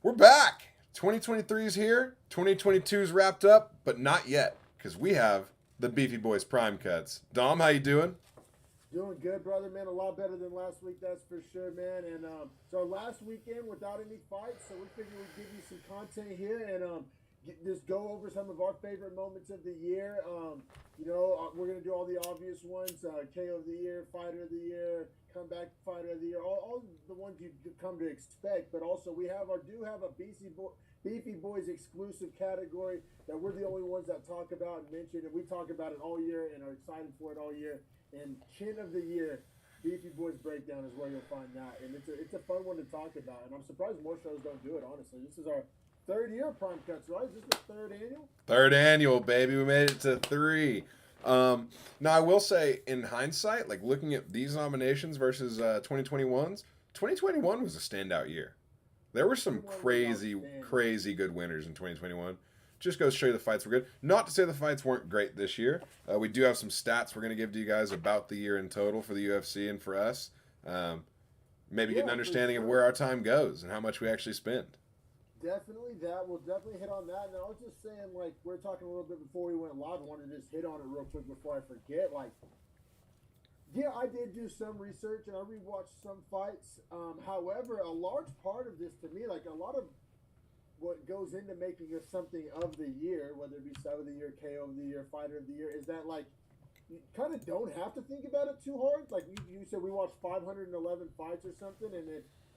We're back. 2023 is here. 2022 is wrapped up, but not yet, because we have the Beefy Boys Prime Cuts. Dom, how you doing? Doing good, brother, man. A lot better than last week, that's for sure, man. And so last weekend without any fights, so we figured we'd give you some content here and just go over some of our favorite moments of the year. We're gonna do all the obvious ones: KO of the year, fighter of the year, comeback fighter of the year, all the ones you come to expect. But also we do have a Beefy Boys exclusive category that we're the only ones that talk about and mention, and we talk about it all year and are excited for it all year. And Chin of the Year, Beefy Boys Breakdown is where you'll find that. And it's a fun one to talk about. And I'm surprised more shows don't do it, honestly. This is our third year of Prime Cuts, right? Is this the third annual? Third annual, baby. We made it to three. Now, I will say, in hindsight, like looking at these nominations versus 2021's, 2021 was a standout year. There were some 21 was crazy, outstanding. crazy good winners in 2021. Just goes to show you the fights were good. Not to say the fights weren't great this year. We do have some stats we're going to give to you guys about the year in total for the UFC and for us. Um, Maybe get an Yeah, for understanding of where sure. our time goes and how much we actually spend. Definitely that. We'll definitely hit on that. And I was just saying, like, we are talking a little bit before we went live. I wanted to just hit on it real quick before I forget. Like, yeah, I did do some research and I rewatched some fights. However, a large part of this to me, like a lot of what goes into making us something of the year, whether it be sub of the year, KO of the year, fighter of the year, is that like you kind of don't have to think about it too hard. Like you said, we watched 511 fights or something, and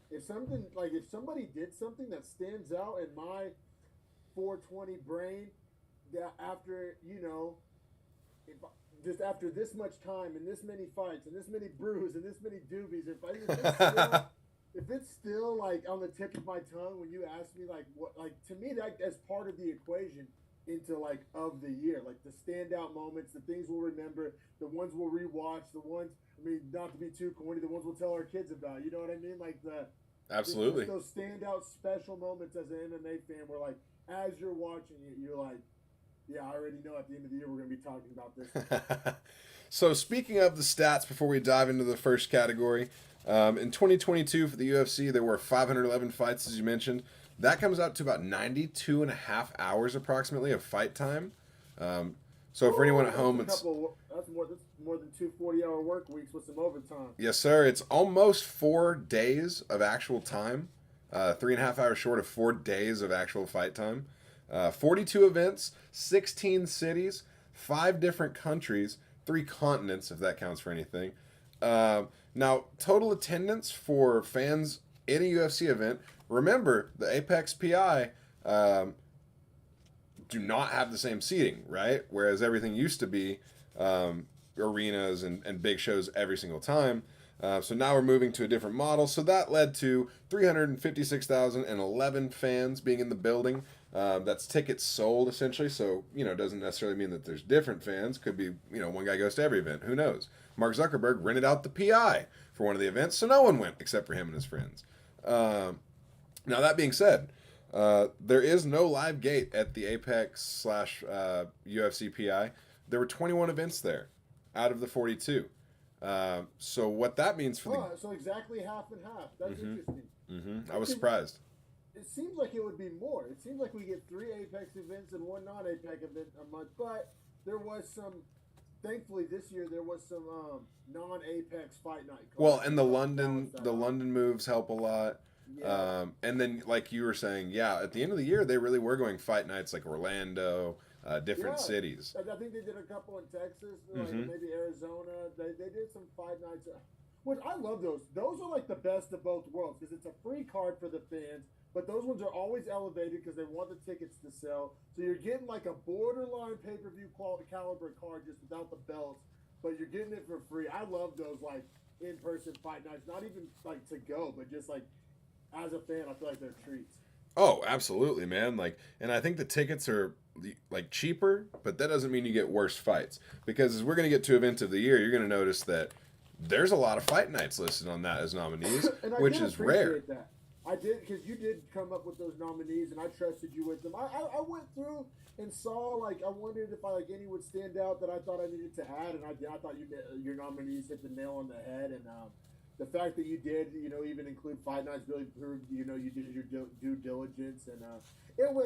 if somebody did something that stands out in my 420 brain, that after if just after this much time and this many fights and this many brews and this many doobies, if it's still like on the tip of my tongue when you ask me like what, like to me that as part of the equation into like of the year, like the standout moments, the things we'll remember, the ones we'll rewatch, the ones, I mean, not to be too corny, the ones we'll tell our kids about. You know what I mean? Like the just Absolutely. those standout special moments as an MMA fan where like as you're watching it, you're like, yeah, I already know at the end of the year we're gonna be talking about this one. So, speaking of the stats, before we dive into the first category, in 2022 for the UFC, there were 511 fights, as you mentioned. That comes out to about 92 and a half hours approximately of fight time. Um, so, for anyone Woo, at that's home, a it's couple. That's more than two 40-hour work weeks with some overtime. yes, sir. It's almost 4 days of actual time. 3.5 hours short of 4 days of actual fight time. 42 events, 16 cities, 5 different countries, 3 continents, if that counts for anything. Now, total attendance for fans in a UFC event. Remember, the Apex PI do not have the same seating, right? Whereas everything used to be arenas and big shows every single time. So now we're moving to a different model. So that led to 356,011 fans being in the building. That's tickets sold essentially. So, it doesn't necessarily mean that there's different fans. Could be, one guy goes to every event. Who knows? Mark Zuckerberg rented out the PI for one of the events, so no one went except for him and his friends. Now, that being said, there is no live gate at the Apex slash UFC PI. There were 21 events there out of the 42. So what that means for the Oh, so exactly half and half. That's mm-hmm, interesting. I was Because surprised. it seems like it would be more. It seems like we get three Apex events and one non-Apex event a month. But there was some. Thankfully, this year there was some non-Apex fight night Well, cards and to the help London balance that the out. London moves help a lot. Yeah. And then, like you were saying, yeah, at the end of the year, they really were going fight nights like Orlando, different Yeah, cities. I think they did a couple in Texas, like Mm-hmm. maybe Arizona. They did some fight nights, which I love those. Those are like the best of both worlds because it's a free card for the fans, but those ones are always elevated because they want the tickets to sell. So you're getting like a borderline pay per view caliber card just without the belts, but you're getting it for free. I love those like in person fight nights, not even like to go, but just like as a fan, I feel like they're treats. Oh, absolutely, man. Like, and I think the tickets are like cheaper, but that doesn't mean you get worse fights. Because as we're gonna get to event of the year, you're gonna notice that there's a lot of fight nights listed on that as nominees, And I which did is rare. appreciate that. I did because you did come up with those nominees, and I trusted you with them. I went through and saw like I wondered if I like any would stand out that I thought I needed to add, and I did. I thought your nominees hit the nail on the head, and the fact that you did, even include fight nights really proved, you did your due diligence. And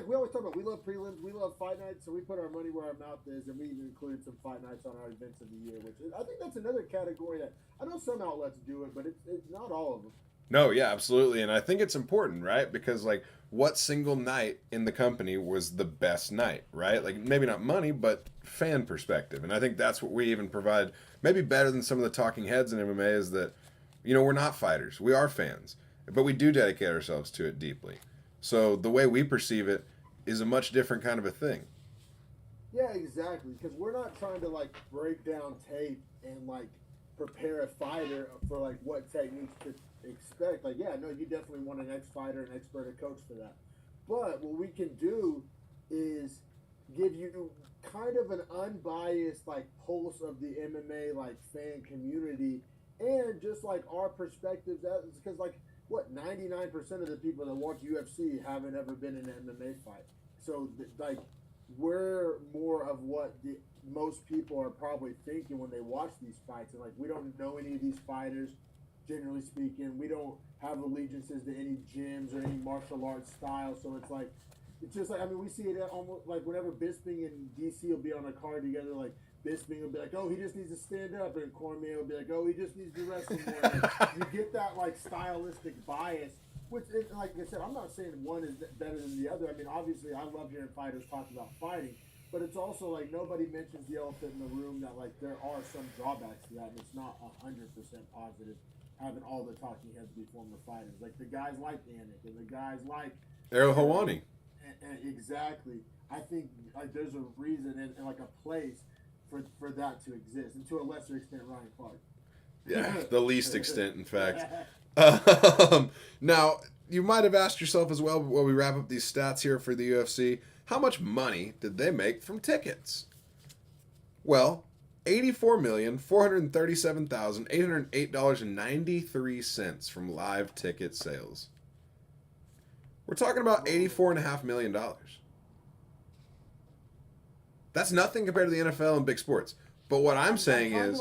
we always talk about we love prelims, we love fight nights, so we put our money where our mouth is, and we even included some fight nights on our events of the year, which I think that's another category that I know some outlets do it, but it's not all of them. No, yeah, absolutely. And I think it's important, right? Because, like, what single night in the company was the best night, right? Like, maybe not money, but fan perspective. And I think that's what we even provide, maybe better than some of the talking heads in MMA, is that, we're not fighters. We are fans, but we do dedicate ourselves to it deeply. So the way we perceive it is a much different kind of a thing. Yeah, exactly. Because we're not trying to, like, break down tape and, like, prepare a fighter for, like, what techniques to expect. Like, yeah, no, you definitely want an ex-fighter, an expert, a coach for that. But what we can do is give you kind of an unbiased, like, pulse of the MMA, like, fan community, and just, like, our perspectives. Because, like, what, 99% of the people that watch UFC haven't ever been in an MMA fight. So, like, we're more of what most people are probably thinking when they watch these fights. And, like, we don't know any of these fighters, generally speaking. We don't have allegiances to any gyms or any martial arts style. So it's just like, I mean, we see it almost like whenever Bisping and DC will be on a card together, like, Bisping will be like, oh, he just needs to stand up, and Cormier will be like, oh, he just needs to wrestle more. You get that, like, stylistic bias, which, like I said, I'm not saying one is better than the other. I mean, obviously, I love hearing fighters talk about fighting, but it's also like nobody mentions the elephant in the room that, like, there are some drawbacks to that, and it's not 100% positive having all the talking heads be former fighters. Like, the guys like Anik and the guys like Ariel Helwani. Exactly. I think, like, there's a reason and like a place for that to exist, and to a lesser extent, Ryan Clark. Yeah, the least extent, in fact. Now, you might have asked yourself as well, while we wrap up these stats here for the UFC, how much money did they make from tickets? Well, $84,437,808.93 from live ticket sales. We're talking about $84.5 million. That's nothing compared to the NFL and big sports. But what I'm saying is,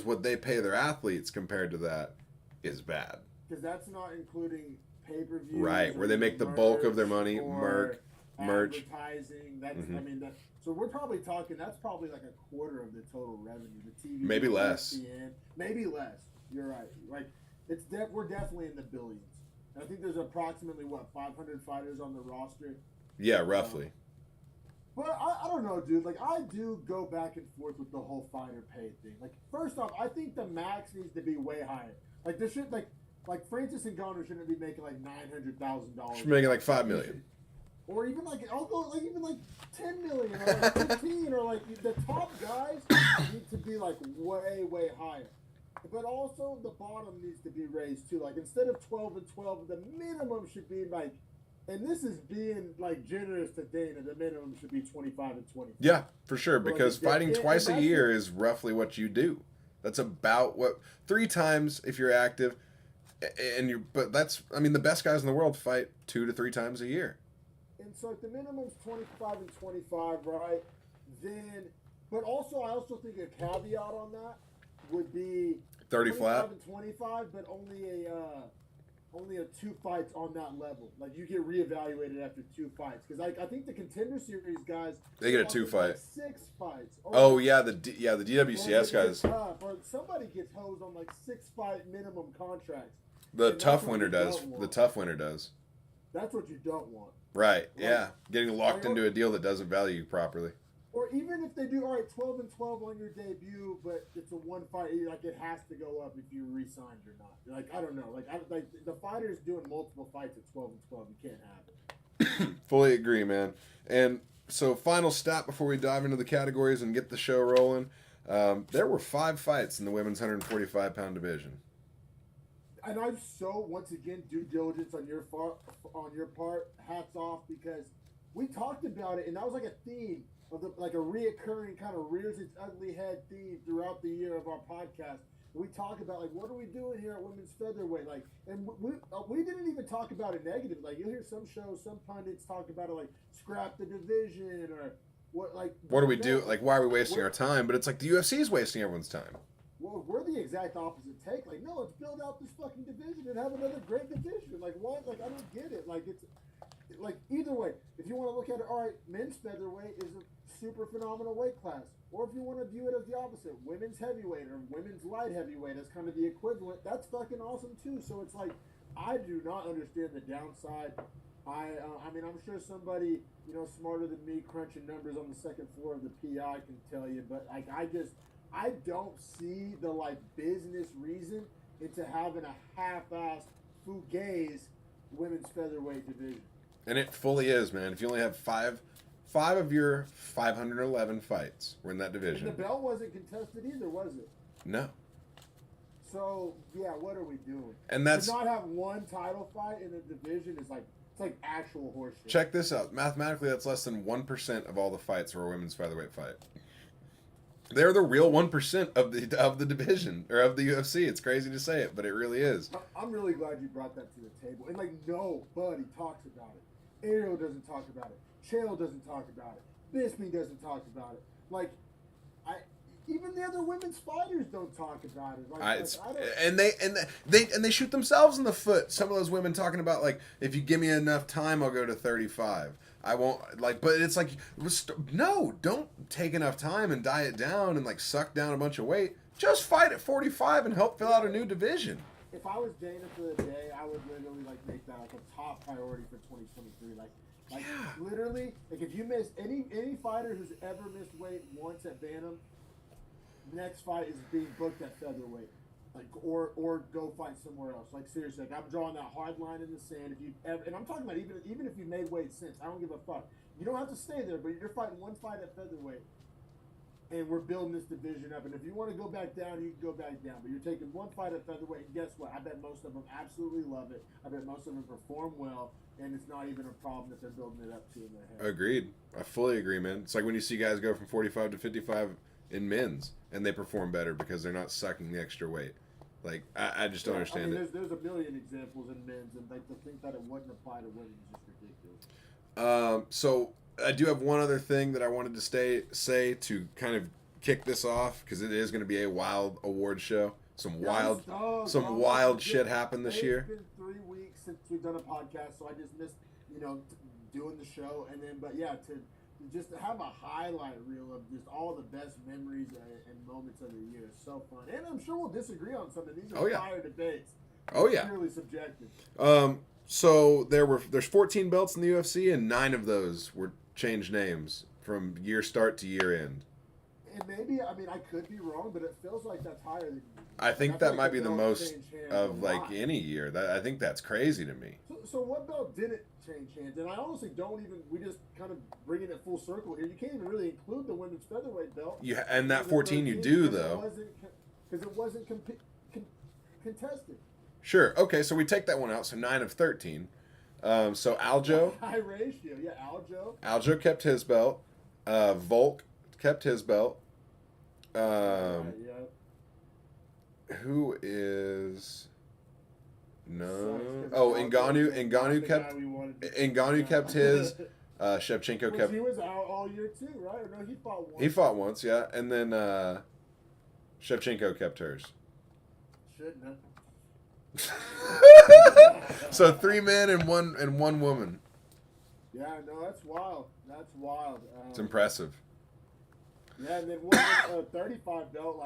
what they pay their athletes compared to that is bad. Because that's not including pay-per-views. Right, where they make the bulk of their money, merch. Advertising. That's, I mean, so we're probably talking, that's probably like a quarter of the total revenue. The TV. Maybe less. Maybe less. You're right. Like, we're definitely in the billions. And I think there's approximately, 500 fighters on the roster? Yeah, roughly. But I don't know, dude. Like, I do go back and forth with the whole fighter pay thing. Like, first off, I think the max needs to be way higher. Like, there should, like Francis Ngannou shouldn't be making like $900,000. Should be making like $5 million. Or even like, I'll go like even like $10 million or like 15, or like the top guys need to be like way higher. But also the bottom needs to be raised too. Like, instead of 12 and 12, the minimum should be like, and this is being like generous to Dana, the minimum should be 25 and 20. Yeah, for sure, because like, fighting twice a year is roughly what you do. That's about 3 times if you're active, but that's, I mean, the best guys in the world fight 2 to 3 times a year. And so if the minimum's 25 and 25, right? Then, but also I also think a caveat on that would be 30 flat and 25, but only a 2 fights on that level. Like, you get reevaluated after 2 fights, because I think the Contender Series guys, they get a 2 fight, like 6 fights. Oh yeah, the DWCS guys. Or somebody gets hosed on like 6 fight minimum contracts. The tough winner does. The tough winner does. That's what you don't want. Right. Yeah, getting locked into a deal that doesn't value you properly. Or even if they do, all right, 12 and 12 on your debut, but it's a 1 fight, like, it has to go up if you re-signed or not. Like, I don't know. Like the fighter's doing multiple fights at 12 and 12. You can't have it. Fully agree, man. And so, final stat before we dive into the categories and get the show rolling. There were 5 fights in the women's 145-pound division. And I'm so, once again, due diligence on your part. Hats off, because we talked about it, and that was like a theme. Like a reoccurring kind of rears its ugly head theme throughout the year of our podcast. We talk about, like, what are we doing here at women's featherweight? Like, and we didn't even talk about it negative. Like, you'll hear some shows, some pundits talk about it like scrap the division, or what. Like, what do we do? Like, why are we wasting our time? But it's like the UFC is wasting everyone's time. well, we're the exact opposite take. Like, no, let's build out this fucking division and have another great division. Like, what? Like, I don't get it. Like, it's like either way. If you want to look at it, all right, men's featherweight is a super phenomenal weight class, or if you want to view it as the opposite, women's heavyweight or women's light heavyweight as kind of the equivalent. That's fucking awesome too. So it's like, I do not understand the downside. I mean, I'm sure somebody, you know, smarter than me crunching numbers on the second floor of the PI can tell you, but like, I don't see the like business reason into having a half-assed fugazi women's featherweight division. And it fully is, man. If you only have five of your 511 fights were in that division. And the belt wasn't contested either, was it? No. So yeah, what are we doing? And that's to not have one title fight in a division is like, it's like actual horseshit. Check this out. Mathematically, that's less than 1% of all the fights for a women's featherweight fight. They're the real 1% of the division or of the UFC. It's crazy to say it, but it really is. I'm really glad you brought that to the table. And like nobody talks about it. Ariel doesn't talk about it. Chael doesn't talk about it. Bisping doesn't talk about it. Like, even the other women's fighters don't talk about it. Like, and they shoot themselves in the foot. Some of those women talking about like, if you give me enough time, I'll go to 35. I won't like, but it's like, no, don't take enough time and diet down and like suck down a bunch of weight. Just fight at 45 and help fill out a new division. If I was Dana for the day, I would literally like make that like a top priority for 2023. Like literally, like if you miss any fighter who's ever missed weight once at Bantam, next fight is being booked at featherweight, like or go fight somewhere else. Like seriously, like I'm drawing that hard line in the sand. If you ever, and I'm talking about even if you made weight since, I don't give a fuck. You don't have to stay there, but you're fighting one fight at featherweight, and we're building this division up. And if you want to go back down, you can go back down. But you're taking one fight at featherweight, and guess what? I bet most of them absolutely love it. I bet most of them perform well, and it's not even a problem that they're building it up to in their head. Agreed. I fully agree, man. It's like when you see guys go from 45 to 55 in men's, and they perform better because they're not sucking the extra weight. Like, I just don't understand it. There's a million examples in men's, and like to think that it wouldn't apply to women is just ridiculous. So I do have one other thing that I wanted to say to kind of kick this off, because it is going to be a wild award show. Some wild shit happened this year. It's been 3 weeks since we've done a podcast, so I just missed, doing the show, and then, but yeah, to just have a highlight reel of just all the best memories and moments of the year. It's so fun. And I'm sure we'll disagree on some of these. Are fire debates. Oh, yeah. Purely subjective. So there's 14 belts in the UFC, and 9 of those were changed names from year start to year end. And maybe, I could be wrong, but it feels like that's higher than usual. I think that might be the most of like any year. I think that's crazy to me. So what belt didn't change hands? And I honestly we just kind of bringing it full circle here. You can't even really include the women's featherweight belt. Yeah, and that 14 you do though. Because it wasn't contested. Sure. Okay, so we take that one out. So 9 of 13. So Aljo. High ratio. Yeah, Aljo. Aljo kept his belt. Volk kept his belt. Who is Ngannou kept his. Shevchenko kept. He was out all year too, right? Or no, he fought once. He fought once, yeah, and then Shevchenko kept hers. Shouldn't have. So 3 men and one woman. Yeah, no, that's wild. That's wild. It's impressive. Yeah, and then one 35 belt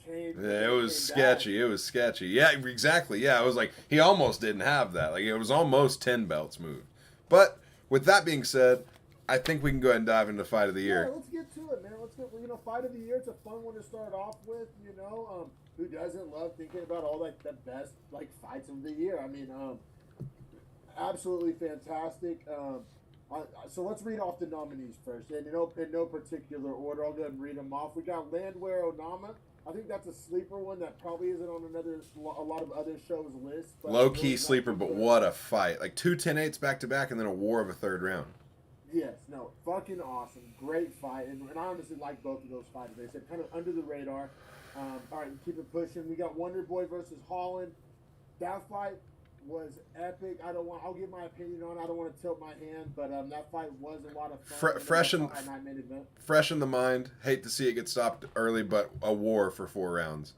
changed. Yeah, it was sketchy. Back. It was sketchy. Yeah, exactly. Yeah, it was like he almost didn't have that. Like it was almost 10 belts moved. But with that being said, I think we can go ahead and dive into fight of the year. Yeah, let's get to it, man. Let's get fight of the year. It's a fun one to start off with. Who doesn't love thinking about all the best fights of the year? Absolutely fantastic. So let's read off the nominees first, and in no particular order. I'll go ahead and read them off. We got Landwehr Onama. I think that's a sleeper one that probably isn't on a lot of other shows' lists. Low key sleeper, but what a fight! Like 2 10-8s back to back, and then a war of a third round. Yes, no, fucking awesome, great fight, and I honestly like both of those fights. They said kind of under the radar. All right, keep it pushing. We got Wonder Boy versus Holland. That fight, was epic. I'll give my opinion on it. I don't want to tilt my hand, but that fight was a lot of fun. Fresh in the mind. Hate to see it get stopped early, but a war for 4 rounds.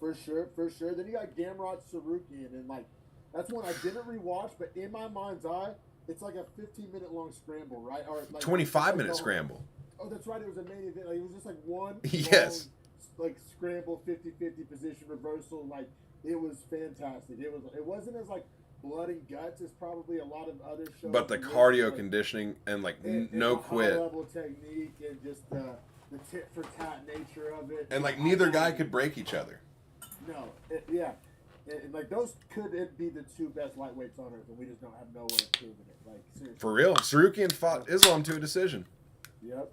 For sure, for sure. Then you got Gamrot Sarukian, and like that's one I didn't rewatch, but in my mind's eye, it's like a 15-minute long scramble, right? Or like 25-minute scramble. Oh, that's right. It was a main event. Like, it was just like one yes, long, like scramble 50-50 position reversal. Like it was fantastic. It wasn't as like blood and guts as probably a lot of other shows. But the cardio conditioning and like no quit. High level technique and just the tit for tat nature of it. And like neither guy could break each other. No, like those could be the 2 best lightweights on earth, and we just don't have no way of proving it. Like seriously. For real, Sarukian fought Islam to a decision. Yep.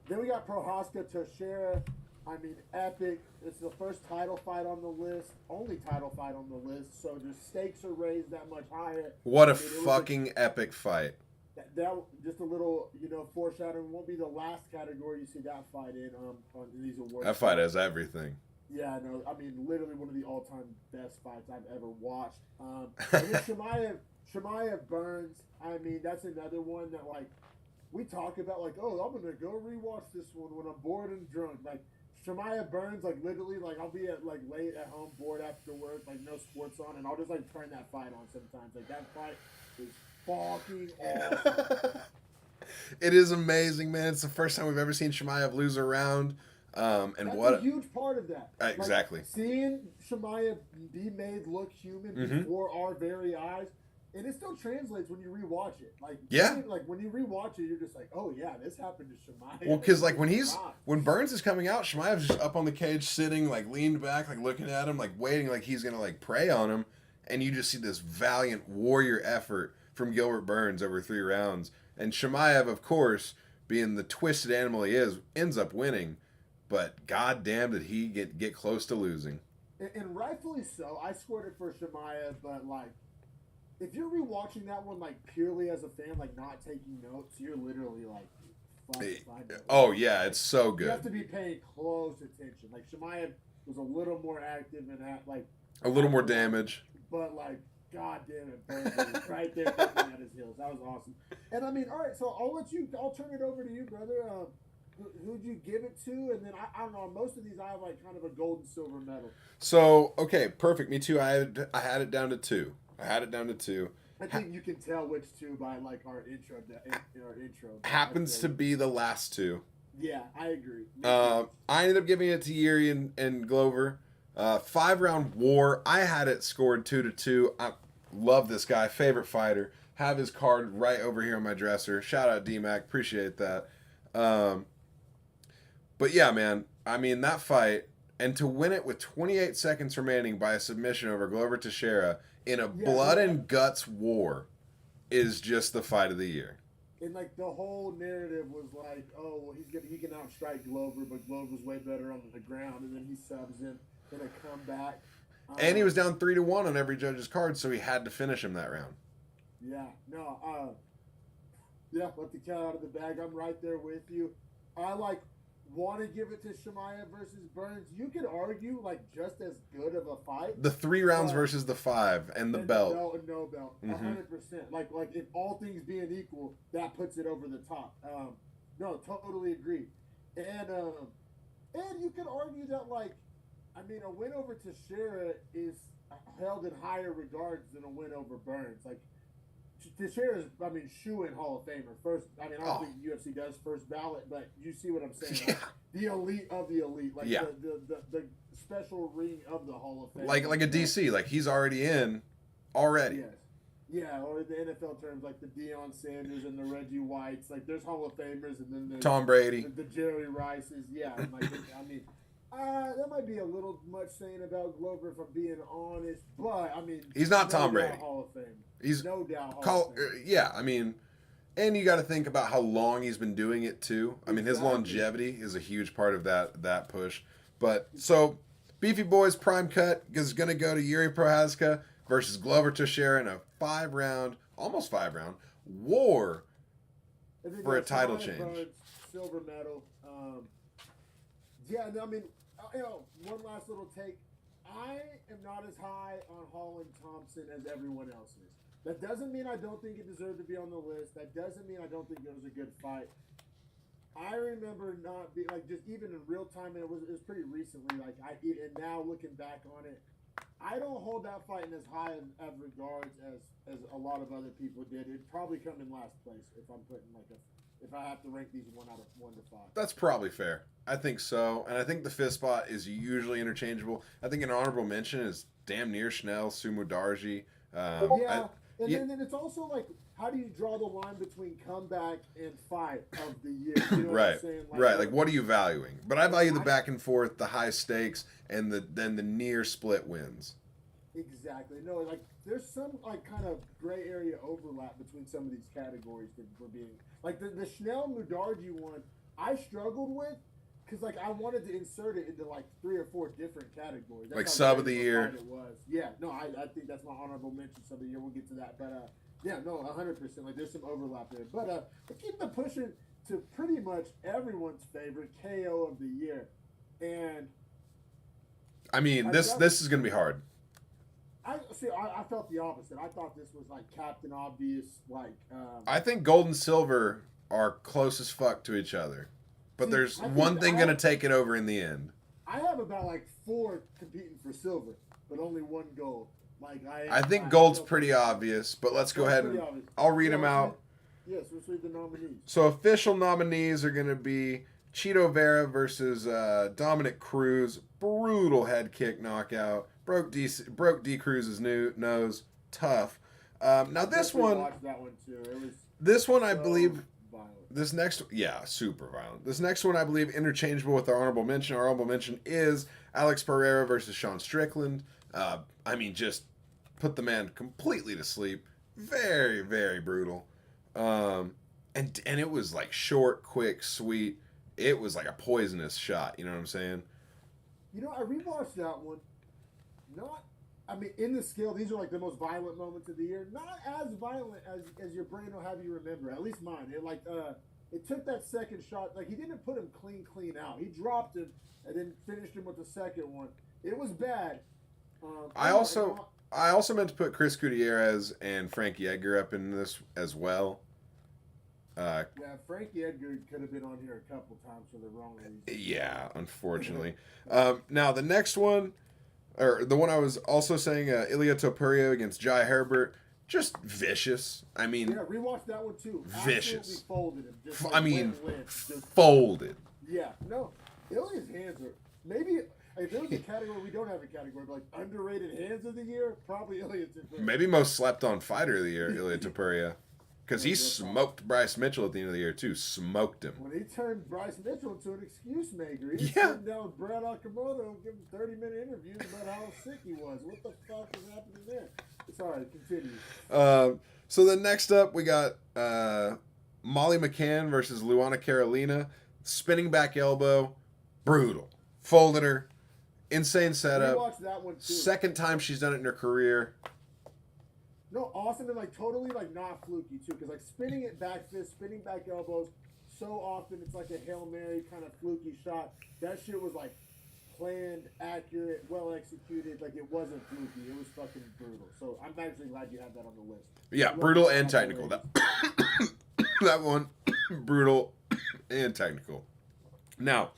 Then we got Prohaska Teixeira. I mean, epic. It's the first title fight on the list, only title fight on the list, so the stakes are raised that much higher. What a fucking epic fight. That just a little, foreshadowing. Won't be the last category you see that fight in on these awards. That fight has everything. Yeah, no, I mean, literally one of the all-time best fights I've ever watched. And then Shemaev Burns, I mean, that's another one that, like, we talk about, like, oh, I'm going to go rewatch this one when I'm bored and drunk. Like, Shemaev Burns, like, literally, like, I'll be at, like, late at home, bored after work, like, no sports on, and I'll just, like, turn that fight on sometimes. Like, that fight is fucking awesome. It is amazing, man. It's the first time we've ever seen Shemaev lose a round. And that's what a huge part of that. Exactly. Like, seeing Shemaev be made look human before our very eyes, and it still translates when you rewatch it. Like, yeah, like when you rewatch it, you're just like, oh yeah, this happened to Shemaev. Well, because like when Burns is coming out, Shemaev's just up on the cage, sitting like leaned back, like looking at him, like waiting, like he's gonna like prey on him, and you just see this valiant warrior effort from Gilbert Burns over 3 rounds, and Shemaev, of course, being the twisted animal he is, ends up winning. But goddamn, did he get close to losing? And rightfully so. I scored it for Shemaev, but like, if you're rewatching that one like purely as a fan, like not taking notes, you're literally like, oh yeah, it's so good. You have to be paying close attention. Like Shemaev was a little more active and had like a little more damage, but like, god damn it, Burns was right there picking at his heels. That was awesome. And I mean, all right, so I'll turn it over to you, brother. Who'd you give it to? And then I don't know. Most of these I have like kind of a gold and silver medal. So okay, perfect. Me too. I had it down to 2. I think you can tell which 2 by like our intro. Happens to be the last 2. Yeah, I agree. I ended up giving it to Yuri and Glover. 5-round war. I had it scored 2-2. I love this guy. Favorite fighter. Have his card right over here on my dresser. Shout out D-Mac. Appreciate that. But yeah, man, I mean, that fight, and to win it with 28 seconds remaining by a submission over Glover Teixeira in a blood and guts war is just the fight of the year. And like the whole narrative was like, oh, well, he can outstrike Glover, but Glover's way better on the ground, and then he subs him in a comeback. And he was down 3-1 on every judge's card, so he had to finish him that round. Yeah, no, let the cat out of the bag. I'm right there with you. I want to give it to Shemaev versus Burns. You could argue like just as good of a fight. The 3 rounds versus the 5 and the belt. No belt. 100%. Like if all things being equal, that puts it over the top. No, totally agree. And you could argue that a win over Teixeira is held in higher regards than a win over Burns. Like Teixeira's, shoe-in Hall of Famer. First, I don't think UFC does first ballot, but you see what I'm saying. Yeah. The elite of the elite. The special ring of the Hall of Fame. Like a DC. Like, he's already in already. Yes. Yeah, or the NFL terms, like the Deion Sanders and the Reggie Whites. Like, there's Hall of Famers, and then there's Tom Brady. The Jerry Rices. Yeah, and that might be a little much saying about Glover if I'm being honest, but he's not Tom Brady. Hall of Fame. He's no doubt Hall of Fame. Yeah, and you got to think about how long he's been doing it too. His longevity is a huge part of that push. But so Beefy Boys Prime Cut is going to go to Yuri Prohaska versus Glover Teixeira in a almost 5 round war for a title change. Burns, silver medal. One last little take. I am not as high on Holland Thompson as everyone else is. That doesn't mean I don't think it deserved to be on the list. That doesn't mean I don't think it was a good fight. I remember not being like just even in real time, and it was pretty recently. Like and now looking back on it, I don't hold that fight in as high of regards as a lot of other people did. It'd probably come in last place if I'm putting if I have to rank these 1 to 5. That's probably fair. I think so, and I think the fifth spot is usually interchangeable. I think an honorable mention is damn near Schnell, Sumo Darji. Then it's also like, how do you draw the line between comeback and fight of the year? You know right, what I'm saying? right. Like, what are you valuing? But I value the back and forth, the high stakes, and then the near split wins. Exactly. No, like there's some like kind of gray area overlap between some of these categories that we're being like the Schnell Mudarji one. I struggled with because like I wanted to insert it into like 3 or 4 different categories. That's like how sub of the year. It was. Yeah. No, I think that's my honorable mention sub of the year. We'll get to that, but yeah, no, 100%. Like there's some overlap there, but keep it pushing to pretty much everyone's favorite KO of the year, and I mean this is gonna be hard. I felt the opposite. I thought this was like Captain Obvious. I think gold and silver are close as fuck to each other, but there's one thing gonna take it over in the end. I have about like 4 competing for silver, but only 1 gold. I think gold's pretty obvious, but let's go ahead and I'll read them out. Yes, let's read the nominees. So official nominees are gonna be Chito Vera versus Dominic Cruz, brutal head kick knockout. Broke D Cruz's nose. Tough. Now this one. Watched that one too. It was this one I believe. Violent. This next, super violent. This next one I believe interchangeable with our honorable mention. Our honorable mention is Alex Pereira versus Sean Strickland. I mean, just put the man completely to sleep. Very, very brutal. And it was like short, quick, sweet. It was like a poisonous shot. You know what I'm saying? You know, I rewatched that one. In the scale, these are like the most violent moments of the year. Not as violent as your brain will have you remember. At least mine. It took that second shot. Like, he didn't put him clean out. He dropped him and then finished him with the second one. It was bad. I also meant to put Chris Gutierrez and Frankie Edgar up in this as well. Yeah, Frankie Edgar could have been on here a couple times for the wrong reason. Yeah, unfortunately. Now, the next one, or the one I was also saying, Ilia Topuria against Jai Herbert, just vicious. I mean, yeah, rewatched that one too. Vicious. Absolutely folded him. Just folded. Yeah, no, Ilia's hands are maybe. If there was a category, we don't have a category, but like underrated hands of the year, probably Ilia Topuria. Maybe most slept on fighter of the year, Ilia Topuria. Because he smoked Bryce Mitchell at the end of the year, too. Smoked him. When he turned Bryce Mitchell into an excuse maker, he was sitting down with Brad Okamoto and giving 30-minute interviews about how sick he was. What the fuck is happening there? Sorry, continue. So then next up, we got Molly McCann versus Luana Carolina. Spinning back elbow. Brutal. Folded her. Insane setup. Watched that one too. Second time she's done it in her career. No, awesome and totally not fluky too, because spinning it back fist, spinning back elbows, so often it's like a Hail Mary kind of fluky shot. That shit was planned, accurate, well executed. It wasn't fluky. It was fucking brutal. So I'm actually glad you had that on the list. Yeah, brutal and technical. That one, brutal and technical. Now,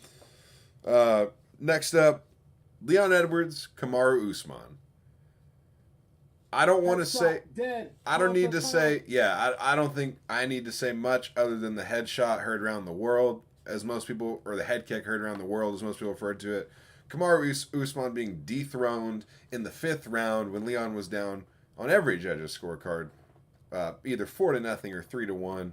next up, Leon Edwards, Kamaru Usman. I don't want to say. I don't need to say. Yeah, I don't think I need to say much other than the headshot heard around the world, as most people, or the head kick heard around the world, as most people referred to it. Kamaru Usman being dethroned in the 5th round when Leon was down on every judge's scorecard, either 4-0 or 3-1,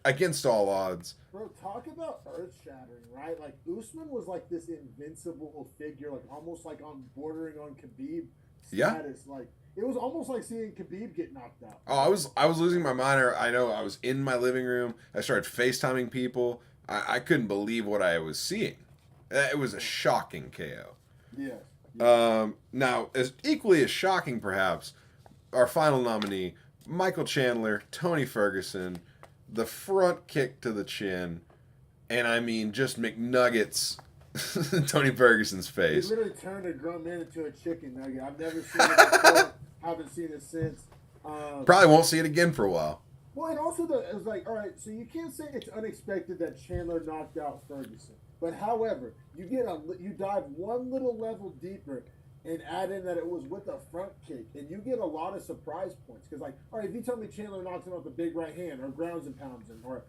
against all odds. Bro, talk about earth-shattering, right? Usman was this invincible figure, almost on bordering on Khabib status. Yeah. It was almost like seeing Khabib get knocked out. Oh, I was losing my mind. I know I was in my living room. I started FaceTiming people. I couldn't believe what I was seeing. It was a shocking KO. Yeah. Now, as equally as shocking, perhaps, our final nominee, Michael Chandler, Tony Ferguson, the front kick to the chin, and I mean just McNuggets Tony Ferguson's He face. literally turned a grown man into a chicken nugget. I've never seen it before. Haven't seen it since. Probably won't see it again for a while. Well, and also it was like, all right, so you can't say it's unexpected that Chandler knocked out Ferguson, but however, you dive one little level deeper and add in that it was with a front kick, and you get a lot of surprise points. Because like, all right, if you tell me Chandler knocks him out the big right hand or grounds and pounds him, or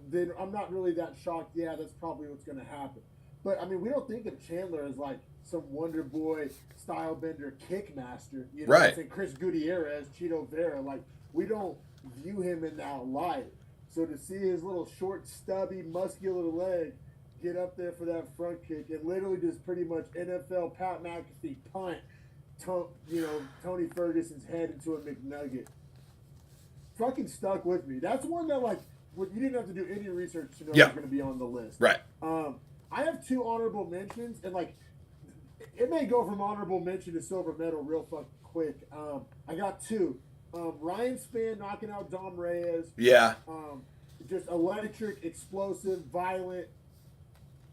then I'm not really that shocked. Yeah, that's probably what's going to happen. But I mean, we don't think of Chandler as like some Wonder Boy style bender kickmaster, Right? And Chris Gutierrez, Cheeto Vera, like we don't view him in that light. So to see his little short, stubby, muscular leg get up there for that front kick and literally just pretty much NFL Pat McAfee punt, Tony Ferguson's head into a McNugget, fucking stuck with me. That's one that like you didn't have to do any research to know it was going to be on the list. Right. I have 2 honorable mentions, and like it may go from honorable mention to silver medal real fucking quick. I got 2. Ryan Spann knocking out Dom Reyes. Yeah. Just electric, explosive, violent.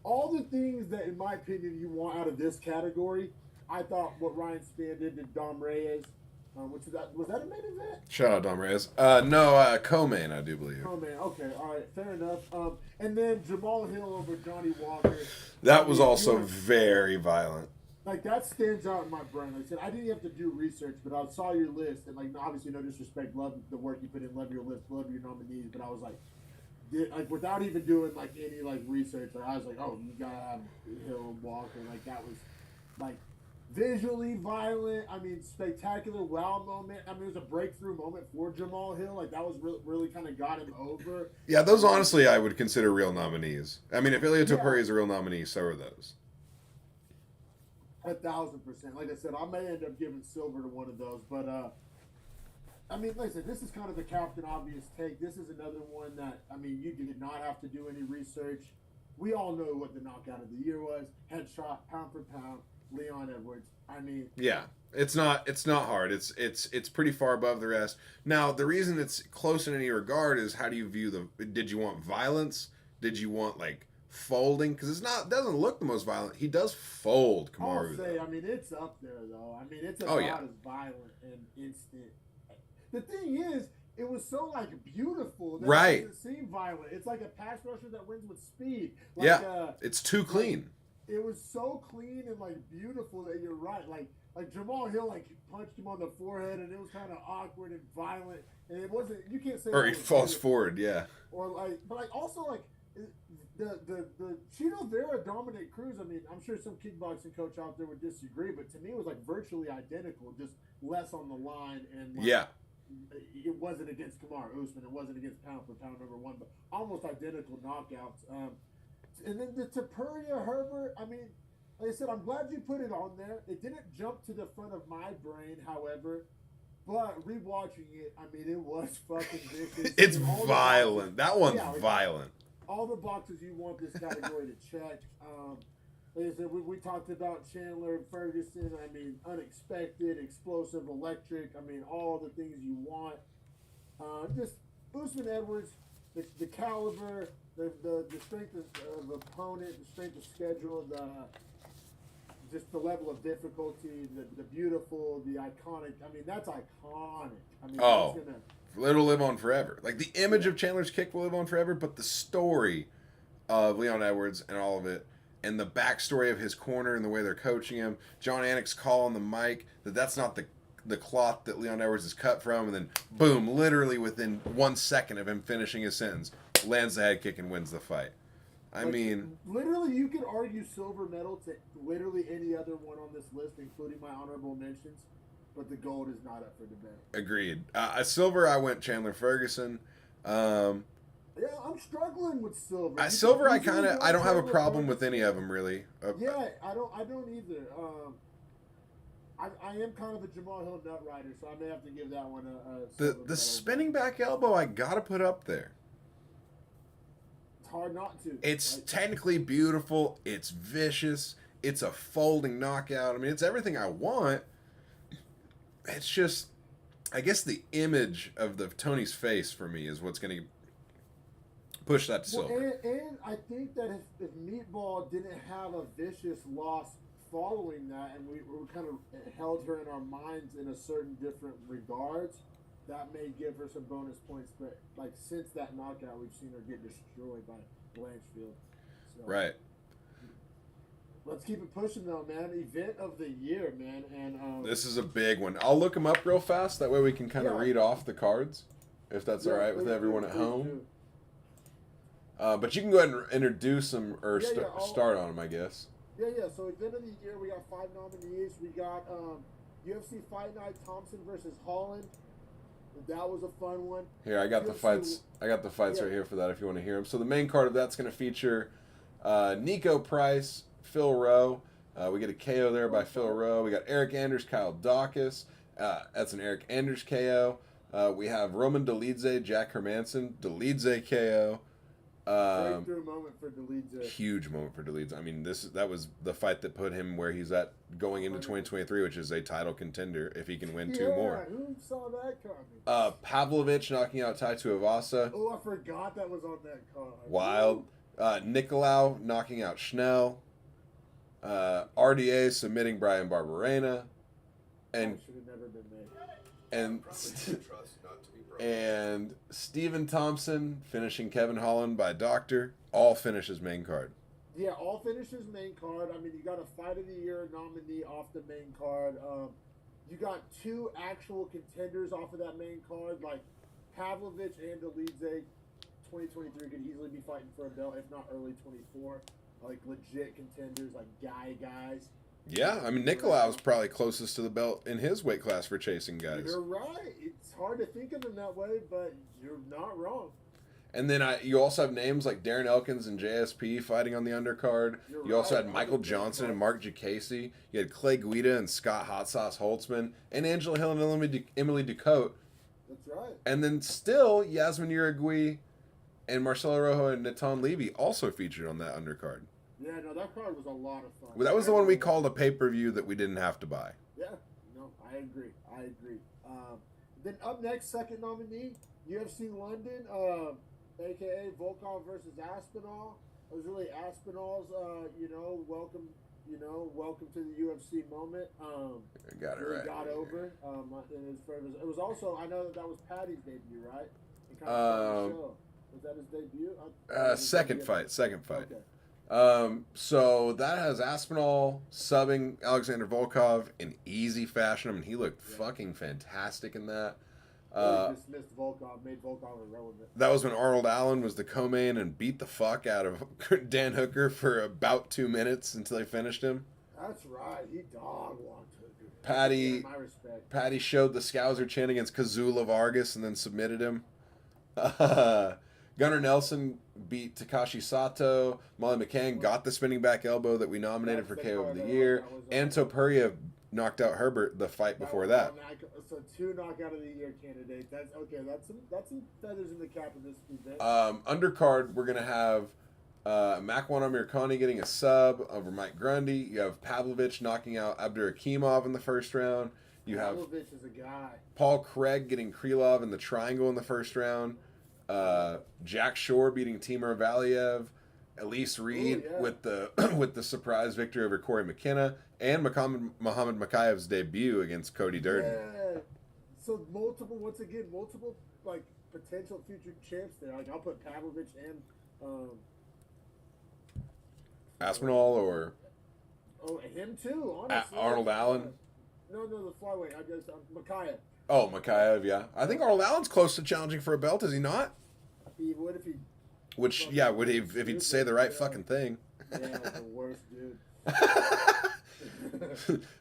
All the things that, in my opinion, you want out of this category. I thought what Ryan Spann did to Dom Reyes, was that a main event? Shout out Dom Reyes. No, co-main, I do believe. Co-main, okay, all right, fair enough. And then Jamal Hill over Johnny Walker. That was also very violent. Like, that stands out in my brain. Like I said, I didn't have to do research, but I saw your list, and, like, obviously no disrespect, love the work you put in, love your list, love your nominees, but I was like, without even doing, like, any, like, research, like, I was like, oh, you gotta have Hill, Walker, like, that was, like, visually violent, I mean, spectacular wow moment. I mean, it was a breakthrough moment for Jamal Hill. Like, that was really kind of got him over. Yeah, those honestly I would consider real nominees. I mean, if Ilya Topuria is a real nominee, so are those. 1,000%. Like I said, I may end up giving silver to one of those, but I mean, like I said, this is kind of the Captain Obvious take. This is another one that, I mean, you did not have to do any research. We all know what the knockout of the year was. Headshot, pound for pound, Leon Edwards. I mean, yeah, it's not hard. It's pretty far above the rest. Now, the reason it's close in any regard is how do you view did you want violence? Did you want like folding? Because it doesn't look the most violent. He does fold Kamaru. I'll say, I mean, it's up there though. I mean, it's about as violent and instant. The thing is, it was so like beautiful that right. It doesn't seem violent. It's like a pass rusher that wins with speed. Like, yeah, it's too clean. It was so clean and like beautiful that you're right. Like Jamal Hill like punched him on the forehead and it was kind of awkward and violent and it wasn't. You can't say. Or he falls forward, yeah. Or like, but like also like the Cheeto Vera Dominic Cruz. I mean, I'm sure some kickboxing coach out there would disagree, but to me it was like virtually identical, just less on the line and like, yeah. It wasn't against Kamaru Usman. It wasn't against pound for pound number 1, but almost identical knockouts. And then the Topuria Herbert, I mean, like I said, I'm glad you put it on there. It didn't jump to the front of my brain, however, but rewatching it, I mean, it was fucking vicious. It's violent. That one's violent. All the boxes you want this category to check. Like I said, we talked about Chandler and Ferguson. I mean, unexpected, explosive, electric. I mean, all the things you want. Just Usman Edwards, the caliber, the strength of opponent, the strength of schedule, just the level of difficulty, the beautiful, the iconic. I mean, that's iconic. I mean, it'll live on forever. Like the image of Chandler's kick will live on forever, but the story of Leon Edwards and all of it, and the backstory of his corner and the way they're coaching him, John Anik's call on the mic that's not the cloth that Leon Edwards is cut from, and then boom, literally within 1 second of him finishing his sentence, lands the head kick and wins the fight. I mean, literally, you could argue silver medal to literally any other one on this list, including my honorable mentions, but the gold is not up for debate. Agreed. Silver, I went Chandler Ferguson. Yeah, I'm struggling with silver. Silver, I don't have a problem with any of them really. Yeah, I don't either. I am kind of a Jamal Hill nut rider, so I may have to give that one a the spinning back elbow. I gotta put up there. It's hard not to. It's technically beautiful. It's vicious. It's a folding knockout. I mean, it's everything I want. It's just, I guess the image of Tony's face for me is what's going to push that to Well, silver. and I think that if Meatball didn't have a vicious loss following that, and we kind of held her in our minds in a certain different regards, that may give her some bonus points. But like since that knockout, we've seen her get destroyed by Blanchfield. So Right. let's keep it pushing though, man. Event of the year, man, and This is a big one. I'll look them up real fast. That way we can kind of Yeah. read off the cards, if that's all right with everyone at home. do. But you can go ahead and introduce them or I'll- start on them, I guess. Yeah. So event of the year, we got 5 nominees. We got UFC Fight Night Thompson versus Holland. That was a fun one. Here, I got the UFC fights. I got the fights Yeah. right here for that. If you want to hear them. So the main card of that's going to feature Nico Price, Phil Rowe. We get a KO there by Phil Rowe. We got Eric Anders, Kyle Dawkins. That's an Eric Anders KO. We have Roman Dolidze, Jack Hermanson, Dolidze KO. Breakthrough moment for Dolidze. Huge moment for Dolidze. I mean, that was the fight that put him where he's at going into 2023, which is a title contender if he can win two more. Who saw that coming? Pavlovich knocking out Tai Tuivasa. Oh, I forgot that was on that card. Wild. Nicolau knocking out Schnell. RDA submitting Brian Barberena. And Should have never been made. and and Stephen Thompson finishing Kevin Holland by Doctor. All finishes main card. Yeah, all finishes main card. I mean, you got a Fight of the Year nominee off the main card. You got 2 actual contenders off of that main card, like Pavlovich and Dolidze. 2023 could easily be fighting for a belt, if not early 24. Like legit contenders, like guys. Yeah, I mean Nicolau's probably closest to the belt in his weight class for chasing guys. You're right. It's hard to think of him that way, but you're not wrong. And then you also have names like Darren Elkins and JSP fighting on the undercard. You're You also right. had Michael Johnson and Mark Jacasey. You had Clay Guida and Scott Hot Sauce Holtzman and Angela Hill and Emily Ducote. That's right. And then still Yasmin Urugui and Marcelo Rojo and Natan Levy also featured on that undercard. Yeah, no, that card was a lot of fun. Well, that was the one we called a pay-per-view that we didn't have to buy. Yeah, no, I agree. Then up next, second nominee, UFC London, aka Volkov versus Aspinall. It was really Aspinall's, welcome to the UFC moment. I got it Really right. got over. It was also, I know that was Patty's debut, right? It kind of the show. Was that his debut? Second fight. Okay. So that has Aspinall subbing Alexander Volkov in easy fashion. I mean, he looked fucking fantastic in that. Really dismissed Volkov, made Volkov irrelevant. That was when Arnold Allen was the co-main and beat the fuck out of Dan Hooker for about 2 minutes until he finished him. That's right. He dog walked Hooker. Patty, Yeah, my respect. Patty showed the Scouser chin against Kazula Vargas and then submitted him. Gunnar Nelson beat Takashi Sato. Molly McCann got the spinning back elbow that we nominated for KO of the year. And Topuria knocked out Herbert the fight before that. So 2 knockout of the year candidates. That's okay. That's some feathers in the cap of this event. Undercard, we're going to have Makwan Amirkhani getting a sub over Mike Grundy. You have Pavlovich knocking out Abdurakhimov in the first round. You have Pavlovich is a guy. Paul Craig getting Krylov in the triangle in the first round. Jack Shore beating Timur Valiev. Elise Reed with the surprise victory over Corey McKenna. And Muhammad Makayev's debut against Cody Durden. Yeah. So multiple like potential future champs there. Like I'll put Pavlovich and Aspinall or him too. Honestly, Arnold Allen. No, the flyweight. I guess Makayev. Oh, Makayev, yeah. I think Arnold Allen's close to challenging for a belt, is he not? He would if he. Which, yeah, would he if he'd say the right fucking thing? Yeah, the worst dude.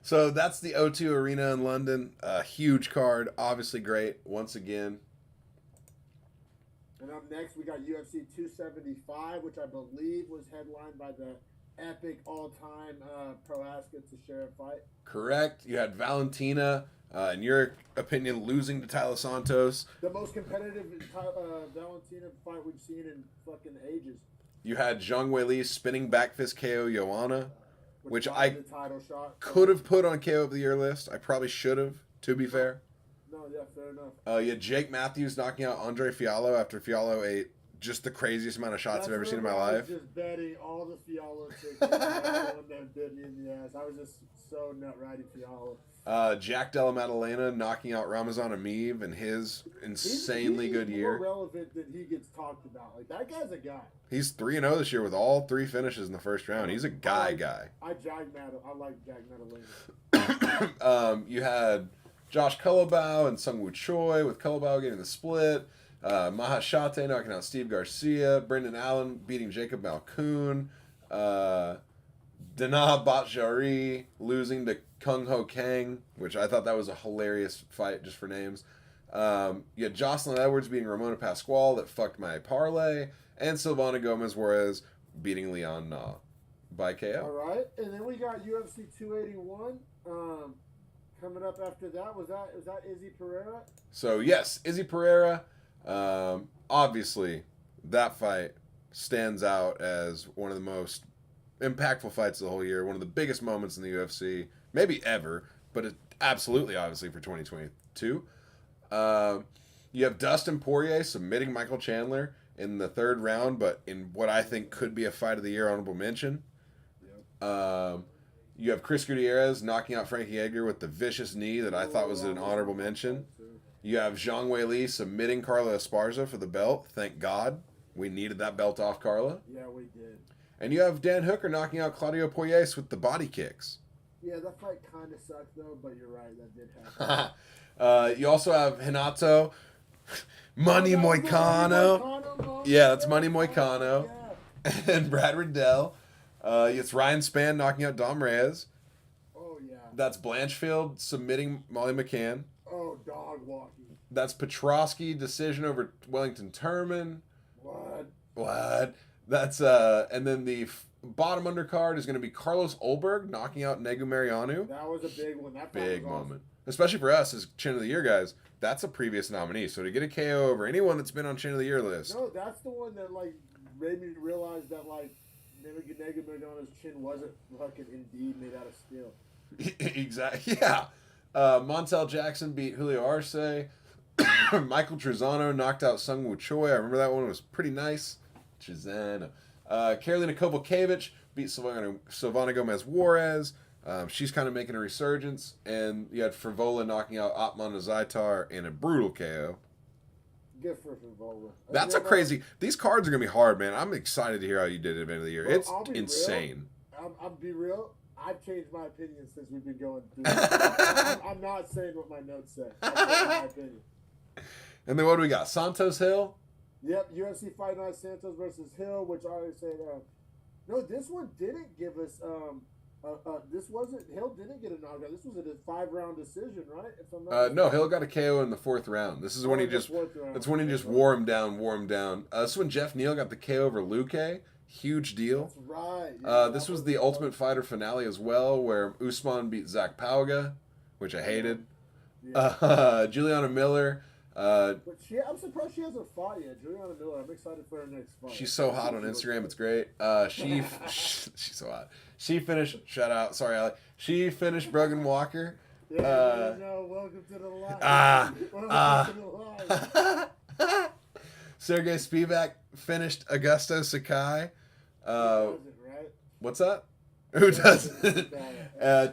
So that's the O2 Arena in London. A huge card, obviously great. Once again. And up next, we got UFC 275, which I believe was headlined by the epic all-time Prohaska to Sheriff fight. Correct. You had Valentina, in your opinion, losing to Tyler Santos. The most competitive Valentina fight we've seen in fucking ages. You had Zhang Weili spinning back fist KO Joanna, which got I the title shot. could have put on KO of the year list. I probably should have, to be fair. No, yeah, fair enough. You had Jake Matthews knocking out Andre Fiallo after Fiallo ate just the craziest amount of shots That's I've ever seen in my whenever I life. was just betting all the Fialo tickets. And then bit me in the ass. I was just so nut riding Fialo. Jack Della Maddalena knocking out Ramazan Amib in his insanely good year. He's more relevant than he gets talked about. Like, that guy's a guy. He's 3-0 this year with all 3 finishes in the first round. He's a guy. I like Jack Maddalena. You had Josh Culibao and Sungwoo Choi, with Culibao getting the split. Mahashate knocking out Steve Garcia. Brendan Allen beating Jacob Malkoon. Dana Batjari losing to Kung Ho Kang, which I thought that was a hilarious fight just for names. You had Jocelyn Edwards beating Ramona Pasquale that fucked my parlay. And Silvana Gomez Juarez beating Leon Na by KO. All right. And then we got UFC 281 coming up after that. Was that Izzy Pereira? So, yes, Izzy Pereira. Obviously, that fight stands out as one of the most impactful fights of the whole year. One of the biggest moments in the UFC, maybe ever, but it absolutely, obviously, for 2022. You have Dustin Poirier submitting Michael Chandler in the 3rd round, but in what I think could be a fight of the year honorable mention. Yep. You have Chris Gutierrez knocking out Frankie Edgar with the vicious knee that I thought was an honorable mention. You have Zhang Weili submitting Carla Esparza for the belt. Thank God. We needed that belt off Carla. Yeah, we did. And you have Dan Hooker knocking out Claudio Puelles with the body kicks. Yeah, that fight kind of sucked, though, but you're right. That did happen. You also have Hinato Money Moicano. Yeah, that's Money Moicano. Yeah. And Brad Riddell. It's Ryan Spann knocking out Dom Reyes. Oh, yeah. That's Blanchfield submitting Molly McCann. Oh, dog walking. That's Petrosky decision over Wellington Turman. What? That's and then the bottom undercard is going to be Carlos Olberg knocking out Negu Mariano. That was a big one. That Big was moment. awesome. Especially for us as Chin of the Year guys. That's a previous nominee. So to get a KO over anyone that's been on Chin of the Year list. No, that's the one that like made me realize that like Negu Mariano's chin wasn't fucking indeed made out of steel. Exactly. Yeah. Montel Jackson beat Julio Arce. Michael Trezano knocked out Sungwoo Choi. I remember that one was pretty nice. Trezano. Karolina Kowalkiewicz beat Silvana Gomez Juarez. She's kind of making a resurgence. And you had Frivola knocking out Atman Zaitar in a brutal KO. Good for Frivola. That's a crazy... These cards are going to be hard, man. I'm excited to hear how you did at the end of the year. It's insane. I'll be real. I've changed my opinion since we've been going through I'm not saying what my notes say. I've changed my opinion. And then what do we got? Santos Hill? Yep, UFC Fight Night Santos versus Hill, which I already said. No, this one didn't give us. This wasn't Hill didn't get a knockout. This was a 5-round decision, right? If I'm not no, Hill got a KO in the 4th round. This is when he just. That's when he just wore him down. This is when Jeff Neal got the KO over Luque. Huge deal. That's right. Yeah, this was the Ultimate Fighter finale as well, where Usman beat Zach Pauga, which I hated. Yeah. Juliana Miller. But I'm surprised she hasn't fought yet. Juliana Miller, I'm excited for her next fight. She's so hot on Instagram, it's great. She's so hot. She finished, shout out, sorry, Alec. She finished Brogan Walker. Yeah, no, welcome to the live. Welcome to the live. Sergey Spivak finished Augusto Sakai. Right? What's that? Who doesn't?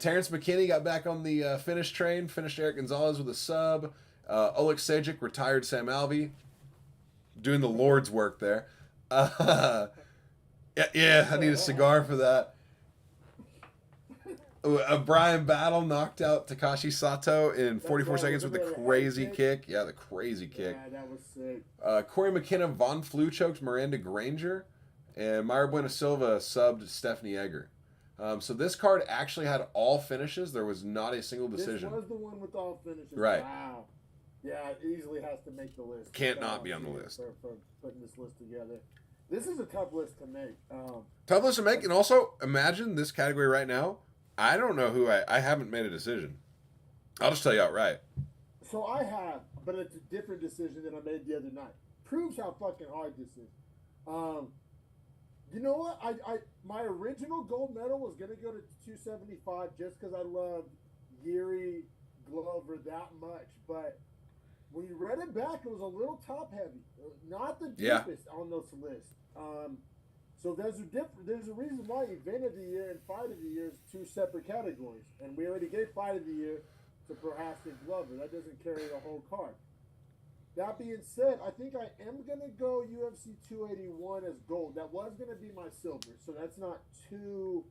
Terrence McKinney got back on the finish train, finished Eric Gonzalez with a sub. Oleg Sejic retired Sam Alvey, doing the Lord's work there. Yeah, I need a cigar for that. Brian Battle knocked out Takashi Sato in 44 seconds with the crazy kick. Yeah, the crazy kick. Yeah, that was sick. Corey McKenna Von Flew choked Miranda Granger, and Mayra Buena Silva subbed Stephanie Egger. So this card actually had all finishes. There was not a single decision. This was the one with all finishes. Right. Wow. Yeah, it easily has to make the list. Can't not be on the list. For putting this list together. This is a tough list to make. Tough list to make, and also imagine this category right now. I don't know who I haven't made a decision. I'll just tell you outright. So I have, but it's a different decision than I made the other night. Proves how fucking hard this is. You know what? I my original gold medal was gonna go to 275 just because I love Yuri Glover that much, but when you read it back, it was a little top heavy, not the Yeah. deepest on this list. So there's a reason why event of the year and fight of the year is two separate categories, and we already gave fight of the year to Prohaska Glover. That doesn't carry the whole card. That being said, I think I am gonna go UFC 281 as gold. That was gonna be my silver, so that's not too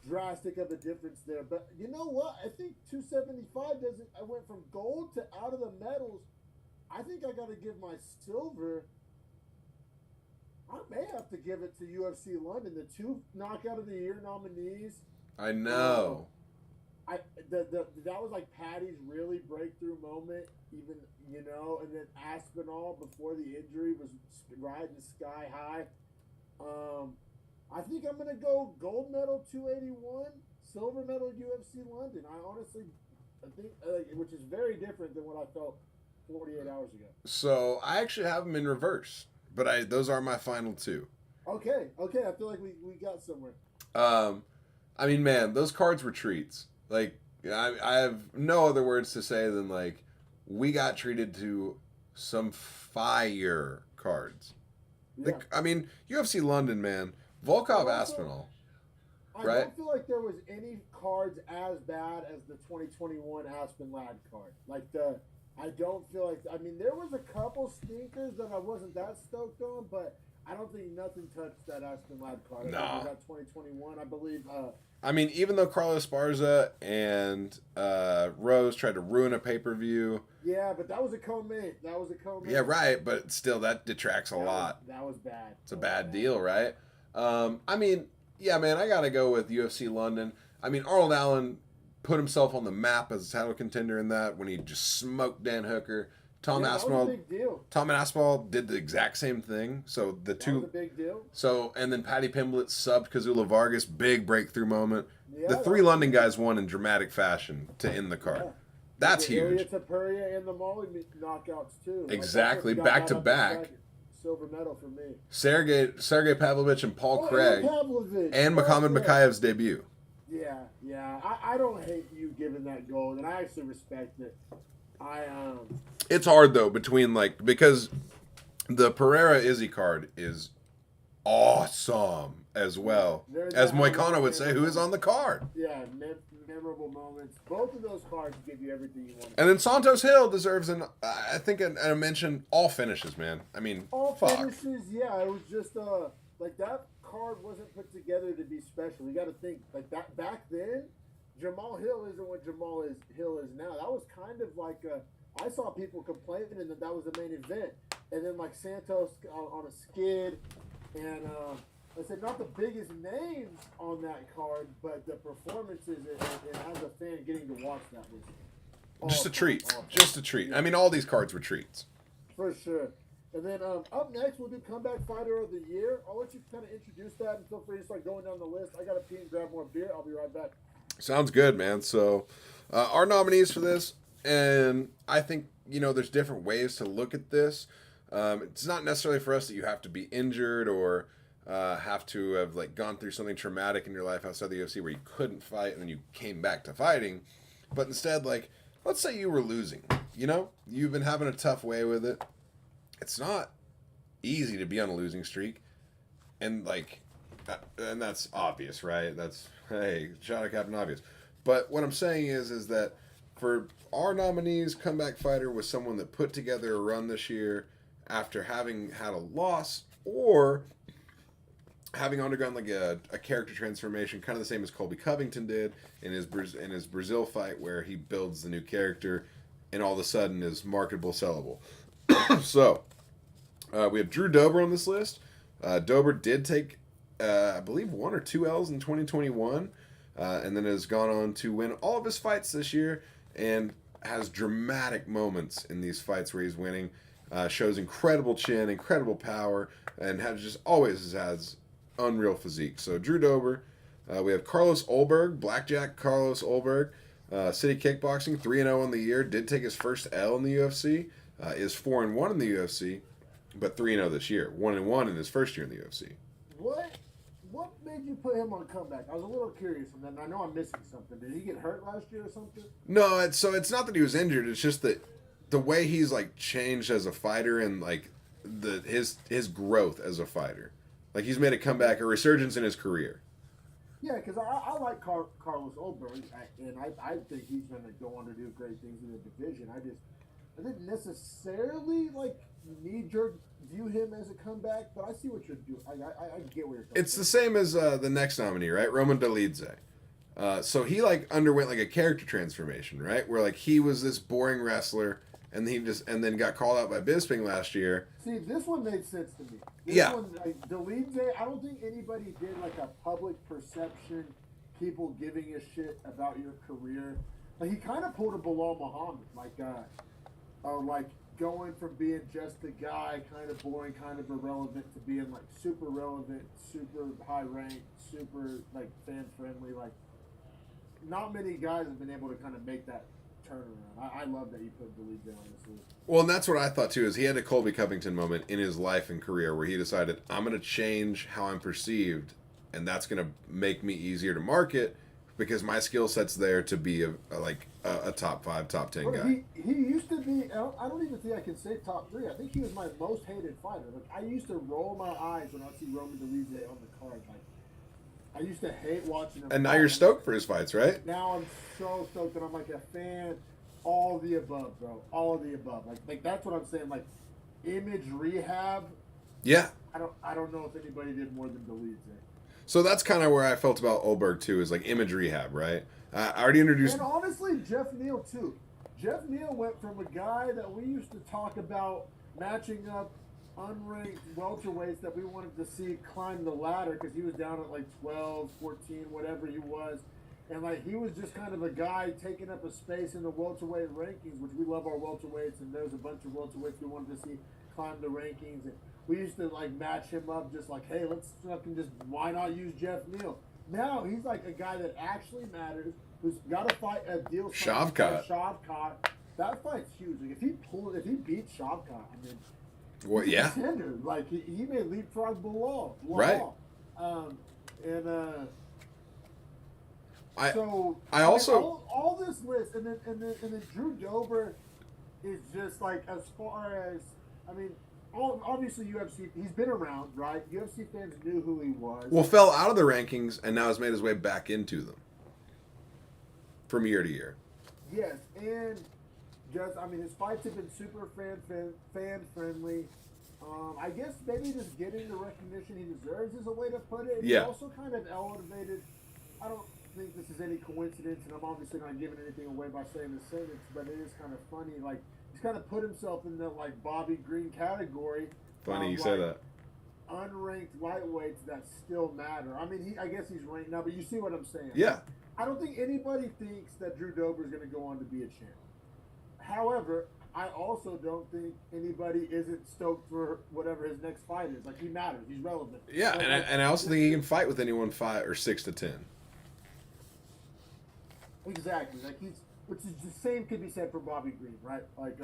drastic of a difference there. But you know what? I think 275 doesn't. I went from gold to out of the medals. I think I got to give my silver. I may have to give it to UFC London. The two knockout of the year nominees. I know. That was like Patty's really breakthrough moment, even and then Aspinall before the injury was riding sky high. I think I'm gonna go gold medal 281, silver medal UFC London. I think which is very different than what I felt 48 hours ago. So I actually have them in reverse, but those are my final two. Okay. I feel like we got somewhere. I mean, man, those cards were treats. Like, I have no other words to say than, like, we got treated to some fire cards. Yeah. I mean, UFC London, man. Volkov Aspinall. I Right? don't feel like there was any cards as bad as the 2021 Aspen Ladd card. I don't feel like. I mean, there was a couple stinkers that I wasn't that stoked on, but I don't think nothing touched that Aspen Ladd card. I think it was that 2021, I believe. I mean, even though Carlos Esparza and Rose tried to ruin a pay-per-view. Yeah, but that was a co-main. Yeah, right, but still, that detracts a lot. That was bad. It's a bad deal, right? I mean, yeah, man, I got to go with UFC London. I mean, Arnold Allen put himself on the map as a title contender in that when he just smoked Dan Hooker. Tom Aspinall. That was a big deal. Tom Aspinall did the exact same thing. So the two. That was a big deal. So, and then Patty Pimblett subbed Kazula Vargas. Big breakthrough moment. Yeah, the three London guys won in dramatic fashion to end the card. Yeah. That's the huge. Ilya Tapuria and the Molly knockouts too. Exactly, Got back to up back. Silver medal for me. Sergey Pavlovich and Paul Craig. And Muhammad Craig. Makayev's debut. Yeah. I don't hate you giving that gold, and I actually respect it. It's hard though because the Pereira Izzy card is awesome as well. As Moicano would say, who is on the card. Yeah, memorable moments. Both of those cards give you everything you want. And then Santos Hill deserves I think a mention. All finishes, man. I mean, all finishes. Yeah, it was just like that card wasn't put together to be special. You got to think like that back then. Jamal Hill isn't what Hill is now. That was kind of like I saw people complaining that was the main event, and then like Santos on a skid, and I said not the biggest names on that card, but the performances and as a fan getting to watch that was awesome. Just a treat. Awesome. Just a treat. Yeah. I mean, all these cards were treats. For sure. And then up next, we'll do Comeback Fighter of the Year. I'll let you kind of introduce that and feel free to start going down the list. I got to pee and grab more beer. I'll be right back. Sounds good, man. So, our nominees for this, and I think, there's different ways to look at this. It's not necessarily for us that you have to be injured or have to have gone through something traumatic in your life outside the UFC where you couldn't fight and then you came back to fighting. But instead, let's say you were losing. You've been having a tough way with it. It's not easy to be on a losing streak. And and that's obvious, right? Hey, shout out Captain Obvious. But what I'm saying is that for our nominees, Comeback Fighter was someone that put together a run this year after having had a loss or having undergone a character transformation, kind of the same as Colby Covington did in his Brazil fight, where he builds the new character and all of a sudden is marketable, sellable. So we have Drew Dober on this list. Dober did take, I believe, 1 or 2 L's in 2021, and then has gone on to win all of his fights this year and has dramatic moments in these fights where he's winning. Shows incredible chin, incredible power, and always has unreal physique. So Drew Dober. We have Carlos Olberg, Blackjack Carlos Olberg, City Kickboxing, 3-0 in the year. Did take his first L in the UFC. Is 4-1 in the UFC, but 3-0 this year. 1-1 in his first year in the UFC. What made you put him on Comeback? I was a little curious on that. I know I'm missing something. Did he get hurt last year or something? No, it's not that he was injured. It's just that the way he's like changed as a fighter and like his growth as a fighter. Like he's made a comeback, a resurgence in his career. Yeah, because I like Carlos Ulberg, and I think he's going to go on to do great things in the division. I didn't necessarily like knee jerk view him as a comeback, but I see what you're doing. I get where you're coming. It's the same as the next nominee, right? Roman Dolidze. So he like underwent like a character transformation, right? Where like he was this boring wrestler, and then got called out by Bisping last year. See, this one made sense to me. Yeah. One, like, Dolidze, I don't think anybody did like a public perception, people giving a shit about your career. Like he kind of pulled a Bilal Muhammad, like going from being just a guy, kind of boring, kind of irrelevant, to being like super relevant, super high ranked, super like fan friendly. Like not many guys have been able to kind of make that turnaround. I love that you put Dolidze on this list. Well, and that's what I thought too. Is he had a Colby Covington moment in his life and career where he decided, I'm going to change how I'm perceived, and that's going to make me easier to market because my skill set's there to be a top 5, top 10 guy. He used to be. I don't even think I can say top 3. I think he was my most hated fighter. Like I used to roll my eyes when I see Roman Dolidze on the card. Like I used to hate watching him. And now you're stoked for his fights, right? Now I'm so stoked that I'm like a fan. All of the above, bro. All of the above. Like that's what I'm saying. Like image rehab. Yeah. I don't know if anybody did more than Dolidze. So that's kind of where I felt about Ulberg too, is like image rehab, right? I already introduced. And honestly, Jeff Neal too. Jeff Neal went from a guy that we used to talk about matching up unranked welterweights that we wanted to see climb the ladder because he was down at like 12, 14, whatever he was. And like he was just kind of a guy taking up a space in the welterweight rankings, which we love our welterweights, and there's a bunch of welterweights we wanted to see climb the rankings. And we used to like match him up just like, hey, let's fucking just, why not use Jeff Neal? Now he's like a guy that actually matters, who's got to fight a deal. Shavkat. That fight's huge. Like if he beats Shavkat, I mean, well, yeah. Contender. Like he may leapfrog Bilal. Right. I also all this list, and then Drew Dober is just like, as far as, I mean, obviously UFC, he's been around, right? UFC fans knew who he was. Well, fell out of the rankings and now has made his way back into them from year to year. Yes, and just, I mean, his fights have been super fan friendly. I guess maybe just getting the recognition he deserves is a way to put it. Yeah. He's also kind of elevated. I don't think this is any coincidence, and I'm obviously not giving anything away by saying this sentence, but it is kind of funny. Like he's kind of put himself in the like Bobby Green category. Funny you say that. Unranked lightweights that still matter. I mean, I guess he's ranked now, but you see what I'm saying. Yeah. I don't think anybody thinks that Drew Dober is going to go on to be a champ. However, I also don't think anybody isn't stoked for whatever his next fight is. Like, he matters. He's relevant. Yeah, and I also think he can fight with anyone 5 or 6 to 10. Exactly. Like which is the same could be said for Bobby Green, right? Like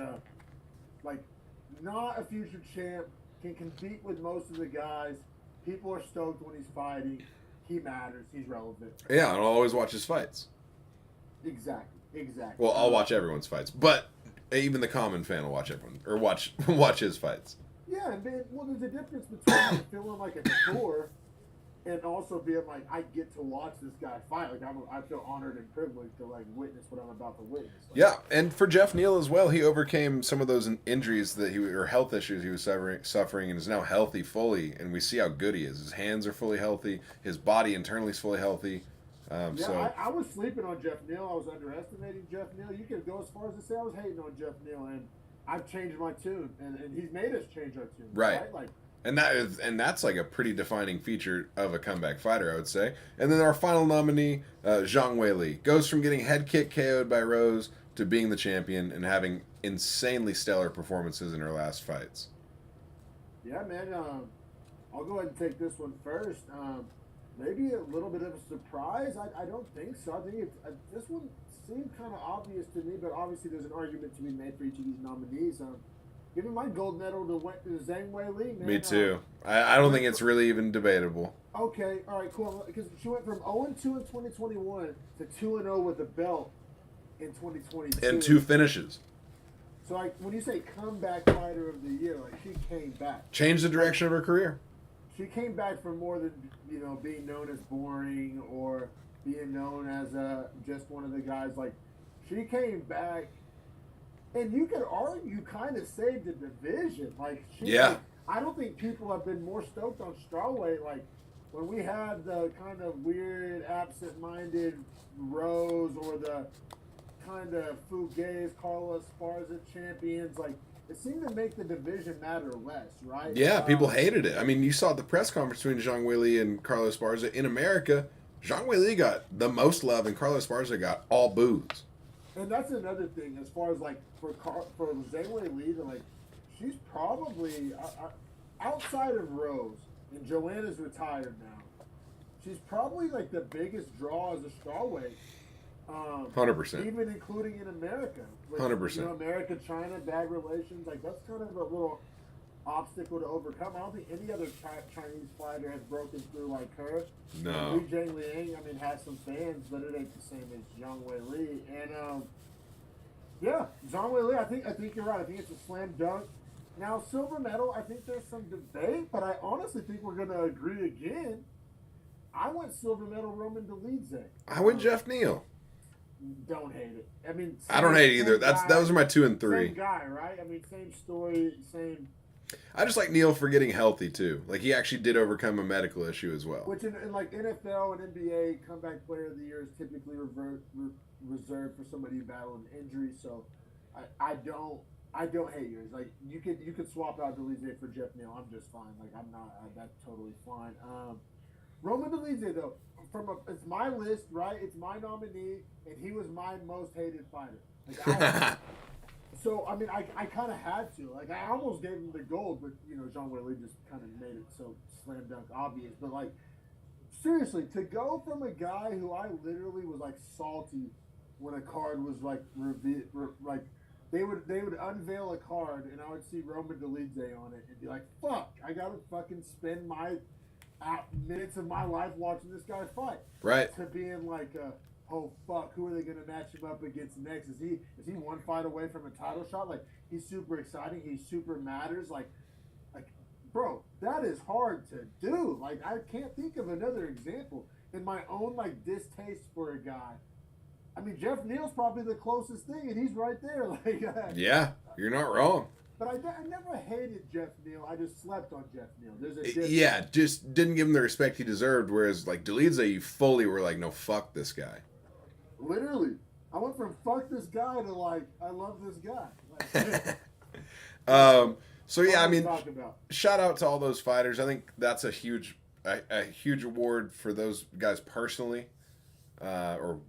not a future champ, can compete with most of the guys. People are stoked when he's fighting. He matters. He's relevant. Yeah, and I'll always watch his fights. Exactly. Well, I'll watch everyone's fights, but even the common fan will watch everyone or watch his fights. Yeah, and there's a difference between feeling like a chore and also being like, I get to watch this guy fight. Like I feel honored and privileged to like witness what I'm about to witness. Like, yeah, and for Jeff Neal as well, he overcame some of those injuries or health issues he was suffering, and is now healthy fully. And we see how good he is. His hands are fully healthy. His body internally is fully healthy. I was sleeping on Jeff Neal. I was underestimating Jeff Neal. You could go as far as to say I was hating on Jeff Neal, and I've changed my tune, and he's made us change our tune. Right. Like, and that's like a pretty defining feature of a comeback fighter, I would say. And then our final nominee, Zhang Weili, goes from getting head kick KO'd by Rose to being the champion and having insanely stellar performances in her last fights. Yeah, man. I'll go ahead and take this one first. Maybe a little bit of a surprise. I don't think so. I think this one seemed kind of obvious to me, but obviously there's an argument to be made for each of these nominees. Giving my gold medal to Zhang Weili, man. Me too. I don't think it's really even debatable. Okay, all right, cool. Because she went from 0-2 in 2021 to 2-0 with a belt in 2022. And 2 finishes. So like when you say comeback fighter of the year, like she came back. Changed the direction of her career. She came back for more than being known as boring or being known as just one of the guys. Like she came back, and you could argue kind of saved the division. Like Yeah. I don't think people have been more stoked on strawweight. Like when we had the kind of weird, absent-minded Rose or the kind of Fugues, Carlos Esparza champions, like it seemed to make the division matter less, right? Yeah, people hated it. I mean, you saw the press conference between Zhang Weili and Carlos Esparza in America. Zhang Weili got the most love, and Carlos Esparza got all boos. And that's another thing, as far as like for Zhang Weili to like, she's probably outside of Rose, and Joanna's retired now. She's probably like the biggest draw as a strawweight. 100%. Even including in America. 100%. America, China, bad relations. Like that's kind of a little obstacle to overcome. I don't think any other Chinese fighter has broken through like her. No. Li Jingliang, I mean, has some fans, but it ain't the same as Zhang Weili. And yeah, Zhang Weili. I think you're right. I think it's a slam dunk. Now, silver medal. I think there's some debate, but I honestly think we're gonna agree again. I went silver medal Roman Dolidze. I went Jeff Neal. Don't hate it. I mean, I don't hate it either. Those are my 2 and 3. Same guy, right? I mean, same story, same. I just like Neal for getting healthy too. Like he actually did overcome a medical issue as well. Which in like NFL and NBA, comeback player of the year is typically reserved for somebody who battled an injury. So I don't hate yours. Like you could swap out Dolidze for Jeff Neal. I'm just fine. Like I'm not. That's totally fine. Roman Dolidze though, it's my list, right? It's my nominee, and he was my most hated fighter. Like, so I mean, I kind of had to. Like I almost gave him the gold, but Zhang Weili just kind of made it so slam dunk obvious. But like seriously, to go from a guy who I literally was like salty when a card was like like they would unveil a card and I would see Roman Dolidze on it and be like, fuck, I gotta fucking spend my minutes of my life watching this guy fight. Right. To being like, oh fuck, who are they gonna match him up against next? Is he one fight away from a title shot? Like he's super exciting. He super matters. Like, bro, that is hard to do. Like I can't think of another example in my own like distaste for a guy. I mean, Jeff Neal's probably the closest thing, and he's right there. Like, yeah, you're not wrong. But I never hated Jeff Neal. I just slept on Jeff Neal. There's a difference. Yeah, just didn't give him the respect he deserved. Whereas like Dolidze, you fully were like, no, fuck this guy. Literally, I went from fuck this guy to like, I love this guy. Like, so yeah, I mean, shout out to all those fighters. I think that's a huge award for those guys personally, or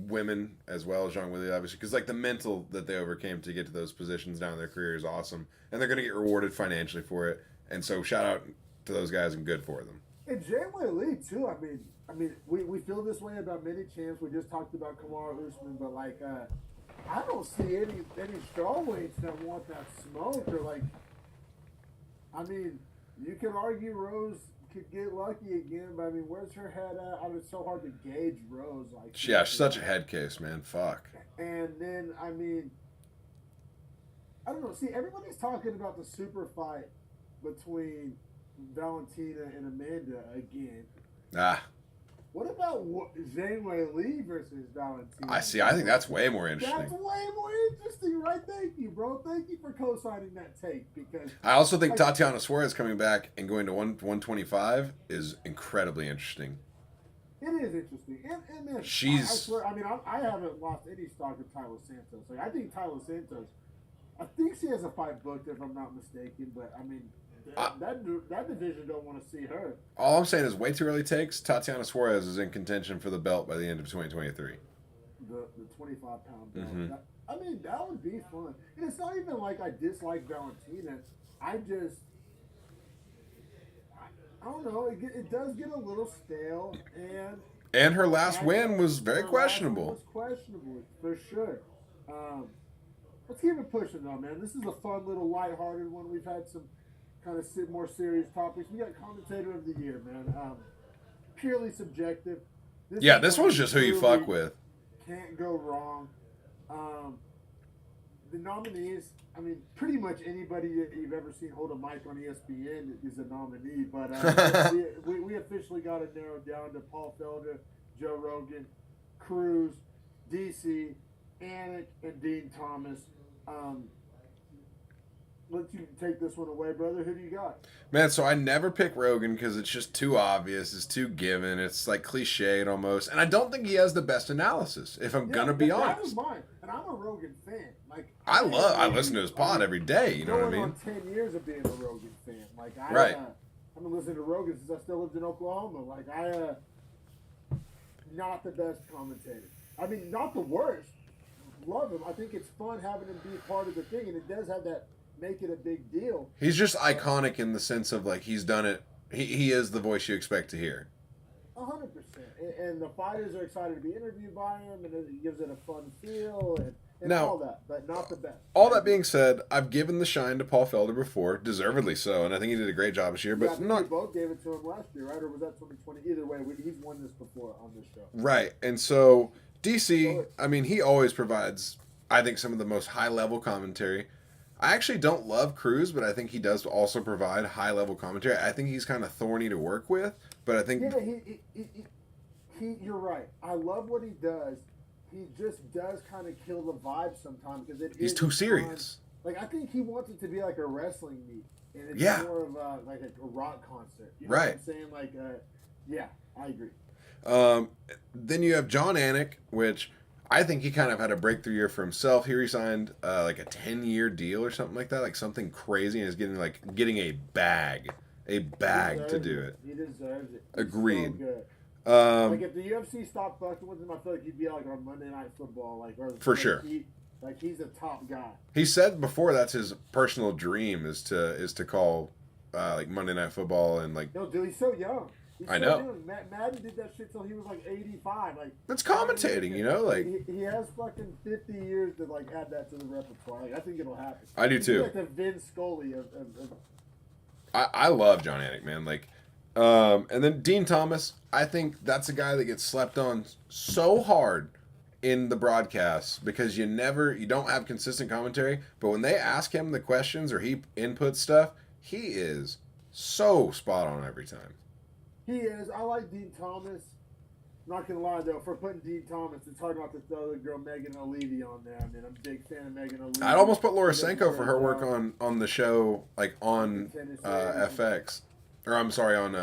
women as well, Zhang Weili obviously, because like the mental that they overcame to get to those positions down in their career is awesome, and they're going to get rewarded financially for it. And so shout out to those guys and good for them. And Zhang Weili too. I mean, we feel this way about many champs. We just talked about Kamaru Usman, but like, I don't see any strawweights that want that smoke or like. I mean, you could argue Rose could get lucky again, but I mean, where's her head at? I mean, it's so hard to gauge Rose. Like, yeah, she's such a head case, man. Fuck. And then I mean, I don't know. See, everybody's talking about the super fight between Valentina and Amanda again. What about Zhang Weili versus Valentina? I think that's way more interesting. That's way more interesting, right? Thank you, bro. Thank you for co-signing that take because I also think Tatiana Suarez coming back and going to 125 is incredibly interesting. It is interesting, and man, she's. I swear, I mean, I haven't lost any stock of Tyler Santos. Like, I think Tyler Santos. I think she has a fight booked, if I'm not mistaken. But I mean. That division don't want to see her. All I'm saying is way too early takes. Tatiana Suarez is in contention for the belt by the end of 2023. The 25-pound belt. Mm-hmm. I mean, that would be fun. And it's not even like I dislike Valentina. I don't know. It does get a little stale, and her last win was very questionable. Was questionable for sure. Let's keep it pushing though, man. This is a fun little lighthearted one. We've had some kind of more serious topics. We got commentator of the year, man. Purely subjective. This one's just who you fuck with. Can't go wrong. the nominees, I mean, pretty much anybody that you've ever seen hold a mic on ESPN is a nominee. But we officially got it narrowed down to Paul Felder, Joe Rogan, Cruz, DC, Anik, and Dean Thomas. Let you take this one away, brother. Who do you got? Man, so I never pick Rogan because it's just too obvious. It's too given. It's like cliched almost. And I don't think he has the best analysis, if I'm going to be honest. That was mine. And I'm a Rogan fan. Like I listen to his pod every day, you know what I mean? On 10 years of being a Rogan fan. Like, right. I've been listening to Rogan since I still lived in Oklahoma. Like, not the best commentator. I mean, not the worst. Love him. I think it's fun having him be part of the thing, and it does have that make it a big deal. He's just iconic in the sense of, like, he's done it. He is the voice you expect to hear. 100%. And the fighters are excited to be interviewed by him, and it gives it a fun feel and now, all that, but not the best. All that being said, I've given the shine to Paul Felder before, deservedly so, and I think he did a great job this year. But I think we both gave it to him last year, right? Or was that 2020? Either way, he's won this before on this show. Right, and so DC, I mean, he always provides, I think, some of the most high-level commentary. I actually don't love Cruz, but I think he does also provide high-level commentary. I think he's kind of thorny to work with, but I think... Yeah, you're right. I love what he does. He just does kind of kill the vibe sometimes because he's too serious. Like, I think he wants it to be like a wrestling meet, and it's more of like a rock concert. You know what I'm saying? Like, yeah, I agree. Then you have John Anik, which I think he kind of had a breakthrough year for himself. He resigned like a 10-year deal or something like that, like something crazy, and is getting a bag to do it. He deserves it. Agreed. So good. Like if the UFC stopped fucking with him, I feel like he'd be like on Monday Night Football, for sure. He's a top guy. He said before that's his personal dream is to call like Monday Night Football and like. No, dude, he's so young. I know. Young. Madden did that shit till he was like 85. Like that's commentating, you know, like he has fucking 50 years to like add that to the repertoire. Like I think it'll happen. I do too. Like the Vin Scully of I love John Anik, man. Like. And then Dean Thomas, I think that's a guy that gets slept on so hard in the broadcasts because you don't have consistent commentary. But when they ask him the questions or he inputs stuff, he is so spot on every time. He is. I like Dean Thomas. Not gonna lie though, for putting Dean Thomas, it's hard not to throw the girl Megan O'Leary on there. I mean, I'm a big fan of Megan O'Leary. I'd almost put Laura Senko for her work on the show, like on FX. Or I'm sorry, on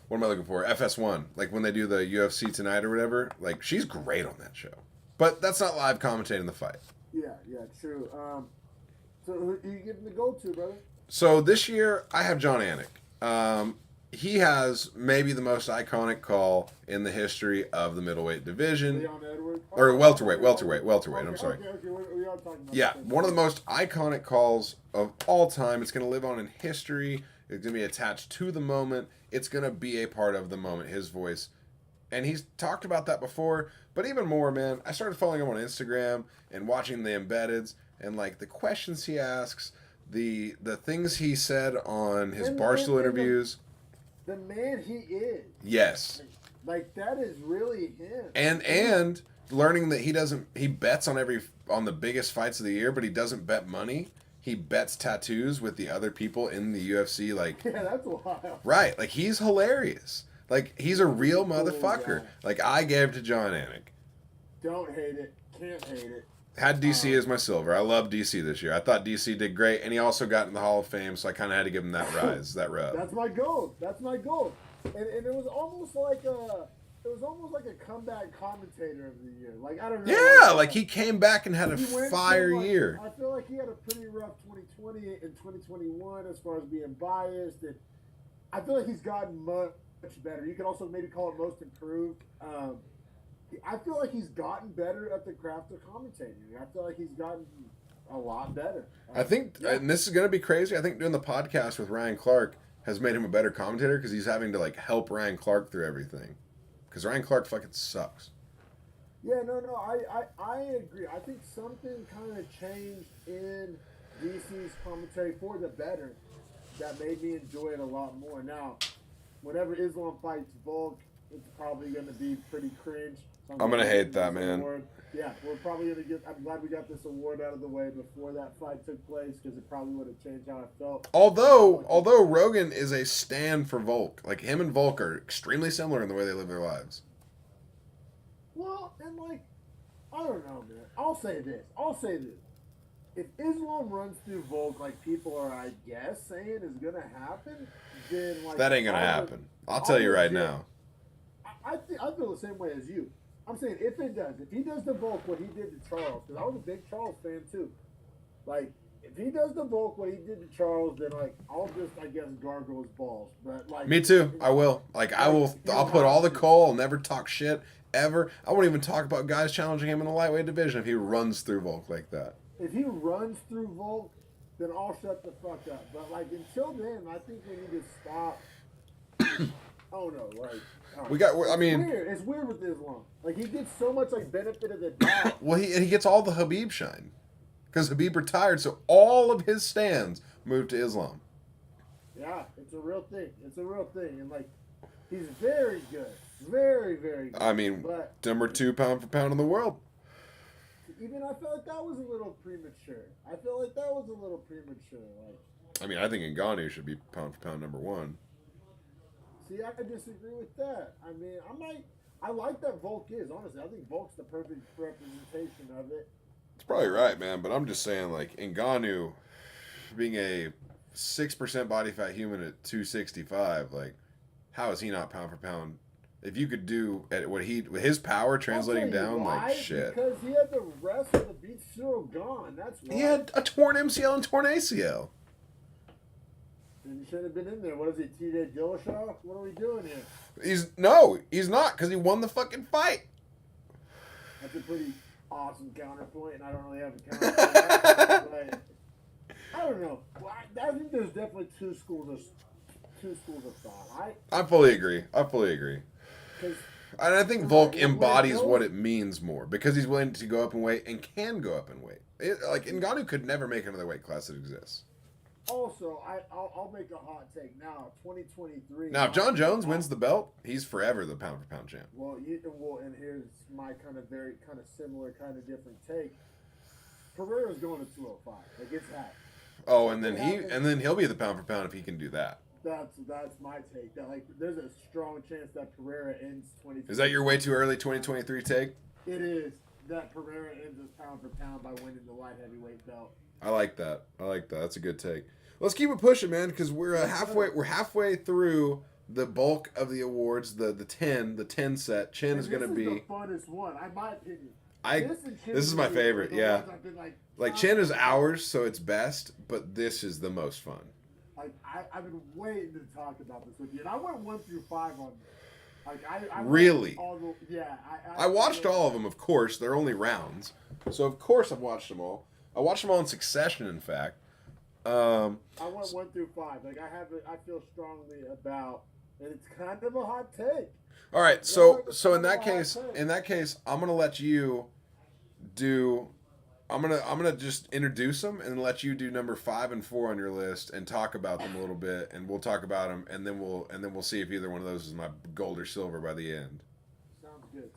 what am I looking for? FS1. Like when they do the UFC Tonight or whatever. Like she's great on that show. But that's not live commentating the fight. Yeah, true. So who are you giving the gold to, brother? So this year I have John Anik. He has maybe the most iconic call in the history of the middleweight division. Leon Edwards? Or welterweight. I'm sorry. Okay, we are talking about yeah, one of the most iconic calls of all time. It's going to live on in history. It's going to be attached to the moment. It's going to be a part of the moment, his voice. And he's talked about that before, but even more, man. I started following him on Instagram and watching the embeddeds and like the questions he asks, the things he said on his Barstool interviews. The man he is. Yes. Like that is really him. And learning that he bets on the biggest fights of the year, but he doesn't bet money. He bets tattoos with the other people in the UFC. Like yeah, that's wild. Right. Like he's hilarious. Like he's a real motherfucker. Guy. Like I gave to John Anik. Don't hate it. Can't hate it. Had DC as my silver. I love DC this year. I thought DC did great, and he also got in the Hall of Fame, so I kind of had to give him that rise, that rub. That's my gold. And it was almost like a comeback commentator of the year. Like I don't know. Yeah, like he came back and had a fire year. I feel like he had a pretty rough 2020 and 2021 as far as being biased, and I feel like he's gotten much better. You could also maybe call it most improved. I feel like he's gotten better at the craft of commentating. I feel like he's gotten a lot better. I think, and this is going to be crazy, I think doing the podcast with Ryan Clark has made him a better commentator because he's having to like help Ryan Clark through everything. Because Ryan Clark fucking sucks. Yeah, no, I agree. I think something kind of changed in DC's commentary for the better that made me enjoy it a lot more. Now, whenever Islam fights Volk it's probably going to be pretty cringe. So I'm gonna hate that, man. Award. Yeah, we're probably going to get. I'm glad we got this award out of the way before that fight took place because it probably would have changed how I felt. Although Rogan is a stand for Volk, like him and Volk are extremely similar in the way they live their lives. Well, and like, I don't know, man. I'll say this. If Islam runs through Volk like people are, I guess, saying is gonna happen, then like That ain't gonna happen. I'll tell you right now. I feel the same way as you. I'm saying if he does the Volk what he did to Charles, because I was a big Charles fan too. Like, if he does the Volk what he did to Charles, then like I'll just, I guess, gargle his balls. But like, Me too. I will. Like I will. I'll put all the coal. I'll never talk shit ever. I won't even talk about guys challenging him in the lightweight division if he runs through Volk like that. If he runs through Volk, then I'll shut the fuck up. But like until then, I think we need to stop. I don't know, like. We got. I mean, it's weird with Islam. Like he gets so much like benefit of the doubt. Well, he gets all the Habib shine, because Habib retired, so all of his stands moved to Islam. Yeah, it's a real thing. And like, he's very good, very very good. I mean, but number 2 pound for pound in the world. Even I felt like that was a little premature. Like, I mean, I think Ngannou should be pound for pound number 1. see, I disagree with that. I mean, I like that Volk is, honestly. I think Volk's the perfect representation of it. It's probably right, man, but I'm just saying, like, Ngannou being a 6% body fat human at 265, like, how is he not pound for pound? If you could do at what his power translating down, why? like, shit. Because he had the rest of the beat Cyril gone. That's why. He had a torn MCL and torn ACL. And he shouldn't have been in there. What is he, T.J. Dillashaw? What are we doing here? He's not, because he won the fucking fight. That's a pretty awesome counterpoint, and I don't really have a counterpoint. But I don't know. Well, I think there's definitely two schools of thought. I fully agree. And I think Volk embodies what it means more because he's willing to go up in weight and can go up in weight. Like Ngannou could never make another weight class that exists. Also, I'll make a hot take now. 2023. Now, if John Jones wins the belt, he's forever the pound for pound champ. Well, and here's my kind of similar, kind of different take. Pereira's going to 205. Like it's happening. Oh, and then he'll be the pound for pound if he can do that. That's my take. That like there's a strong chance that Pereira ends 2023. Is that your way too early 2023 take? It is. That Pereira ends as pound for pound by winning the light heavyweight belt. I like that. That's a good take. Let's keep it pushing, man, because we're halfway through the bulk of the awards. The 10 set. Chin is going to be the funnest one, in my opinion. This is my favorite. Yeah, like Chin is ours, so it's best, but this is the most fun. Like I've been waiting to talk about this with you, and I went 1 through 5 on this. Like I really? I watched all of them, of course. They're only rounds, so of course I've watched them all. I watched them all in succession, in fact. I went 1 through 5. Like I feel strongly about, and it's kind of a hot take. All right, so in that case, I'm gonna let you do. I'm gonna just introduce them and let you do number 5 and 4 on your list and talk about them a little bit, and we'll talk about them, and then we'll see if either one of those is my gold or silver by the end. Sounds good.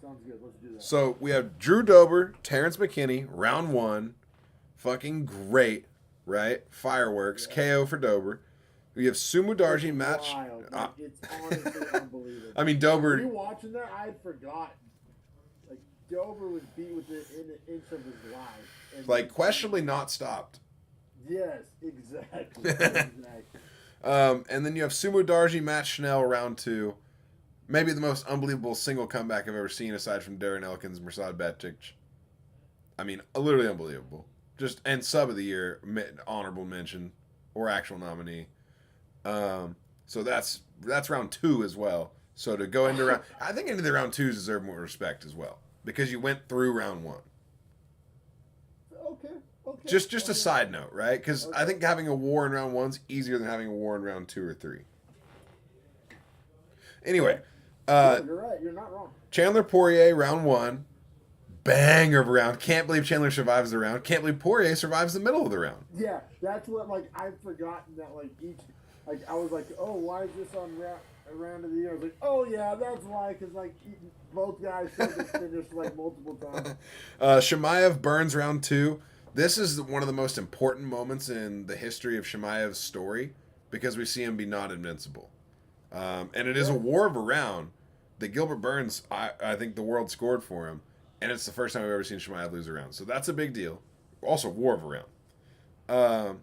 Let's do that. So we have Drew Dober, Terrence McKinney, round 1, fucking great, right? Fireworks, yeah. KO for Dober. We have Sumu Darji match. It's honestly unbelievable. I mean, Dober. Were you watching that? I had forgotten. Like Dober was beat within an inch of his life. Like questionably not stopped. Yes, exactly. And then you have Sumu Darji, Matt Schnell, round 2. Maybe the most unbelievable single comeback I've ever seen aside from Darren Elkins, Mirsad Bektic. I mean, literally unbelievable. Just and sub of the year, honorable mention or actual nominee. So that's round 2 as well. So to go into round, I think any of the round 2s deserve more respect as well because you went through round 1. Okay. Just a side note, right? Because I think having a war in round 1's easier than having a war in round 2 or 3. Anyway, you're right. You're not wrong. Chandler Poirier, round 1. Banger of a round. Can't believe Chandler survives the round. Can't believe Poirier survives the middle of the round. Yeah, that's what, like, I've forgotten that, like, each, like, I was like, oh, why is this on round, round of the year. I was like, oh yeah, that's why, because like both guys should have finished like multiple times. Shemaev Burns round 2. This is one of the most important moments in the history of Shemaev's story because we see him be not invincible. And it is a war of a round that Gilbert Burns, I think the world scored for him. And it's the first time I've ever seen Shemaev lose a round. So that's a big deal. Also, war of a round.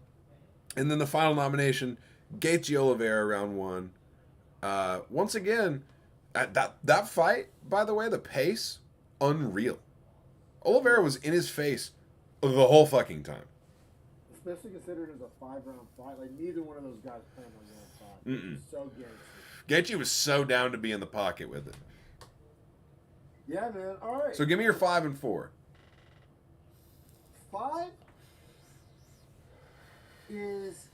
And then the final nomination, Gaethje Oliveira round 1. Once again, at that fight, by the way, the pace, unreal. Oliveira was in his face the whole fucking time. Especially considering it's a 5-round fight. Like, neither one of those guys planned on going 5. It's so gangster. Gaethje was so down to be in the pocket with it. Yeah, man. All right. So give me your 5 and 4. 5 is,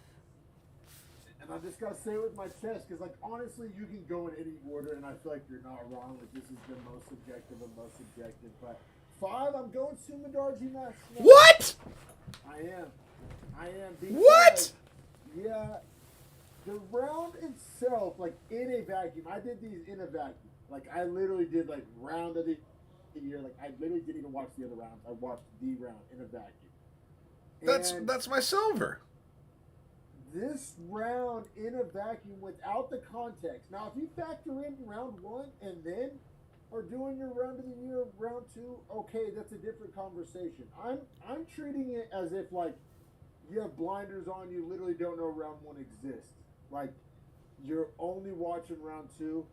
and I just gotta say it with my chest, because like honestly, you can go in any order, and I feel like you're not wrong. Like this is the most subjective and most subjective. But 5, I'm going Sumadarji Max. What? I am. What? Yeah. The round itself, like in a vacuum, I did these in a vacuum. Like I literally did like round of the year. Like I literally didn't even watch the other rounds. I watched the round in a vacuum. That's my silver. This round in a vacuum without the context. Now, if you factor in round 1 and then are doing your round of the year, round 2, okay, that's a different conversation. I'm treating it as if like you have blinders on, you literally don't know round 1 exists. Like you're only watching round 2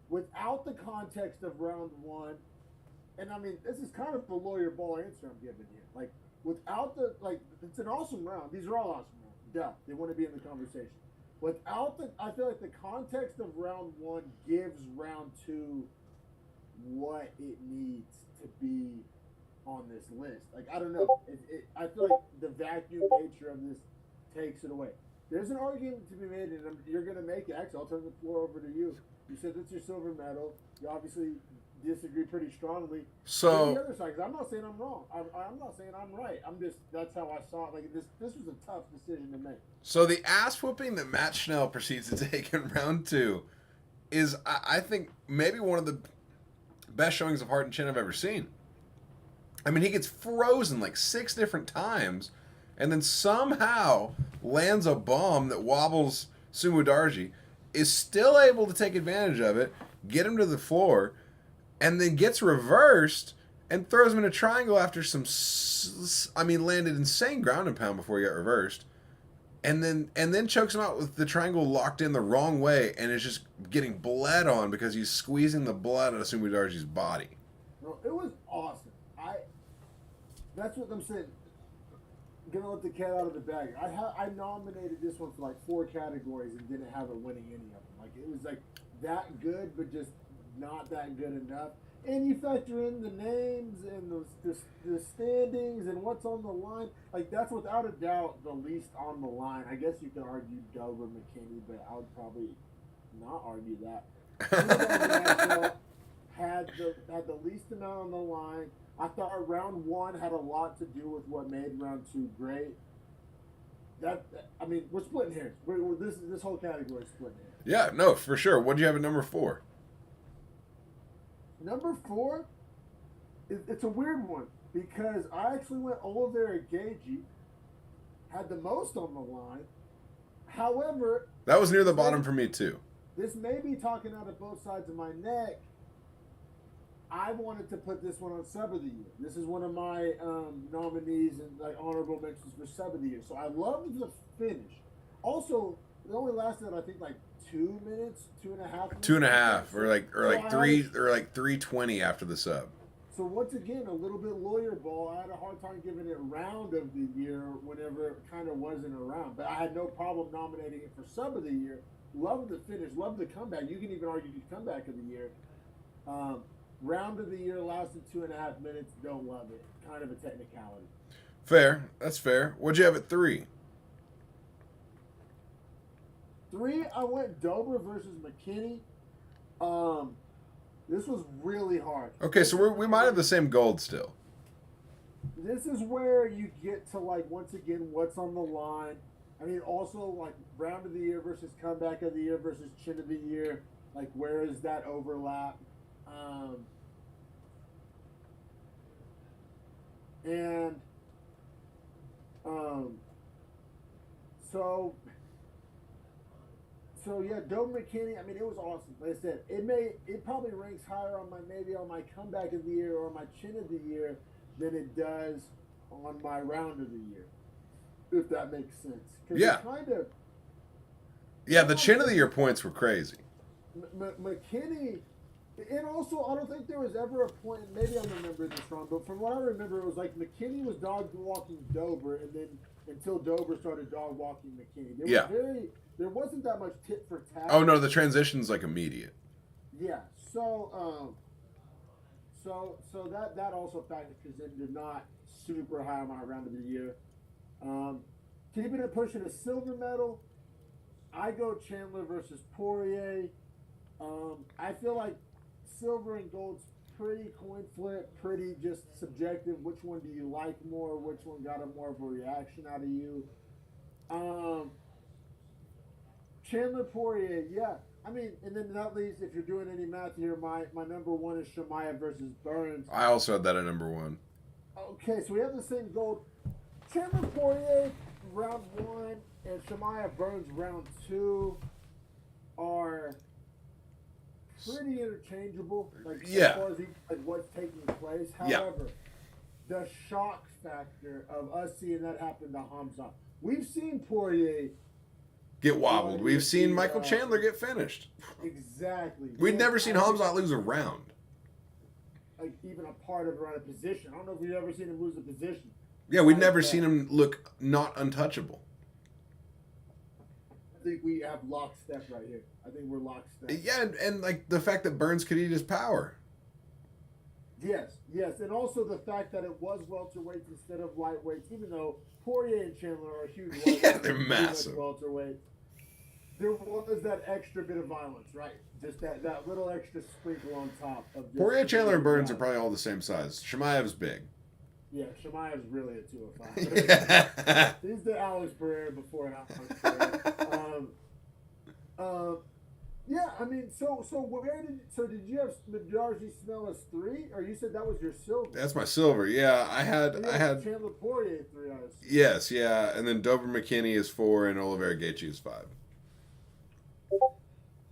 without the context of round 1. And I mean, this is kind of the lawyer ball answer I'm giving here. Like without the it's an awesome round. These are all awesome rounds. Yeah, they want to be in the conversation. Without I feel like the context of round 1 gives round 2 what it needs to be on this list. Like I don't know, I feel like the vacuum nature of this takes it away. There's an argument to be made, and you're going to make it. Actually, I'll turn the floor over to you. You said it's your silver medal. You obviously disagree pretty strongly. So the other side, because I'm not saying I'm wrong. I'm not saying I'm right. I'm just that's how I saw it. Like this was a tough decision to make. So the ass whooping that Matt Schnell proceeds to take in round 2 is, I think, maybe one of the best showings of heart and chin I've ever seen. I mean, he gets frozen like 6 different times, and then somehow lands a bomb that wobbles Sumudarji, is still able to take advantage of it, get him to the floor, and then gets reversed and throws him in a triangle after landed insane ground and pound before he got reversed. And then chokes him out with the triangle locked in the wrong way and is just getting bled on because he's squeezing the blood out of Sumudarji's body. No, it was awesome. That's what I'm saying. Gonna let the cat out of the bag. I nominated this one for like 4 categories and didn't have it winning any of them. Like it was like that good, but just not that good enough. And you factor in the names and the standings and what's on the line. Like that's without a doubt the least on the line. I guess you could argue Dover McKinney, but I would probably not argue that. had the least amount on the line. I thought round 1 had a lot to do with what made round 2 great. We're splitting hairs. This whole category is splitting hairs. Yeah, no, for sure. What do you have at number 4? Number 4, it's a weird one because I actually went Oliveira Gaethje, had the most on the line. However, that was near the bottom for me too. This may be talking out of both sides of my neck. I wanted to put this one on sub of the year. This is one of my nominees and like honorable mentions for sub of the year. So I loved the finish. Also, it only lasted I think like 2 minutes, 2.5 minutes. 2.5, or like 3:20 after the sub. So once again, a little bit lawyer ball. I had a hard time giving it round of the year whenever it kind of wasn't around. But I had no problem nominating it for sub of the year. Loved the finish. Loved the comeback. You can even argue the comeback of the year. Round of the year lasted 2.5 minutes. Don't love it. Kind of a technicality. Fair. That's fair. What'd you have at 3? 3, I went Dober versus McKinney. This was really hard. Okay, so we might have the same gold still. This is where you get to, like, once again, what's on the line. I mean, also like round of the year versus comeback of the year versus chin of the year. Like, where is that overlap? Um, and um, so so yeah, Doe McKinney. I mean, it was awesome. Like I said, it probably ranks higher on my maybe on my comeback of the year or my chin of the year than it does on my round of the year, if that makes sense. Because Yeah. it kind of Yeah, the chin of the year points were crazy. McKinney, and also I don't think there was ever a point. Maybe I'm remembering this wrong, but from what I remember, it was like McKinney was dog walking Dover, and then until Dover started dog walking McKinney, there wasn't that much tit for tat. Oh no, the transition's like immediate. Yeah. So that also factors into not super high on my round of the year. Keeping it pushing a silver medal, I go Chandler versus Poirier. I feel like silver and gold's pretty coin flip, pretty just subjective. Which one do you like more? Which one got a more of a reaction out of you? Chandler Poirier, yeah. I mean, and then not least, if you're doing any math here, my number one is Shemaev versus Burns. I also had that at number one. Okay, so we have the same gold. Chandler Poirier, round one, and Shemaev Burns, round two, are pretty interchangeable. Like, Yeah. as far as like what's taking place. Yeah. However, the shock factor of us seeing that happen to Hamza. We've seen Poirier Get wobbled. We've seen Michael Chandler get finished. exactly. We'd never seen Hamzat lose a round. Like even a part of a position. I don't know if we've ever seen him lose a position. Yeah, we'd never seen him look not untouchable. I think we have lockstep right here. I think we're lockstep. Yeah, and like the fact that Burns could eat his power. Yes, and also the fact that it was welterweights instead of lightweights, even though Poirier and Chandler are huge lightweights. Yeah, they're massive. Welterweights. There was that extra bit of violence, right? Just that little extra sprinkle on top of just Poirier, Chandler, and Burns are probably all the same size. Shemaev's big. Yeah, Shemaev's really a 205. Yeah. He's the Alex Pereira before Alex Pereira. Yeah, I mean, so did you have Madarji Snell as 3, or you said that was your silver? That's my silver. Yeah, I had Chandler Poirier 3 on his. Yes, yeah, and then Dover McKinney is 4 and Oliveira Gaethje is 5.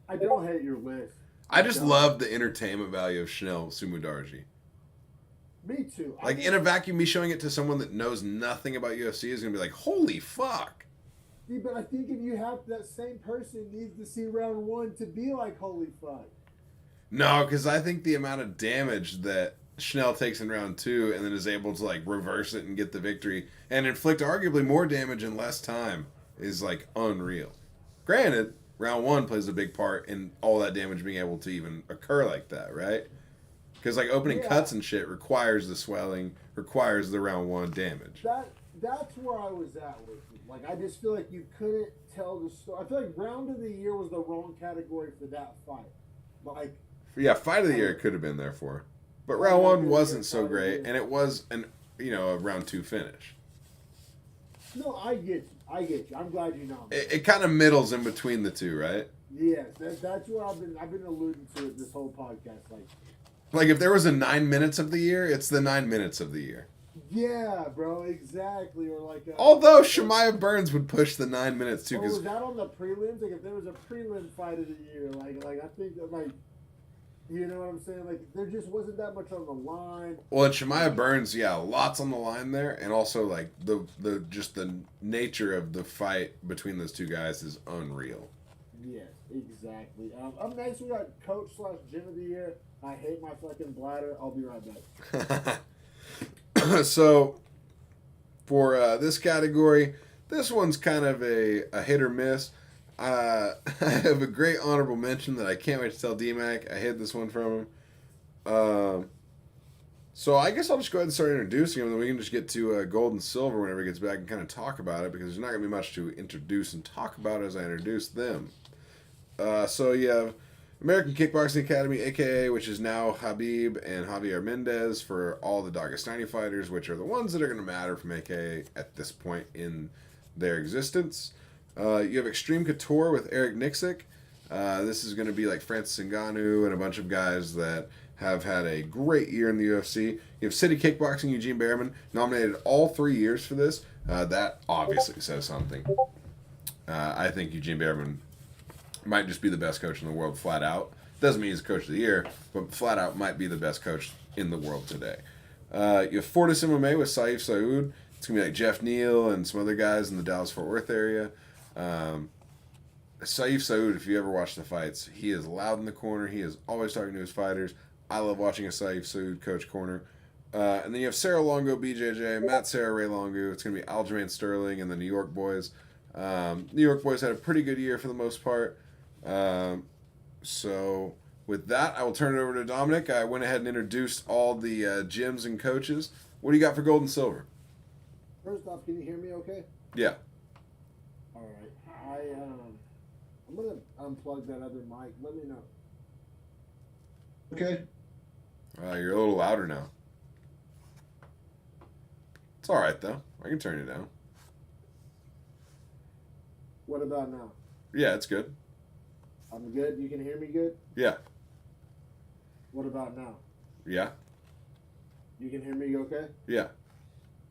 I don't hate your list. I just love the entertainment value of Schnell Sumudarji. Me too. Like in a vacuum, me showing it to someone that knows nothing about UFC is gonna be like, holy fuck. Yeah, but I think if you have that same person needs to see round 1 to be like, holy fuck. No, because I think the amount of damage that Schnell takes in round 2 and then is able to like reverse it and get the victory and inflict arguably more damage in less time is like unreal. Granted, round 1 plays a big part in all that damage being able to even occur like that, right? Because like opening cuts and shit requires the swelling, requires the round 1 damage. That's where I was at with you. Like, I just feel like you couldn't tell the story. I feel like round of the year was the wrong category for that fight. Like, yeah, fight of the year it could have been there for, but round 1 wasn't so great, and it was a round 2 finish. No, I get you. I'm glad you know. It kind of middles in between the two, right? Yes, that's what I've been alluding to it this whole podcast. Like if there was a 9 minutes of the year, it's the 9 minutes of the year. Yeah, bro, exactly. Or like. Although Shemaev Burns would push the 9 minutes too, was that on the prelims? Like if there was a prelim fight of the year, like I think that like. You know what I'm saying? Like, there just wasn't that much on the line. Well, at Shemaev Burns, yeah, lots on the line there, and also like the just the nature of the fight between those two guys is unreal. Yes, exactly. Up next, we got Coach/Gym of the Year. I hate my fucking bladder. I'll be right back. So, for this category, this one's kind of a hit or miss. I have a great honorable mention that I can't wait to tell D-Mac. I hid this one from him. So I guess I'll just go ahead and start introducing him, and then we can just get to gold and silver whenever he gets back and kind of talk about it, because there's not going to be much to introduce and talk about as I introduce them. So you have American Kickboxing Academy, a.k.a. which is now Habib and Javier Mendez for all the Dagestani fighters, which are the ones that are going to matter from a.k.a. at this point in their existence. You have Extreme Couture with Eric Nixick. This is going to be like Francis Ngannou and a bunch of guys that have had a great year in the UFC. You have City Kickboxing, Eugene Behrman, nominated all 3 years for this. That obviously says something. I think Eugene Behrman might just be the best coach in the world, flat out. Doesn't mean he's coach of the year, but flat out might be the best coach in the world today. You have Fortis MMA with Saif Saud. It's going to be like Jeff Neal and some other guys in the Dallas-Fort Worth area. Saif Saud, if you ever watch the fights, he is loud in the corner. He is always talking to his fighters. I love watching a Saif Saud coach corner. And then you have Sarah Longo, BJJ, Matt Serra, Ray Longo. It's going to be Aljamain Sterling and the New York boys. New York boys had a pretty good year for the most part. So with that, I will turn it over to Dominic. I went ahead and introduced all the gyms and coaches. What do you got for gold and silver? First off, can you hear me okay? Yeah. All right. I'm going to unplug that other mic. Let me know. Okay. You're a little louder now. It's all right, though. I can turn it down. What about now? Yeah, it's good. I'm good. You can hear me good? Yeah. What about now? Yeah. You can hear me okay? Yeah.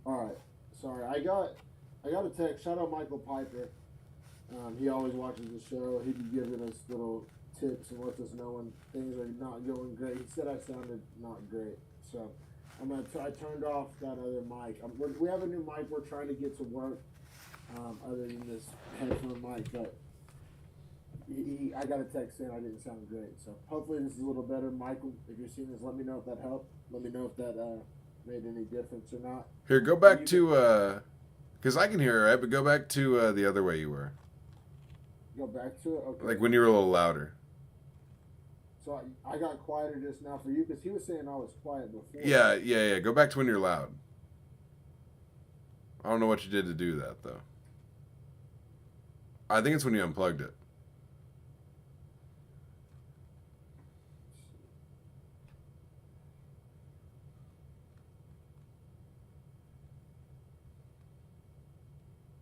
All right. Sorry. I got a text. Shout out Michael Piper. He always watches the show. He'd be giving us little tips and lets us know when things are not going great. He said I sounded not great. So I turned off that other mic. We have a new mic we're trying to get to work other than this headphone mic, but I got a text saying I didn't sound great. So hopefully this is a little better. Michael, if you're seeing this, let me know if that helped. Let me know if that made any difference or not. Here, go back to, because I can hear it, right? But go back to the other way you were. Go back to it? Okay. Like when you were a little louder. So I got quieter just now for you because he was saying I was quiet before. Yeah. Go back to when you're loud. I don't know what you did to do that, though. I think it's when you unplugged it.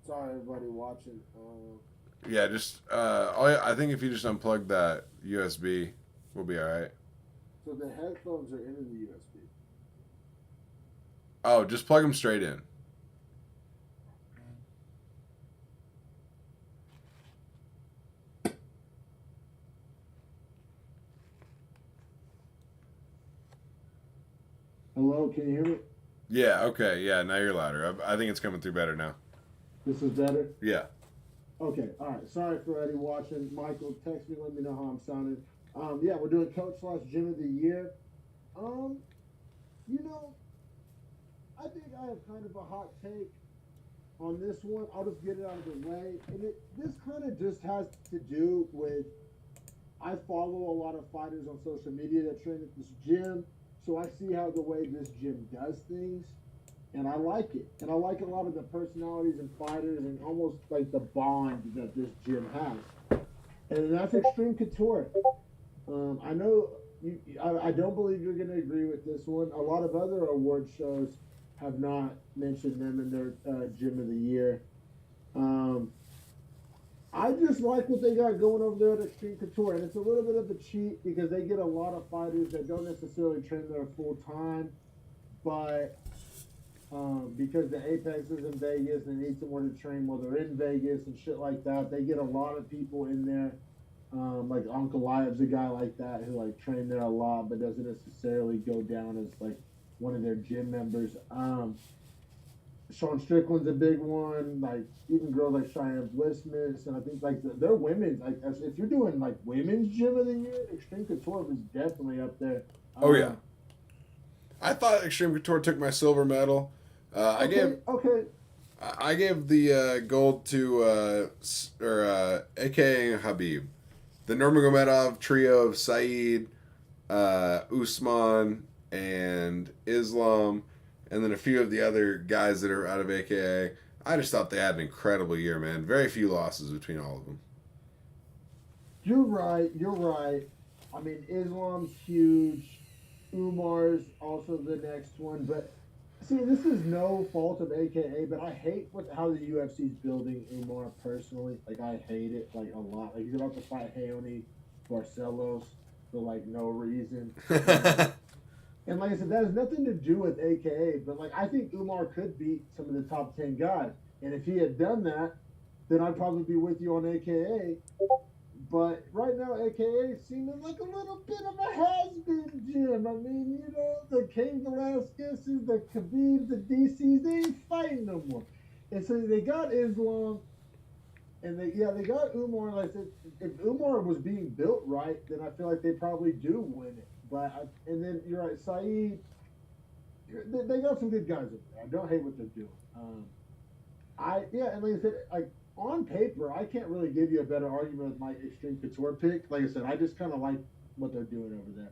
Sorry, everybody watching. Yeah, just I think if you just unplug that USB, we'll be all right. So the headphones are in the USB. Oh, just plug them straight in. Hello, can you hear me? Yeah. Okay. Yeah. Now you're louder. I think it's coming through better now. This is better? Yeah. Okay, all right. Sorry for Eddie watching. Michael, text me, let me know how I'm sounding. Yeah, we're doing Coach/Gym of the Year. I think I have kind of a hot take on this one. I'll just get it out of the way. And this kind of just has to do with, I follow a lot of fighters on social media that train at this gym, so I see how the way this gym does things. And I like it. And I like a lot of the personalities and fighters and almost like the bond that this gym has. And that's Extreme Couture. I know I don't believe you're going to agree with this one. A lot of other award shows have not mentioned them in their Gym of the Year. I just like what they got going over there at Extreme Couture. And it's a little bit of a cheat because they get a lot of fighters that don't necessarily train there full time. But because the Apex is in Vegas, they need somewhere to train while they're in Vegas and shit like that. They get a lot of people in there. Like Uncle Live's a guy like that who like trained there a lot, but doesn't necessarily go down as like one of their gym members. Sean Strickland's a big one. Like even girls like Cheyenne Blissmas, and I think like their women's like if you're doing like women's Gym of the Year, Extreme Couture is definitely up there. Oh yeah. I thought Extreme Couture took my silver medal. I gave the gold to AKA Habib, the Nurmagomedov trio of Saeed, Usman, and Islam, and then a few of the other guys that are out of AKA. I just thought they had an incredible year, man. Very few losses between all of them. You're right. I mean, Islam's huge. Umar's also the next one, but See, this is no fault of AKA, but I hate how the UFC's building Umar personally. Like, I hate it, like, a lot. Like, he's about to fight Hayoni Barcelos for, like, no reason. And like I said, that has nothing to do with AKA, but, like, I think Umar could beat some of the top 10 guys. And if he had done that, then I'd probably be with you on AKA. But right now, AKA is seeming like a little bit of a has-been, Jim. I mean, the Cain Velasquez, the Khabib, the DCs, they ain't fighting no more. And so they got Islam, and they got Umar. Like I said, if Umar was being built right, then I feel like they probably do win it. And then you're right, Saeed. They got some good guys over there. I don't hate what they're doing. And like I said, like on paper, I can't really give you a better argument with my Extreme Couture pick. Like I said, I just kind of like what they're doing over there.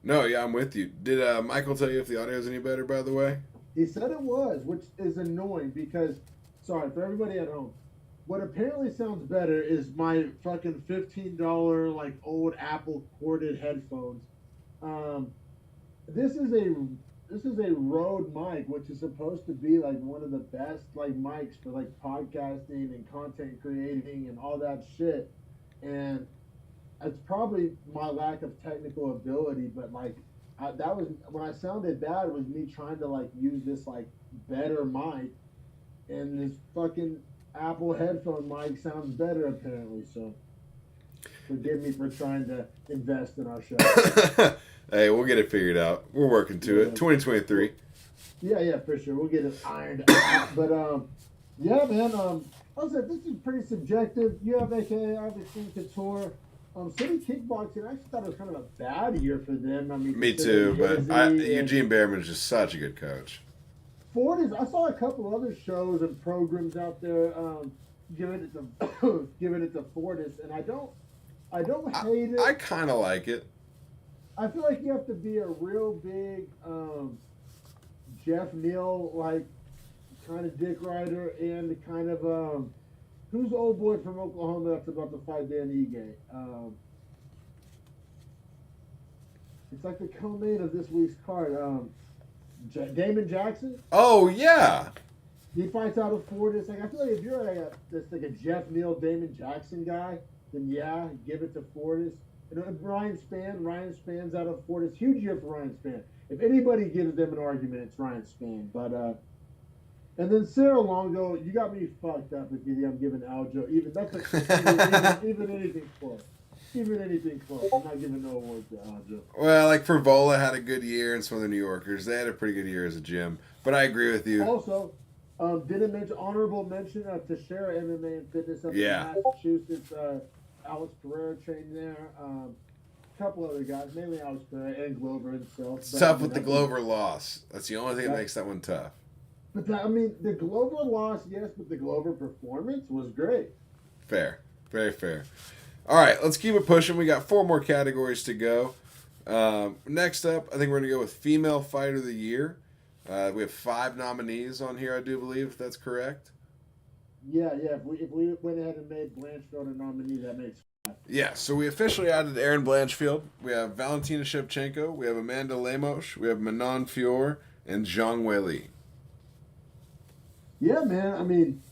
No, yeah, I'm with you. Did Michael tell you if the audio is any better, by the way? He said it was, which is annoying because, sorry, for everybody at home, what apparently sounds better is my fucking $15 like old Apple corded headphones. Um, this is a Rode mic, which is supposed to be like one of the best like mics for like podcasting and content creating and all that shit. And it's probably my lack of technical ability, but like that was when I sounded bad was me trying to like use this like better mic, and this fucking Apple headphone mic sounds better apparently. So forgive me for trying to invest in our show. Hey, we'll get it figured out. We're working to it. 2023. Yeah, for sure. We'll get it ironed out. But yeah, man. I said this is pretty subjective. You have AKA, obviously Couture. City Kickboxing, I actually thought it was kind of a bad year for them. I mean, Me too, but Eugene Behrman's just such a good coach. Ford I saw a couple other shows and programs out there giving it to Fortis, and I don't hate it. I kind of like it. I feel like you have to be a real big Jeff Neal like kind of dick rider, and kind of who's the old boy from Oklahoma that's about to fight Dan Ige? It's like the co-main of this week's card. Damon Jackson. Oh yeah. He fights out of Fortis. Like I feel like if you're like a Jeff Neal, Damon Jackson guy, then yeah, give it to Fortis. And Ryan Spann's out of Fortis. Huge year for Ryan Spann. If anybody gives them an argument, it's Ryan Spann. But and then Sarah Longo, you got me fucked up if I'm giving Aljo even anything close. Even anything close. I'm not giving no awards to Aljo. Well, like Frivola had a good year, and some of the New Yorkers, they had a pretty good year as a gym. But I agree with you. Also, didn't mention honorable mention Teixeira MMA and Fitness up in Massachusetts. Alex Pereira trained there. A couple other guys, mainly Alex Pereira and Glover himself. It's tough with the Glover loss. That's the only thing that makes that one tough. But the Glover loss, yes, but the Glover performance was great. Fair. Very fair. All right, let's keep it pushing. We got 4 more categories to go. Next up, I think we're going to go with Female Fighter of the Year. We have 5 nominees on here, I do believe, if that's correct. Yeah. If we went ahead and made Blanchfield a nominee, that makes sense. Yeah, so we officially added Erin Blanchfield. We have Valentina Shevchenko. We have Amanda Lemos. We have Manon Fior and Zhang Weili. Yeah, man. I mean,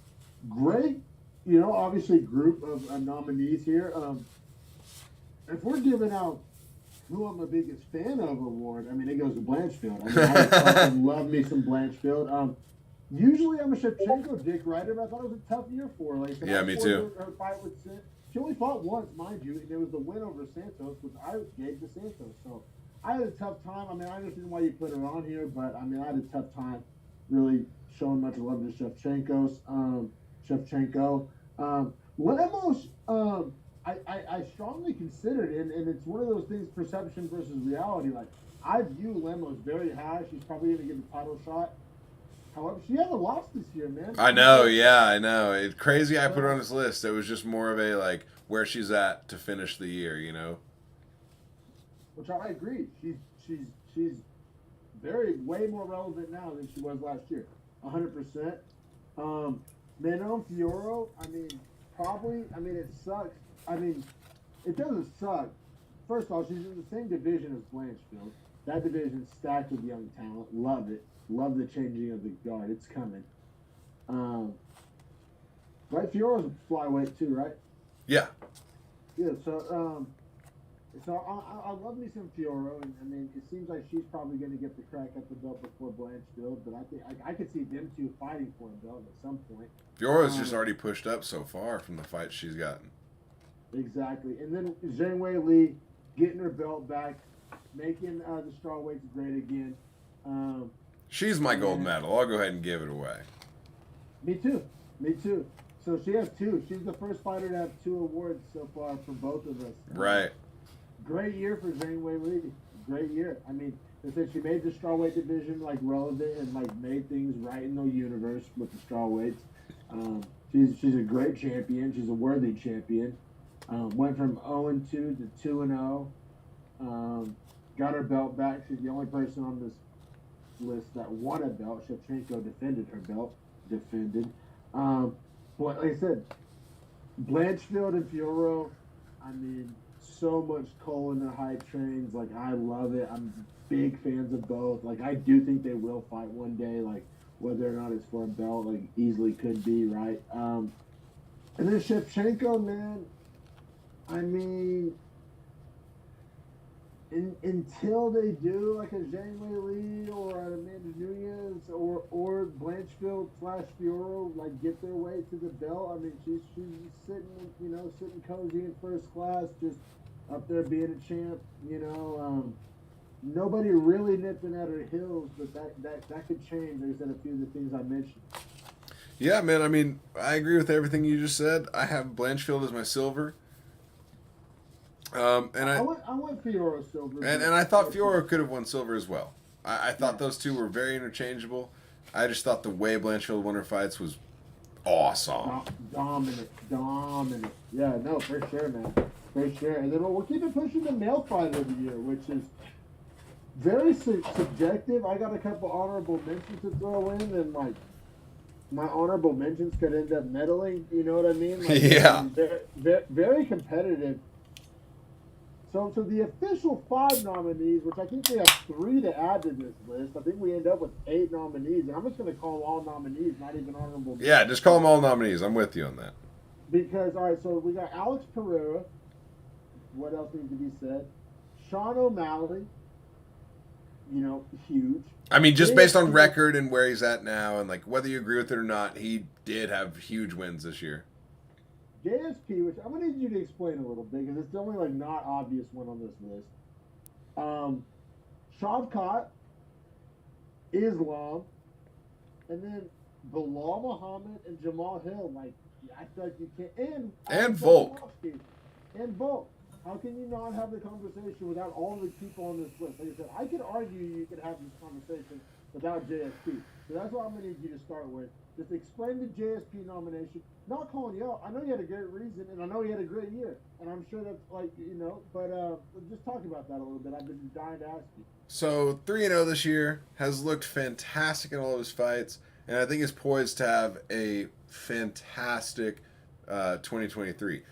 great. Obviously, group of nominees here. If we're giving out who I'm the biggest fan of award, I mean, it goes to Blanchfield. I mean, I fucking love me some Blanchfield. Usually I'm a Shevchenko dick rider, but I thought it was a tough year for her. Like, yeah, me too. Her fight with she only fought once, mind you, and it was the win over Santos, which I gave to Santos. So I had a tough time. I mean, I understand why you put her on here, but I mean, I had a tough time really showing much love to Shevchenko. Lemos, I strongly considered it, and it's one of those things, perception versus reality. Like, I view Lemos very high. She's probably going to get the title shot. However, she hasn't lost this year, man. I know. It's crazy I put her on this list. It was just more of a, like, where she's at to finish the year, Which I agree. She's way more relevant now than she was last year. 100%. Manon Fiorot, it sucks. I mean, it doesn't suck. First of all, she's in the same division as Blanchfield. That division's stacked with young talent. Love it. Love the changing of the guard. It's coming. Um, right, Fiora's a flyweight too, right? Yeah. Yeah. So I love me some Fiora, and I mean, it seems like she's probably going to get the crack at the belt before Blanchfield, but I think I could see them two fighting for a belt at some point. Fiora's just Um, already pushed up so far from the fights she's gotten. exactly, and then Zhang Wei Li getting her belt back, making the strawweights great again. Um, She's my gold and medal. I'll go ahead and give it away. me too, me too. So she has two. She's the first fighter to have two awards so far for both of us. Right. Great year for Zhang Wei Li. Great year. I mean, they said she made the strawweight division like relevant and like made things right in the universe with the strawweights. She's a great champion. She's a worthy champion. Went from 0-2 to 2-0. Got her belt back. She's the only person on this list that won a belt. Shevchenko defended her belt. But like I said, Blanchfield and Fioro, I mean, so much coal in their hype trains. Like, I love it. I'm big fans of both. Like, I do think they will fight one day. Like, whether or not it's for a belt, like, easily could be, right? And then Shevchenko, man, I mean, until they do like a Zhang Wei Li or an Amanda Nunez or Blanchfield / Fioro like get their way to the belt. I mean, she's sitting cozy in first class, just up there being a champ. Nobody really nipping at her heels, but that could change. Like I said, a few of the things I mentioned. Yeah, man. I mean, I agree with everything you just said. I have Blanchfield as my silver. And I went Fiora silver, and I thought Fiora could have won silver as well. I thought those two were very interchangeable. I just thought the way Blanchfield won her fights was awesome. Dominant. Yeah, no, for sure, man. For sure. And then we'll keep it pushing the male fighter of the year, which is very subjective. I got a couple honorable mentions to throw in, and like my honorable mentions could end up meddling. You know what I mean? Like, Yeah. Very competitive. So the official 5 nominees, which I think we have 3 to add to this list, I think we end up with 8 nominees, and I'm just going to call them all nominees, not even honorable mentions. Yeah, just call them all nominees. I'm with you on that. Because, all right, so we got Alex Pereira. What else needs to be said? Sean O'Malley, huge. I mean, just based on record and where he's at now, and like whether you agree with it or not, he did have huge wins this year. JSP, which I'm gonna need you to explain a little bit because it's the only like not obvious one on this list. Shavkat, Islam, and then Bilal Muhammad and Jamal Hill. Like, I feel like you can't. And Volk. And Volk. How can you not have the conversation without all the people on this list? Like I said, I could argue you could have this conversation without JSP. So that's what I'm gonna need you to start with. Just explain the JSP nomination. Not calling you out. I know you had a great reason, and I know you had a great year, and I'm sure that's like But just talk about that a little bit. I've been dying to ask you. So 3-0 this year, has looked fantastic in all of his fights, and I think is poised to have a fantastic 2023.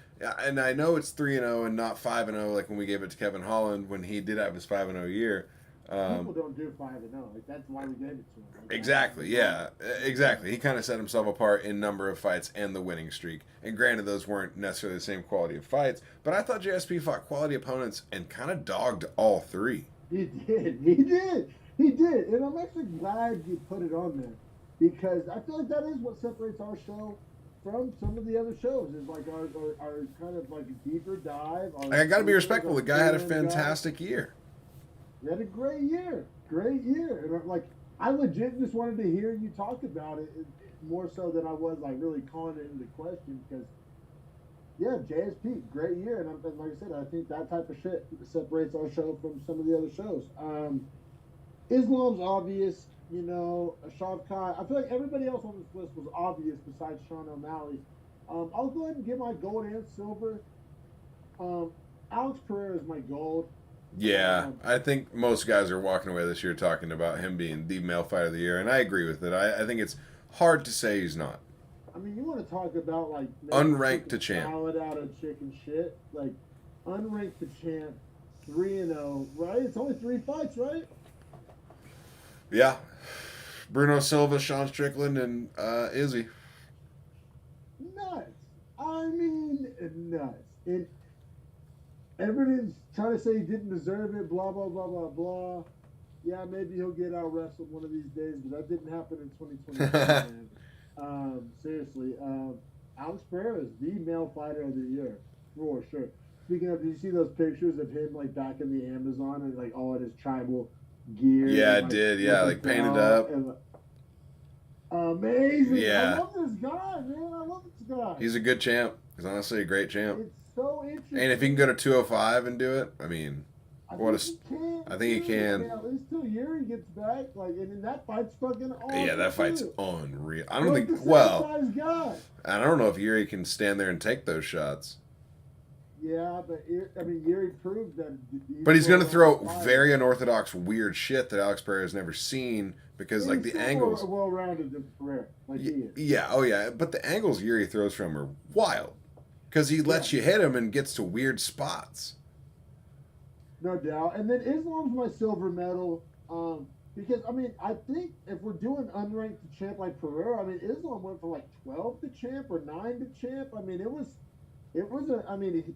And I know it's 3-0 and not 5-0 like when we gave it to Kevin Holland when he did have his 5-0 year. People don't do 5-0. Like, that's why we gave it to him. Like, Exactly, yeah. Exactly. He kind of set himself apart in number of fights and the winning streak. And granted, those weren't necessarily the same quality of fights, but I thought JSP fought quality opponents and kind of dogged all 3. He did. And I'm actually glad you put it on there because I feel like that is what separates our show from some of the other shows. Is like our kind of like a deeper dive. I got to be respectful. The guy had a fantastic year. He had a great year. And I legit just wanted to hear you talk about it more so than I was like really calling it into question because, yeah, JSP, great year. And like I said, I think that type of shit separates our show from some of the other shows. Islam's obvious, Shavkat. I feel like everybody else on this list was obvious besides Sean O'Malley. I'll go ahead and give my gold and silver. Alex Pereira is my gold. Yeah, I think most guys are walking away this year talking about him being the male fighter of the year, and I agree with it. I think it's hard to say he's not. I mean, you want to talk about like unranked to champ, salad out of chicken shit, like unranked to champ, 3-0, right? It's only 3 fights, right? Yeah. Bruno Silva, Sean Strickland, and Izzy. Nuts. I mean, nuts. And everybody's trying to say he didn't deserve it, blah, blah, blah, blah, blah. Yeah, maybe he'll get out wrestled one of these days, but that didn't happen in 2022, man. Seriously. Alex Pereira is the male fighter of the year, for sure. Speaking of, did you see those pictures of him, like, back in the Amazon and, like, all in his tribal gear? Yeah, and, I did. Yeah, like painted up. And, amazing. Yeah. I love this guy, man. I love this guy. He's a good champ. He's honestly a great champ. It's so interesting. And if he can go to 205 and do it, I mean, I think he can. At least till Yuri gets back, like, and then that fight's fucking awesome. Yeah, that fight's too. unreal. I don't think. The Well, same size guy. I don't know if Yuri can stand there and take those shots. Yeah, but Yuri proved that. But he's going to throw very unorthodox, weird shit that Alex Pereira has never seen because, like, the angles. Well-rounded than Pereira, like he is. Yeah, oh yeah, but the angles Yuri throws from are wild because he lets you hit him and gets to weird spots. No doubt. And then Islam's my silver medal. Because, I mean, I think if we're doing unranked to champ like Pereira, I mean, Islam went from like 12 to champ or 9 to champ. I mean,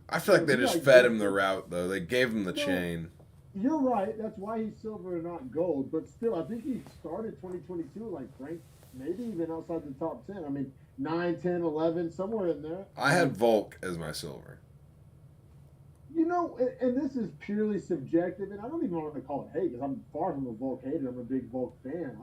I feel like they just fed him the route, though. They gave him the chain. You're right. That's why he's silver and not gold. But still, I think he started 2022 like ranked, maybe even outside the top 10. I mean, 9, 10, 11, somewhere in there. I had Volk as my silver. You know, and this is purely subjective, and I don't even want to call it hate because I'm far from a Volk hater. I'm a big Volk fan.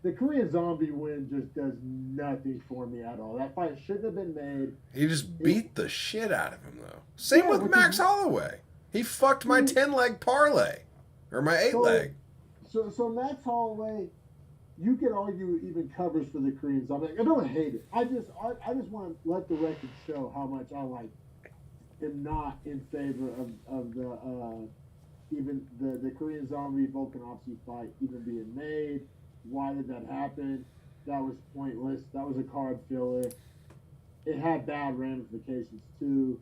The Korean Zombie win just does nothing for me at all. That fight shouldn't have been made. He just beat the shit out of him, though. Same with Max Holloway. He fucked my 10-leg parlay. Or my 8-leg. So Max Holloway, you could argue even covers for the Korean Zombie. I don't hate it. I just want to let the record show how much I am not in favor of the Korean Zombie Volkanovski fight even being made. Why did that happen? That was pointless. That was a card filler. It had bad ramifications too.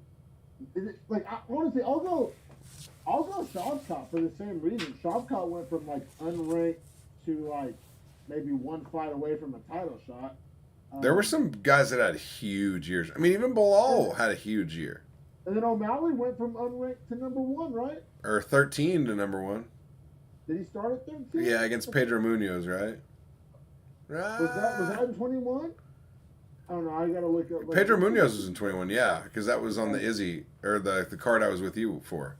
Honestly, I'll go Shavkat for the same reason. Shavkat went from like unranked to like maybe one fight away from a title shot. There were some guys that had huge years. I mean, even Bilal had a huge year. And then O'Malley went from unranked to number 1, right? Or 13 to number 1. Did he start at 13? Yeah, against Pedro Munoz, right? Right. Was that in 21? I don't know. I gotta look up. Pedro Munoz was in 21, yeah, because that was on the Izzy or the card I was with you for.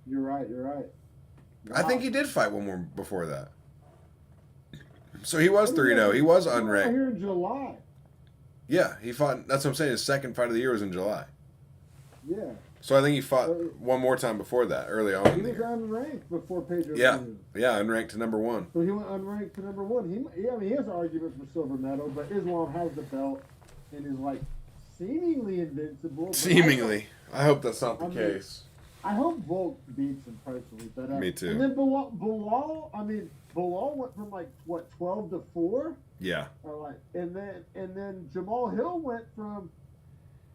You're right. Wow. I think he did fight one more before that. So he was 3-0. He was unranked. Here in July. Yeah, he fought. That's what I'm saying. His second fight of the year was in July. Yeah. So I think he fought one more time before that, early on. He was unranked before Pedro. Yeah, unranked to number 1. So he went unranked to number 1. He has an argument for silver medal, but Islam has the belt and is like seemingly invincible. Seemingly, I hope that's not the case. I hope Volk beats him personally, but me too. And then Bilal went from like what 12 to 4. Yeah. And then Jamal Hill went from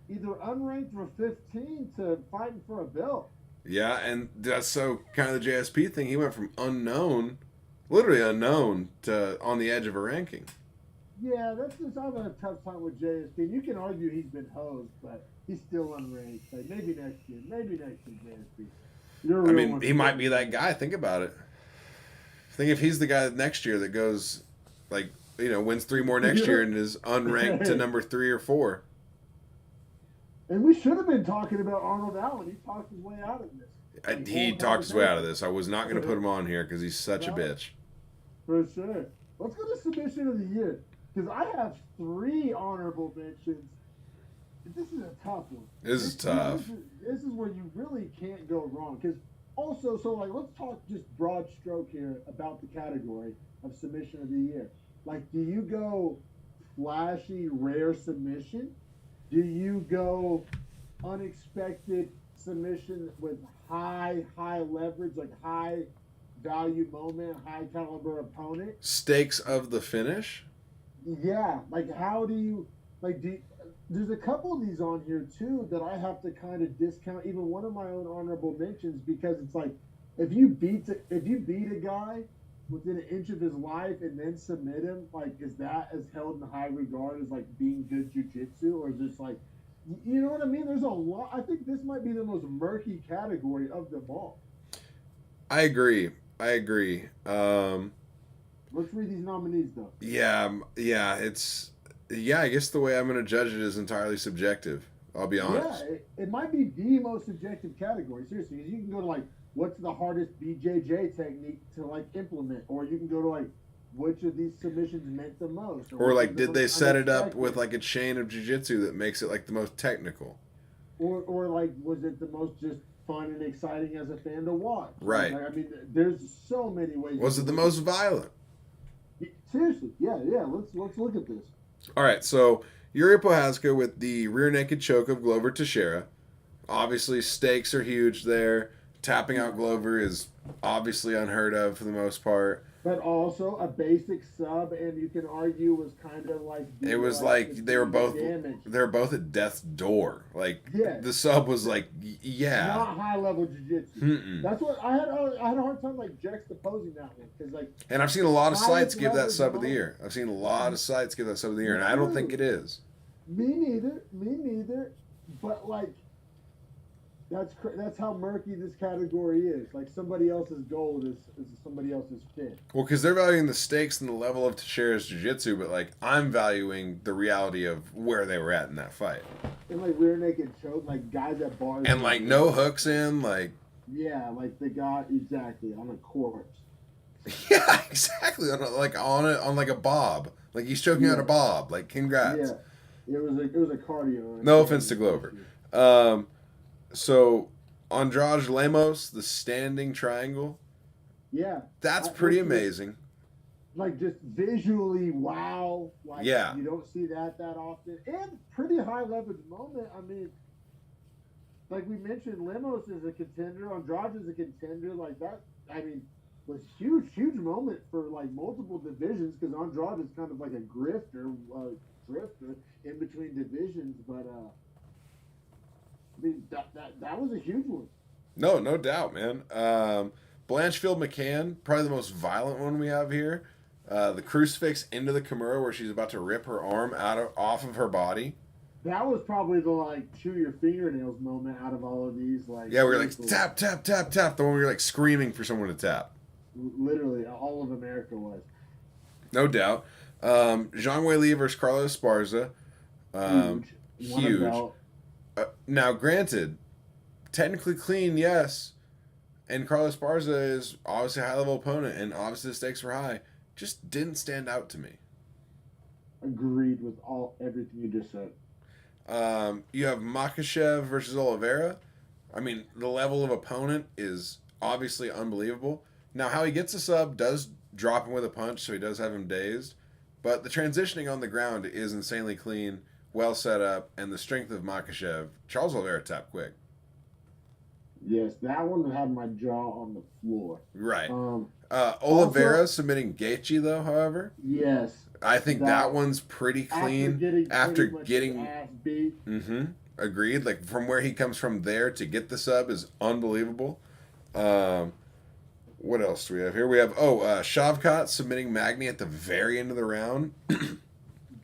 either unranked or 15 to fighting for a belt. Yeah, and that's so kind of the JSP thing. He went from unknown, literally unknown, to on the edge of a ranking. Yeah, that's just I'm having a tough time with JSP. You can argue he's been hosed, but he's still unranked. Like, maybe next year, JSP. I mean, he might be that guy. Think about it. Think if he's the guy next year that goes, wins 3 more next year and is unranked to number 3 or 4. And we should have been talking about Arnold Allen. He talked his way out of this. He talked his way out of this. I was not going to put him on here because he's such a bitch. For sure. Let's go to submission of the year. Because I have 3 honorable mentions. This is a tough one. This is tough. This is where you really can't go wrong. Because also, let's talk just broad stroke here about the category of submission of the year. Like, do you go flashy, rare submission? Do you go unexpected submission with high leverage, like high value moment, high caliber opponent? Stakes of the finish? Yeah. Like, how do you, there's a couple of these on here too that I have to kind of discount, even one of my own honorable mentions, because it's like, if you beat a guy within an inch of his life and then submit him, like, is that as held in high regard as like being good jujitsu, or is this like, you know what I mean? There's a lot. I think this might be the most murky category of them all. I agree. I agree. Let's read these nominees though. Yeah. I guess the way I'm going to judge it is entirely subjective. I'll be honest. Yeah, it might be the most subjective category. Seriously, you can go to like, what's the hardest BJJ technique to like implement, or you can go to like, which of these submissions meant the most, Or which like, is the did they most set it up unexpected. with like a chain of jujitsu that makes it like the most technical? Or like, was it the most just fun and exciting as a fan to watch? Right. Like, I mean, there's so many ways. Was it the most violent? Seriously, yeah. Let's look at this. All right, so Yuri Prohaska with the rear naked choke of Glover Teixeira. Obviously, stakes are huge there. Tapping out Glover is obviously unheard of for the most part. But also a basic sub, and you can argue was kind of like It was like they were both at death's door. Like the sub was like, yeah, not high level jiu-jitsu. That's what I had a hard time like juxtaposing that one, because like. And I've seen a lot of sites give that sub of the year. I've seen a lot of sites give that sub of the year, and I don't think it is. Me neither. But like, that's how murky this category is. Like, somebody else's gold is somebody else's fit. Well, because they're valuing the stakes and the level of Teixeira's jiu-jitsu, but like I'm valuing the reality of where they were at in that fight. And like rear naked choke, like guys at bars. And like no hooks in, like. Yeah, like the guy exactly on a corpse. Yeah, exactly. On like a bob. Like he's choking out a bob. Like congrats. Yeah, it was a cardio. No offense to Glover. So, Andrade Lemos, the standing triangle. Yeah. That's pretty amazing. Like, just visually, wow. Like, yeah. You don't see that often. And pretty high leverage moment. I mean, like we mentioned, Lemos is a contender. Andrade is a contender. Like, that, I mean, was huge moment for, like, multiple divisions, because Andrade is kind of like a drifter in between divisions. But, I mean, that was a huge one. No doubt, man. Blanchfield McCann, probably the most violent one we have here. The crucifix into the Kimura where she's about to rip her arm off of her body. That was probably the like chew your fingernails moment out of all of these. Like, yeah, we were like tap. The one where you're like screaming for someone to tap. Literally, all of America was. No doubt. Zhang Weili versus Carlos Esparza. Huge. Now, granted, technically clean, yes, and Carlos Esparza is obviously a high-level opponent, and obviously the stakes were high. Just didn't stand out to me. Agreed with everything you just said. You have Makhachev versus Oliveira. I mean, the level of opponent is obviously unbelievable. Now, how he gets a sub does drop him with a punch, so he does have him dazed, but the transitioning on the ground is insanely clean. Well set up, and the strength of Makhachev. Charles Oliveira tapped quick. Yes, that one had my jaw on the floor. Right. Oliveira also, submitting Gaethje, though, however. Yes. I think that one's pretty clean. After getting ass beat. Mm-hmm. Agreed. Like, from where he comes from there to get the sub is unbelievable. What else do we have here? We have, Shavkat submitting Magny at the very end of the round.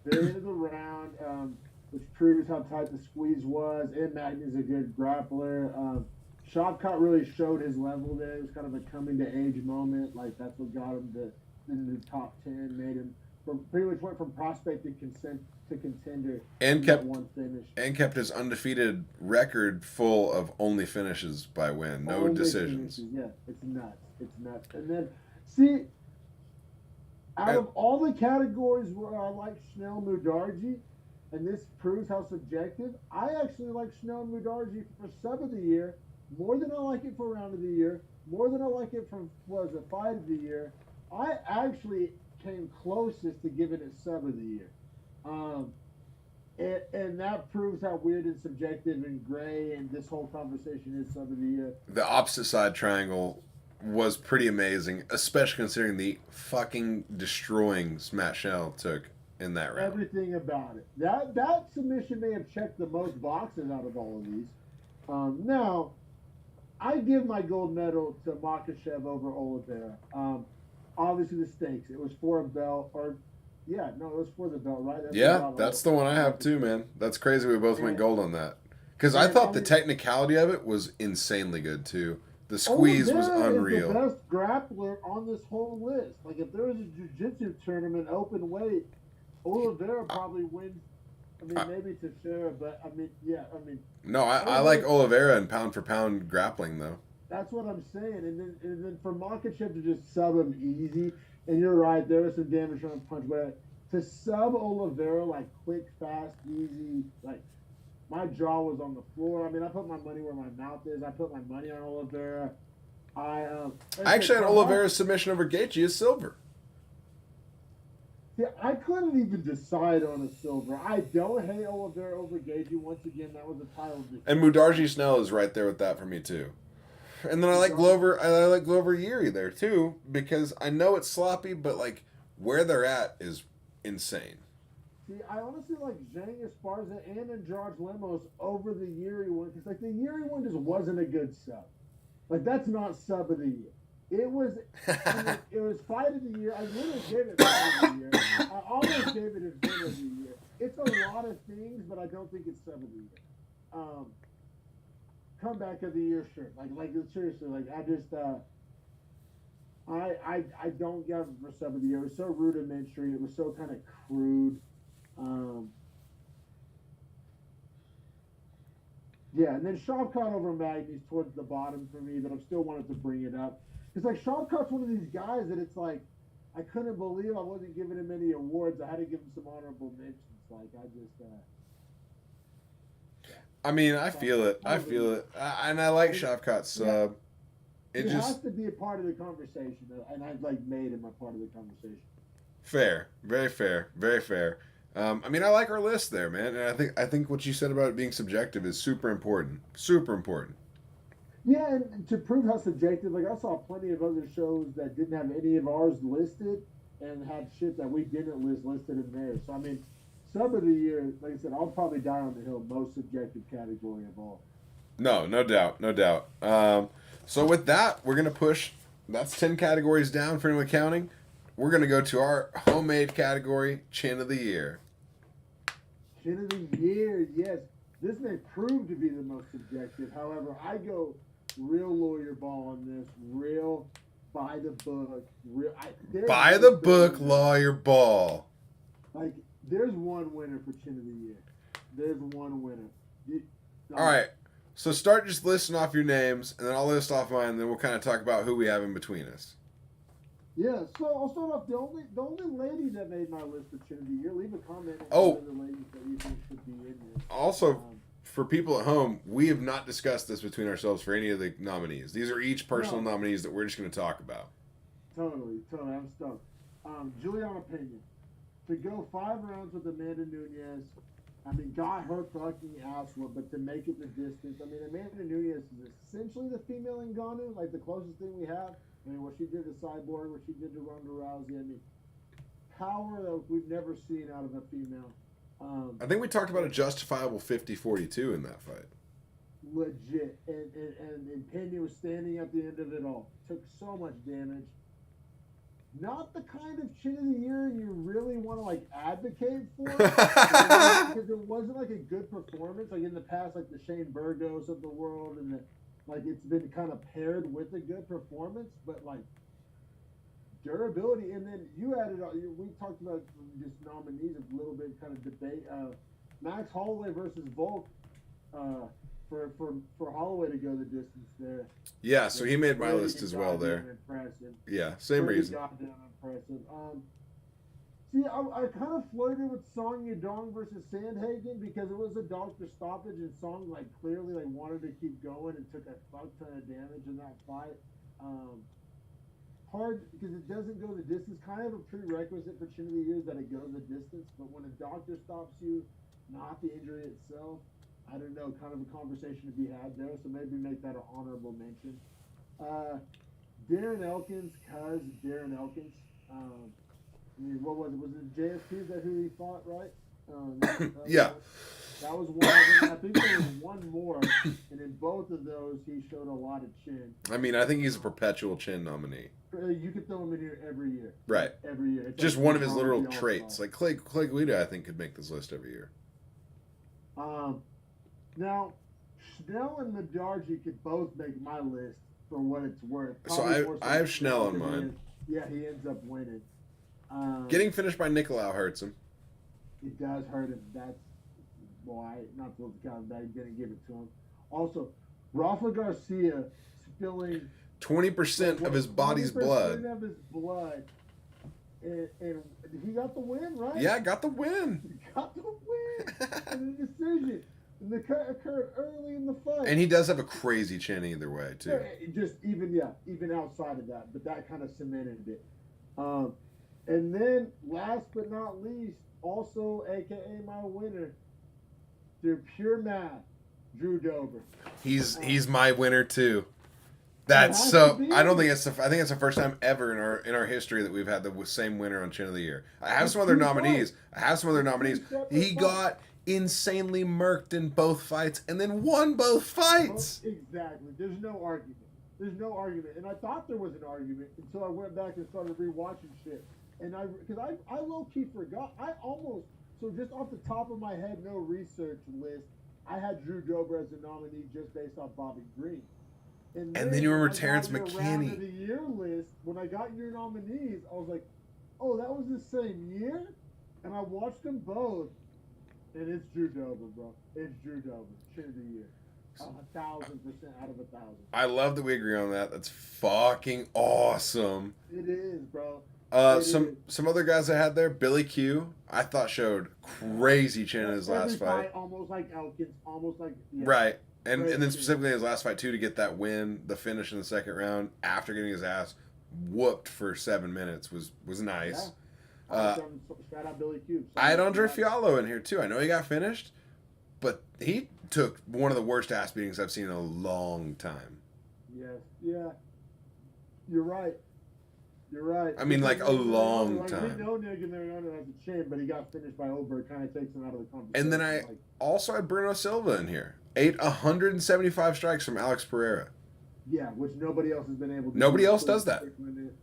Very end of the round, which proves how tight the squeeze was. And Magny's a good grappler. Shavkat really showed his level there. It was kind of a coming to age moment. Like, that's what got him into the top 10, made him pretty much went from prospect to contender. And kept one finish. And kept his undefeated record full of only finishes by win, no only decisions. Finishes. Yeah, it's nuts. And then see. Out of all the categories where I like Schnell Mudarji, and this proves how subjective, I actually like Schnell Mudarji for sub of the year more than I like it for round of the year, more than I like it for fight of the year. I actually came closest to giving it sub of the year. And that proves how weird and subjective and gray and this whole conversation is sub of the year. The opposite side triangle was pretty amazing, especially considering the fucking destroying Matt Schnell took in that round. Everything about it. That submission may have checked the most boxes out of all of these. Now, I give my gold medal to Makhachev over Oliveira. obviously the stakes. It was for a belt, or yeah, no, it was for the belt, right? That's Yeah, that's the one I have too, man. That's crazy. We both went gold on that. Because I and thought I the mean, technicality of it was insanely good too. The squeeze was Oliveira is the unreal. best grappler on this whole list. Like if there was a jiu-jitsu tournament open weight, Oliveira probably wins. I mean, I, maybe Teixeira, but I mean, yeah, I mean, no, I like Oliveira. Oliveira and pound for pound grappling though. That's what I'm saying. And then for Makachev to just sub him easy, and you're right, there was some damage from a punch, but to sub Oliveira like quick, fast, easy, like my jaw was on the floor. I mean, I put my money where my mouth is. I put my money on Oliveira. Like I I said, actually had for Oliveira's submission over Gaethje as silver. yeah, I couldn't even decide on a silver. I don't hate Oliveira over Gagey. Once again, that was a title defense. And Mudarji Snell is right there with that for me too. And then I like Glover. I like Glover Yuri there too because I know it's sloppy, but like where they're at is insane. See, I honestly like Zhang Esparza and Andrade Lemos over the Yuri one because like the Yuri one just wasn't a good sub. Like that's not sub of the year. It was, I mean, it was fight of the year. I literally gave it fight of the year. I almost gave it as win of the year. It's a lot of things, but I don't think it's sub of the year. Comeback of the year, sure. Like seriously, like I just, I don't give it for sub of the year. It was so rudimentary. It was so kind of crude. Um, yeah, and then Shavkat over Magny's towards the bottom for me, but I still wanted to bring it up. It's like Shavkat's one of these guys that it's like I couldn't believe I wasn't giving him any awards. I had to give him some honorable mentions. Like I just, I mean, I feel it. I feel it. And I like Shavkat's sub. It It has just to be a part of the conversation, and I've like made him a part of the conversation. fair, very fair, very fair. I mean, I like our list there, man, and I think what you said about it being subjective is super important. Super important. Yeah, and to prove how subjective, like I saw plenty of other shows that didn't have any of ours listed and had shit that we didn't list listed in there. So I mean, sub of the year, like I said, I'll probably die on the hill, most subjective category of all. No, no doubt, no doubt. So with that, we're gonna push. That's 10 categories down for anyone counting. We're gonna go to our homemade category, Chin of the Year. Chin of the year, yes. This may prove to be the most subjective. However, I go real lawyer ball on this, real by the book, real. By the book, lawyer ball. Like there's one winner for Chin of the Year. There's one winner. All right. So start just listing off your names, and then I'll list off mine, and then we'll kind of talk about who we have in between us. Yeah, so I'll start off. The only lady that made my list for Chin of the Year, leave a comment on Oh. the ladies that you think should be in here. Also, for people at home, we have not discussed this between ourselves for any of the nominees. These are each personal nominees that we're just going to talk about. Totally. I'm stoked. Juliana Pena. To go 5 rounds with Amanda Nunes, I mean, got her fucking ass whooped, but to make it the distance, I mean, Amanda Nunes is essentially the female Ngannou, like the closest thing we have. I mean, what she did to Cyborg, what she did to Ronda Rousey, I mean, power that we've never seen out of a female. I think we talked about a justifiable 50-42 in that fight. Legit. And Pena was standing at the end of it all. Took so much damage. Not the kind of Chin of the Year you really want to like advocate for because it wasn't like a good performance like in the past, like the Shane Burgos of the world, and like it's been kind of paired with a good performance, but like durability. And then you added, we talked about just nominees a little bit, kind of debate. Max Holloway versus Volk. For Holloway to go the distance there. Yeah, so he made my list as well there. Impressive. Yeah, same reason. Goddamn impressive. See, I kind of flirted with Song Yadong versus Sandhagen because it was a doctor stoppage and Song like clearly like wanted to keep going and took a fuck ton of damage in that fight. Hard because it doesn't go the distance. Kind of a prerequisite for Chin of the Year that it goes the distance, but when a doctor stops you, not the injury itself. I don't know, kind of a conversation to be had there, so maybe make that an honorable mention. Darren Elkins, Darren Elkins. I mean, what was it? Was it JSP? Is that who he fought, right? Yeah. That was one of them. I think there was one more, and in both of those, he showed a lot of chin. I mean, I think he's a perpetual chin nominee. You could throw him in here every year. Right. Every year. It's Just like one of his he's literal already traits. all-star. Like Clay Guida, I think, could make this list every year. Now, Schnell and Medarji could both make my list for what it's worth. So Probably more I have Schnell on because mine. he ends up winning. Getting finished by Nicolau hurts him. It does hurt him. That's why, not supposed to count that. He didn't give it to him. Also, Rafa Garcia spilling 20% of his body's 20% blood. of his blood. And he got the win, right? Yeah, got the win. He got the win in the decision. And the cut occurred early in the fight. And he does have a crazy chin either way, too. Yeah, just even outside of that, but that kind of cemented it. And then last but not least, also AKA my winner, through pure math, Drew Dober. He's my winner too. It That's has so. to be. I don't think it's. I think it's the first time ever in our history that we've had the same winner on Chin of the Year. I have some other nominees. He got insanely murked in both fights and then won both fights. Exactly. There's no argument. And I thought there was an argument until I went back and started rewatching shit. And because I low key forgot. So just off the top of my head, no research list, I had Drew Dober as a nominee just based off Bobby Green. And then you remember when I Terrence got your round McKinney. of the year list, when I got your nominees, I was like, oh, that was the same year? And I watched them both, and it's Drew Dober, bro. It's Drew Dober, Chin of the Year. 1,000% out of 1,000. I love that we agree on that. That's fucking awesome. It is, bro. Some other guys I had there, Billy Q, I thought showed crazy chin in his last fight. Almost like Elkins, almost like Right. And then specifically his last fight too, to get that win, the finish in the second round after getting his ass whooped for 7 minutes was nice. Yeah. Shout out Billy Q. I had Andre Fiallo in here too. I know he got finished, but he took one of the worst ass beatings I've seen in a long time. Yes. Yeah. You're right. I mean, like a long We time. know Nick Mariano has a chin, but he got finished by Oberg. Kind of takes him out of the conversation. And then I also had Bruno Silva in here. 175 strikes from Alex Pereira. Yeah, which nobody else has been able to. Nobody else does that.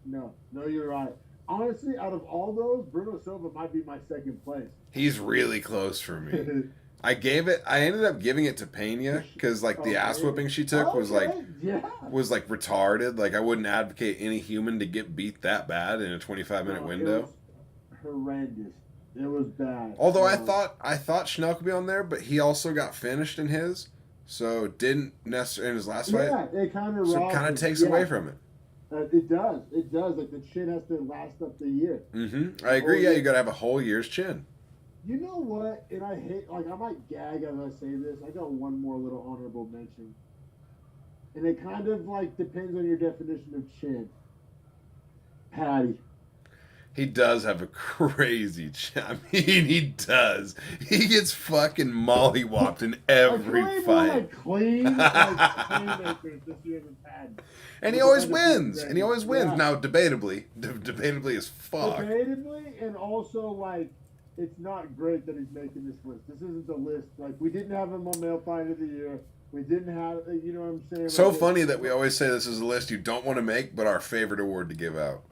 No, you're right. Honestly, out of all those, Bruno Silva might be my second place. He's really close for me. I ended up giving it to Pena because like the ass whipping she took was like retarded. Like I wouldn't advocate any human to get beat that bad in a 25-minute window. It was horrendous. It was bad. Although I thought Schnell could be on there, but he also got finished in his, so didn't necessarily in his last fight. Yeah, it kind of takes away from it. It does. Like the chin has to last up the year. Mm-hmm. I agree. Yeah, you got to have a whole year's chin. You know what? And I hate, I might gag as I say this. I got one more little honorable mention. And it kind of, depends on your definition of chin. Patty. He does have a crazy chin. I mean, he does. He gets fucking mollywopped in every fight. Clean playmakers this year than Patty. And he always wins. Yeah. Now, debatably as fuck. Debatably, and also, it's not great that he's making this list. This isn't the list. We didn't have him on Male Fight of the Year. We didn't have, you know what I'm saying? So funny that we always say this is a list you don't want to make, but our favorite award to give out.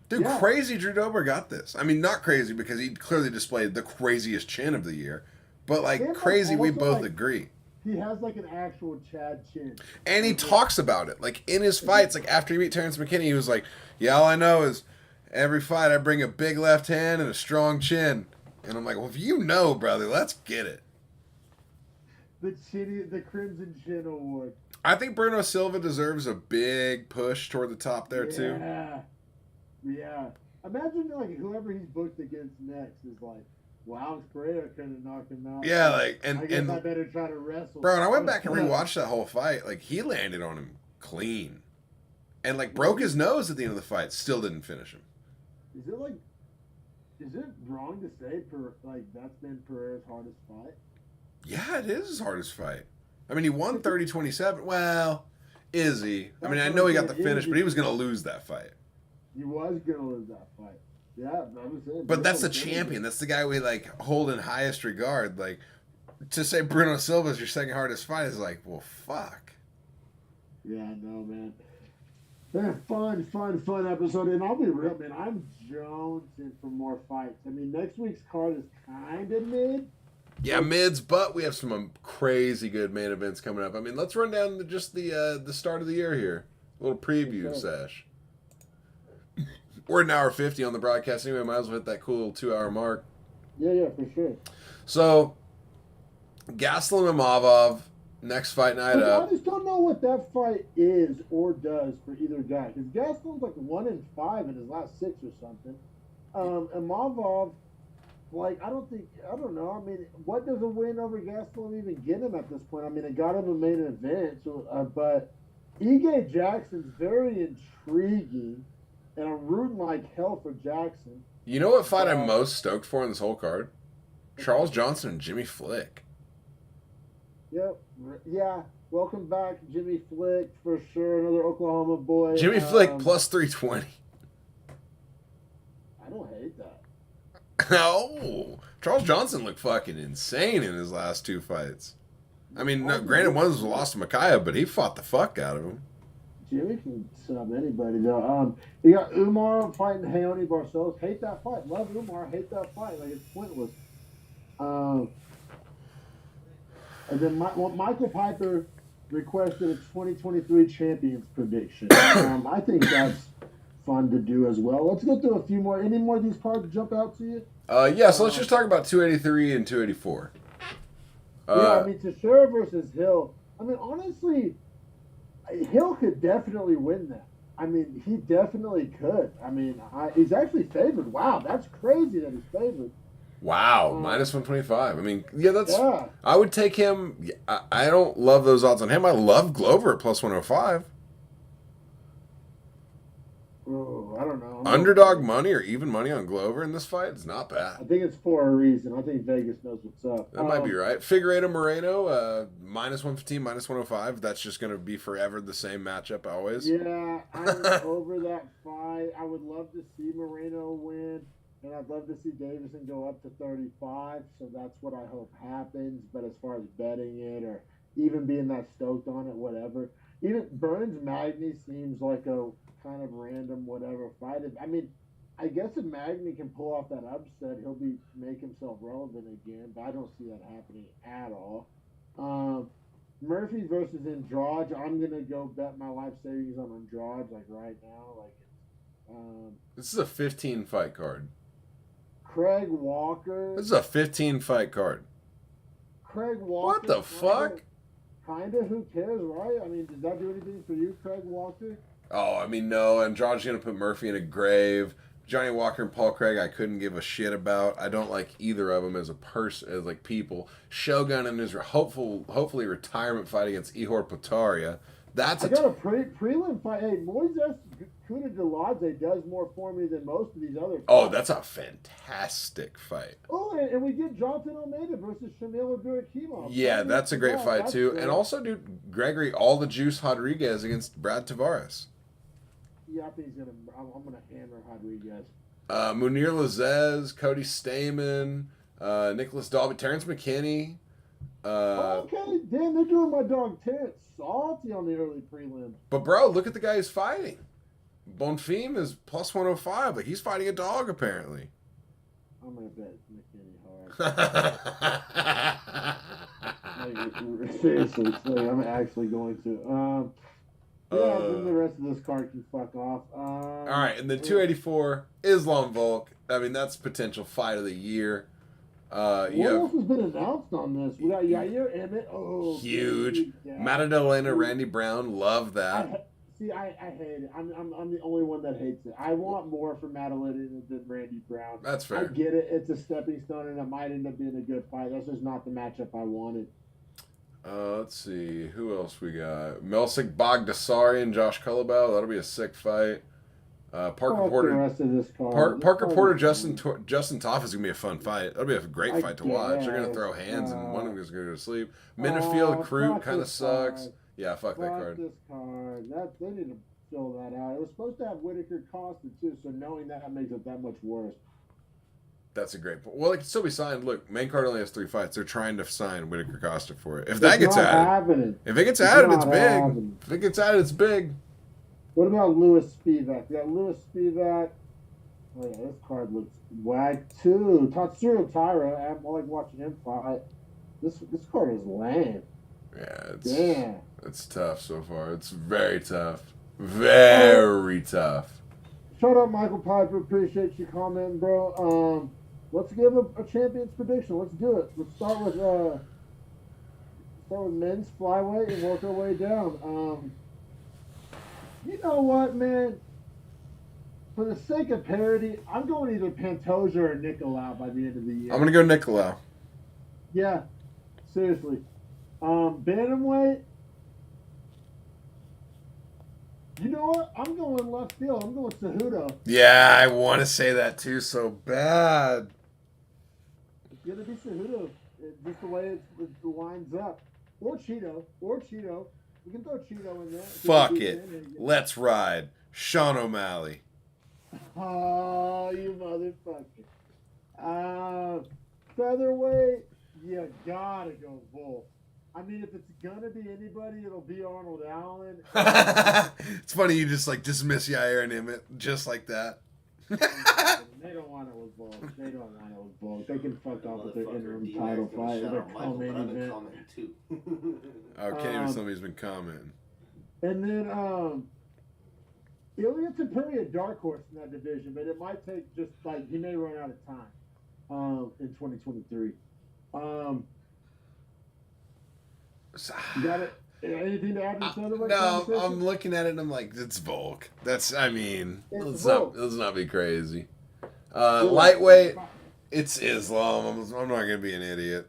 Dude, crazy Drew Dober got this. I mean, not crazy because he clearly displayed the craziest chin of the year, but crazy, we both agree. He has an actual Chad chin. And he talks about it. In his fights, after he beat Terrence McKinney, he was like, yeah, all I know is every fight I bring a big left hand and a strong chin. And I'm like, well, if you know, brother, let's get it. The Crimson Chin Award. I think Bruno Silva deserves a big push toward the top there, too. Yeah. Imagine, whoever he's booked against next is well, Alex Pereira couldn't knock him out. Yeah, I guess I better try to wrestle. Bro, and I went back and rewatched that whole fight. He landed on him clean. And, broke his nose at the end of the fight. Still didn't finish him. Is it wrong to say that's been Pereira's hardest fight? Yeah, it is his hardest fight. I mean, he won 30-27. Well, is he? I mean, I know he got the finish, but he was going to lose that fight. He was going to lose that fight. Yeah, I was saying. But that's the champion. That's the guy we hold in highest regard. to say Bruno Silva is your second hardest fight is like, well, fuck. Yeah, no, man. Fun episode. And I'll be real, man. I'm jonesing for more fights. I mean, next week's card is kind of mid. Yeah, mids, but we have some crazy good main events coming up. I mean, let's run down just the start of the year here. A little preview sesh. We're an hour 50 on the broadcast anyway. Might as well hit that cool little 2-hour mark. Yeah, for sure. So, Gastelum and Mavov, next fight night up. I just don't know what that fight is or does for either guy. Because Gastelum's like 1-5 in his last 6 or something. And Mavov, like, I don't know. I mean, what does a win over Gastelum even get him at this point? I mean, it got him a main event, but Ige Jackson's very intriguing, and I'm rooting like hell for Jackson. You know what fight I'm most stoked for in this whole card? Charles Johnson and Jimmy Flick. Yep. Yeah. Welcome back, Jimmy Flick, for sure. Another Oklahoma boy. Jimmy Flick plus 320. I don't hate that. Oh, Charles Johnson looked fucking insane in his last 2 fights. I mean, granted, one was lost to Micaiah, but he fought the fuck out of him. Jimmy can sub anybody, though. You got Umar fighting Hayoni Barcelos. Hate that fight. Love Umar. Hate that fight. Like, it's pointless. And then Michael Piper requested a 2023 champions prediction. I think that's fun to do as well. Let's go through a few more. Any more of these cards jump out to you? Yeah, so let's just talk about 283 and 284. Yeah, I mean, Teixeira versus Hill. I mean, honestly, Hill could definitely win that. I mean, he definitely could. I mean, he's actually favored. Wow, that's crazy that he's favored. Wow, minus 125. I mean, yeah. I would take him. I don't love those odds on him. I love Glover at plus 105. Oh, I don't know. Underdog money or even money on Glover in this fight is not bad. I think it's for a reason. I think Vegas knows what's up. That might be right. Figueiredo Moreno, minus 115, minus 105. That's just going to be forever the same matchup always. Yeah, I'm over that fight. I would love to see Moreno win, and I'd love to see Davison go up to 35. So that's what I hope happens. But as far as betting it or even being that stoked on it, whatever. Even Burns Magny seems like a kind of random whatever fight. I mean, I guess if Magny can pull off that upset, he'll make himself relevant again, but I don't see that happening at all. Murphy versus Andrade, I'm gonna go bet my life savings on Andrade like right now. This is a 15 fight card. Craig Walker. This is a 15 fight card. Craig Walker. What the fuck? Kinda, who cares, right? I mean, does that do anything for you, Craig Walker? Oh, I mean, no. Andrade's going to put Murphy in a grave. Johnny Walker and Paul Craig, I couldn't give a shit about. I don't like either of them as a person, as like people. Shogun in his hopefully retirement fight against Ihor Potaria. That's I got a prelim fight. Hey, Moises Kuna Delage does more for me than most of these other fights. Oh, that's a fantastic fight. Oh, and we get Jonathan Almeida versus Shamil Abdurakhimov. Yeah, that's a great fight too. Great. And also, dude, Gregory All the Juice Rodriguez against Brad Tavares. Yeah, I think I'm gonna hammer Rodriguez. Munir Lazez, Cody Stamen, Nicholas Dalby, Terrence McKinney. Okay, damn, they're doing my dog Terrence salty on the early prelims. But bro, look at the guy who's fighting. Bonfim is plus 105. Like, he's fighting a dog apparently. I'm gonna bet McKinney hard. Seriously, I'm actually going to. Then the rest of this card can fuck off. All right, and then 284, Islam Volk. I mean, that's potential fight of the year. What else has been announced on this? We got Yair Emmett. Oh, huge. Matadolena, Randy Brown. Love that. I hate it. I'm the only one that hates it. I want more for Madalena than Randy Brown. That's fair. I get it. It's a stepping stone, and it might end up being a good fight. That's just not the matchup I wanted. Let's see. Who else we got? Melsik Bogdasarian and Josh Culibao. That'll be a sick fight. Parker Porter. The rest of this card. Parker Porter, Justin Toff is gonna be a fun fight. That'll be a great fight to watch. They're gonna throw hands, and one of them is gonna go to sleep. Minifield Crute kind of sucks. Yeah, fuck that card. This card. They need to fill that out. It was supposed to have Whitaker Costa too, so knowing that makes it that much worse. That's a great point. Well, it can still be signed. Look, main card only has 3 fights. They're trying to sign Whitaker Costa for it. If that gets added, happening. if it gets added, it's big. Happening. If it gets added, it's big. What about Louis Spivak? We got Louis Spivak. Oh yeah, this card looks whack too. Tatsuro Taira. I like watching him fight. This card is lame. Yeah, it's tough so far. It's very tough. Very tough. Shout out Michael Piper. Appreciate you commenting, bro. Let's give a champion's prediction. Let's do it. Let's start with men's flyweight and work our way down. You know what, man? For the sake of parity, I'm going either Pantoja or Nicolau by the end of the year. I'm gonna go Nicolau. Yeah, seriously. Bantamweight. You know what? I'm going left field. I'm going Cejudo. Yeah, I want to say that too so bad. It's gonna be Cejudo. Just the way it lines up. Or Cheeto. We can throw Cheeto in there. Fuck it. Let's ride. Sean O'Malley. Oh, you motherfucker. Featherweight, you gotta go Volk. I mean, if it's gonna be anybody, it'll be Arnold Allen. It's funny you just like dismiss Yair and Emmett just like that. They don't want it with Volk. They can fuck off with their interim title fight. Their co-main event. Oh, can't even tell me he's been commenting. And then Ilya Topuria, dark horse in that division, but it might take just like he may run out of time in 2023. You got it? Anything to add to the other? No, I'm looking at it and I'm like, it's Volk. Let's Volk. let's not be crazy. Lightweight, it's Islam. I'm not gonna be an idiot.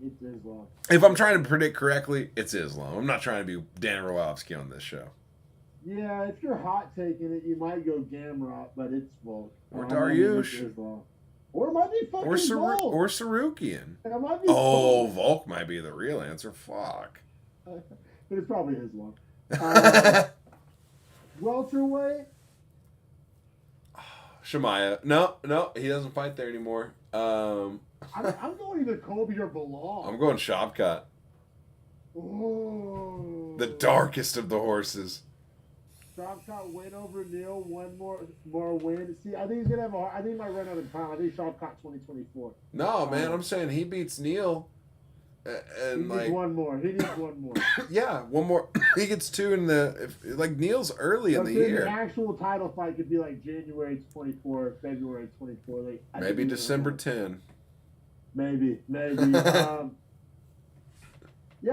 It's Islam. If I'm trying to predict correctly, it's Islam. I'm not trying to be Dan Orlovsky on this show. Yeah, if you're hot taking it, you might go Gamrot, but it's Volk. Or Dariush. Or it might be fucking Volk. Or Sarukian. It might be Volk might be the real answer. Fuck. But it's probably Islam. Welterweight? Shemaya. No, he doesn't fight there anymore. I'm going either Kobe or Bilal. I'm going Shavkat. Ooh. The darkest of the horses. Shavkat win over Neal, one more win. See, I think he's gonna have I think he might run out of time. I think Shavkat 2024. No, man, I'm saying he beats Neal. And he needs one more. Yeah, one more. He gets 2 in Neal's early in the year. The actual title fight could be like January 24, February 24. Maybe December 10. Maybe. Yeah,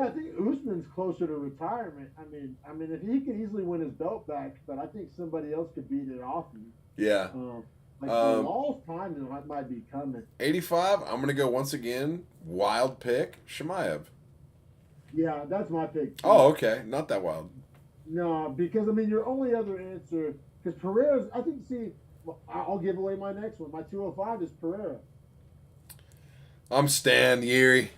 I think Usman's closer to retirement. I mean, if he could easily win his belt back, but I think somebody else could beat it off him. Yeah. Bilal's time might be coming. 85. I'm gonna go once again. Wild pick, Shemaev. Yeah, that's my pick. Too. Oh, okay, not that wild. No, because your only other answer, because Pereira's. I think. See, I'll give away my next one. My 205 is Pereira. I'm Stan Yeri.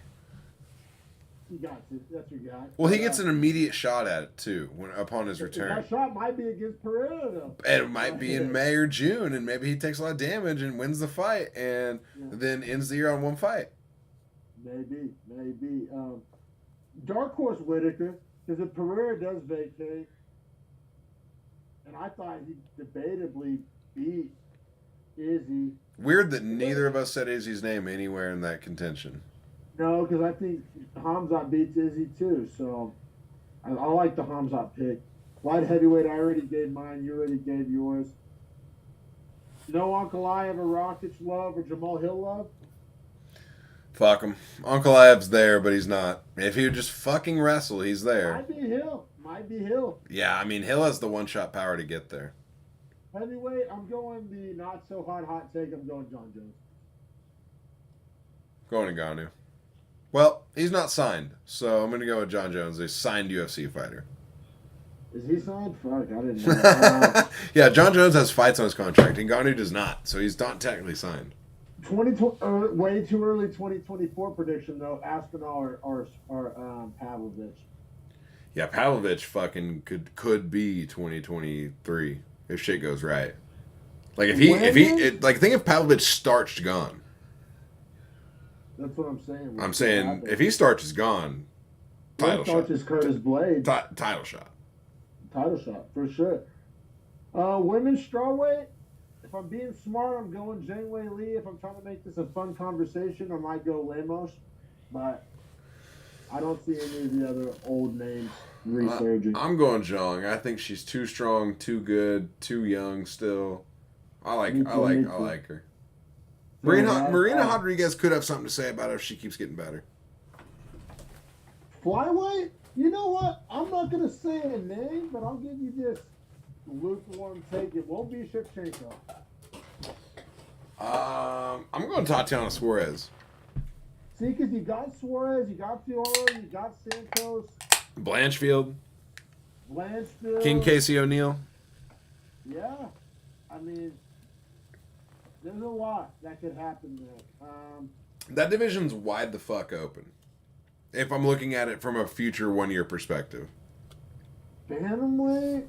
You got it. That's your guy. Well, he gets an immediate shot at it too upon his return. That shot might be against Pereira though. And it might be in May or June, and maybe he takes a lot of damage and wins the fight, and then ends the year on one fight. Maybe. Dark horse Whitaker, because if Pereira does vacate, and I thought he debatably beat Izzy. Weird that neither of us said Izzy's name anywhere in that contention. No, because I think Hamzat beats Izzy too, so I like the Hamzat pick. Light heavyweight, I already gave mine. You already gave yours. No Ankalaev or Rakic love or Jamal Hill love? Fuck him. Ankalaev's there, but he's not. If he would just fucking wrestle, he's there. Might be Hill. Yeah, I mean, Hill has the one-shot power to get there. Heavyweight, I'm going the not-so-hot take. I'm going John Jones. Going to Ngannou. Well, he's not signed, so I'm going to go with John Jones, a signed UFC fighter. Is he signed? Fuck, I didn't know. Yeah, John Jones has fights on his contract, and Ngannou does not, so he's not technically signed. Way too early 2024 prediction, though. Aspinall or Pavlovich. Yeah, Pavlovich fucking could be 2023 if shit goes right. Like think if Pavlovich starched gone. That's what I'm saying. I'm saying if he starch is gone, title shot. Starch is Curtis Blades. Title shot. Title shot for sure. Women's strawweight. If I'm being smart, I'm going Janeway Lee. If I'm trying to make this a fun conversation, I might go Lemos. But I don't see any of the other old names resurging. I'm going Zhang. I think she's too strong, too good, too young still. I like her. Marina Rodriguez could have something to say about her if she keeps getting better. Flyweight? You know what? I'm not going to say a name, but I'll give you this lukewarm take. It won't be Shevchenko. I'm going Tatiana Suarez. See, because you got Suarez, you got Fiora, you got Santos. Blanchfield. King Casey O'Neill. Yeah. I mean, there's a lot that could happen there. That division's wide the fuck open. If I'm looking at it from a future 1 year perspective. Bantamweight?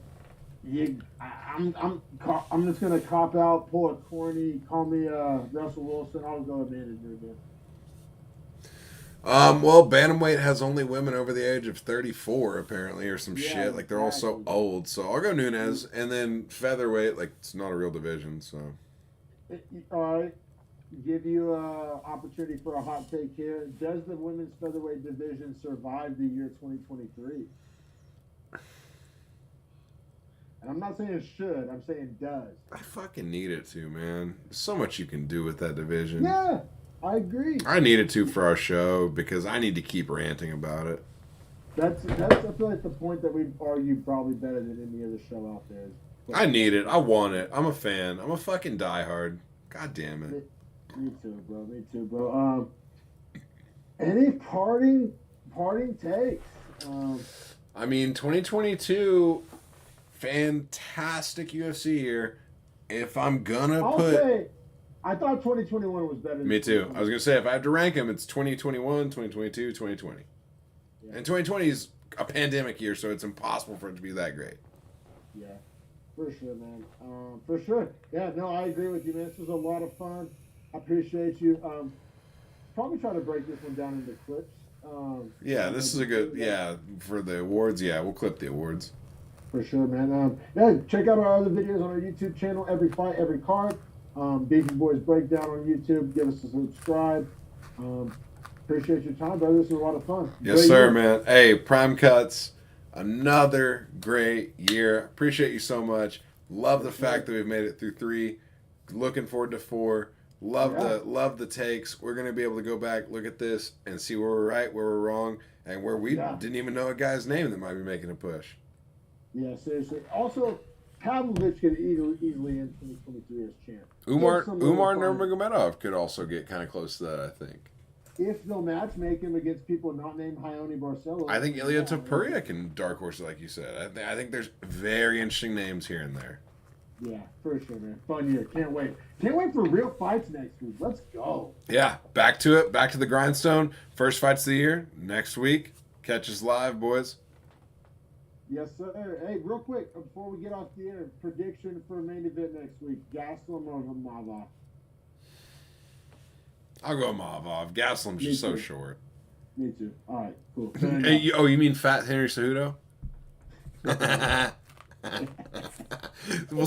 I'm just gonna cop out, pull a corny, call me Russell Wilson. I'll go Amanda Nunes. Well, bantamweight has only women over the age of 34 apparently, or some shit. Like they're all so old. So I'll go Nunes, and then featherweight. Like it's not a real division, so. All right, give you an opportunity for a hot take here. Does the women's featherweight division survive the year 2023? And I'm not saying it should. I'm saying does. I fucking need it to, man. There's so much you can do with that division. Yeah, I agree. I need it to for our show because I need to keep ranting about it. That's I feel like the point that we argue probably better than any other show out there. I need it. I want it. I'm a fan. I'm a fucking diehard. God damn it. Me too, bro. Me too, bro. Any parting takes? I mean, 2022, fantastic UFC year. If I'm gonna say, I thought 2021 was better. Me too. I was gonna say if I have to rank them, it's 2021, 2022, 2020. Yeah. And 2020 is a pandemic year, so it's impossible for it to be that great. Yeah. For sure, man. For sure. Yeah, no, I agree with you, man. This was a lot of fun. I appreciate you. Probably try to break this one down into clips. Yeah, this is a good, for the awards. Yeah, we'll clip the awards. For sure, man. Check out our other videos on our YouTube channel, Every Fight, Every Card. Beefy Boys Breakdown on YouTube. Give us a subscribe. Appreciate your time, brother. This was a lot of fun. Yes, great sir, year. Man. Hey, Prime Cuts. Another great year. Appreciate you so much. Love the fact that we've made it through 3. Looking forward to 4. Love the takes. We're gonna be able to go back, look at this, and see where we're right, where we're wrong, and where we didn't even know a guy's name that might be making a push. Yeah, seriously. Also, Pavlovich could easily end 2023 as champ. Umar Nurmagomedov could also get kind of close to that, I think. If they'll match make him against people not named Ione Barcelo. I think Ilya Topuria can dark horse, like you said. I think there's very interesting names here and there. Yeah, for sure, man. Fun year. Can't wait. Can't wait for real fights next week. Let's go. Yeah, back to it. Back to the grindstone. First fights of the year next week. Catch us live, boys. Yes, sir. Hey, real quick, before we get off the air, prediction for main event next week. Gaslam or Hamava? I'll go Mavov. Gaslam's just so short. Me too. All right, cool. Hey, you mean Fat Henry Cejudo? We'll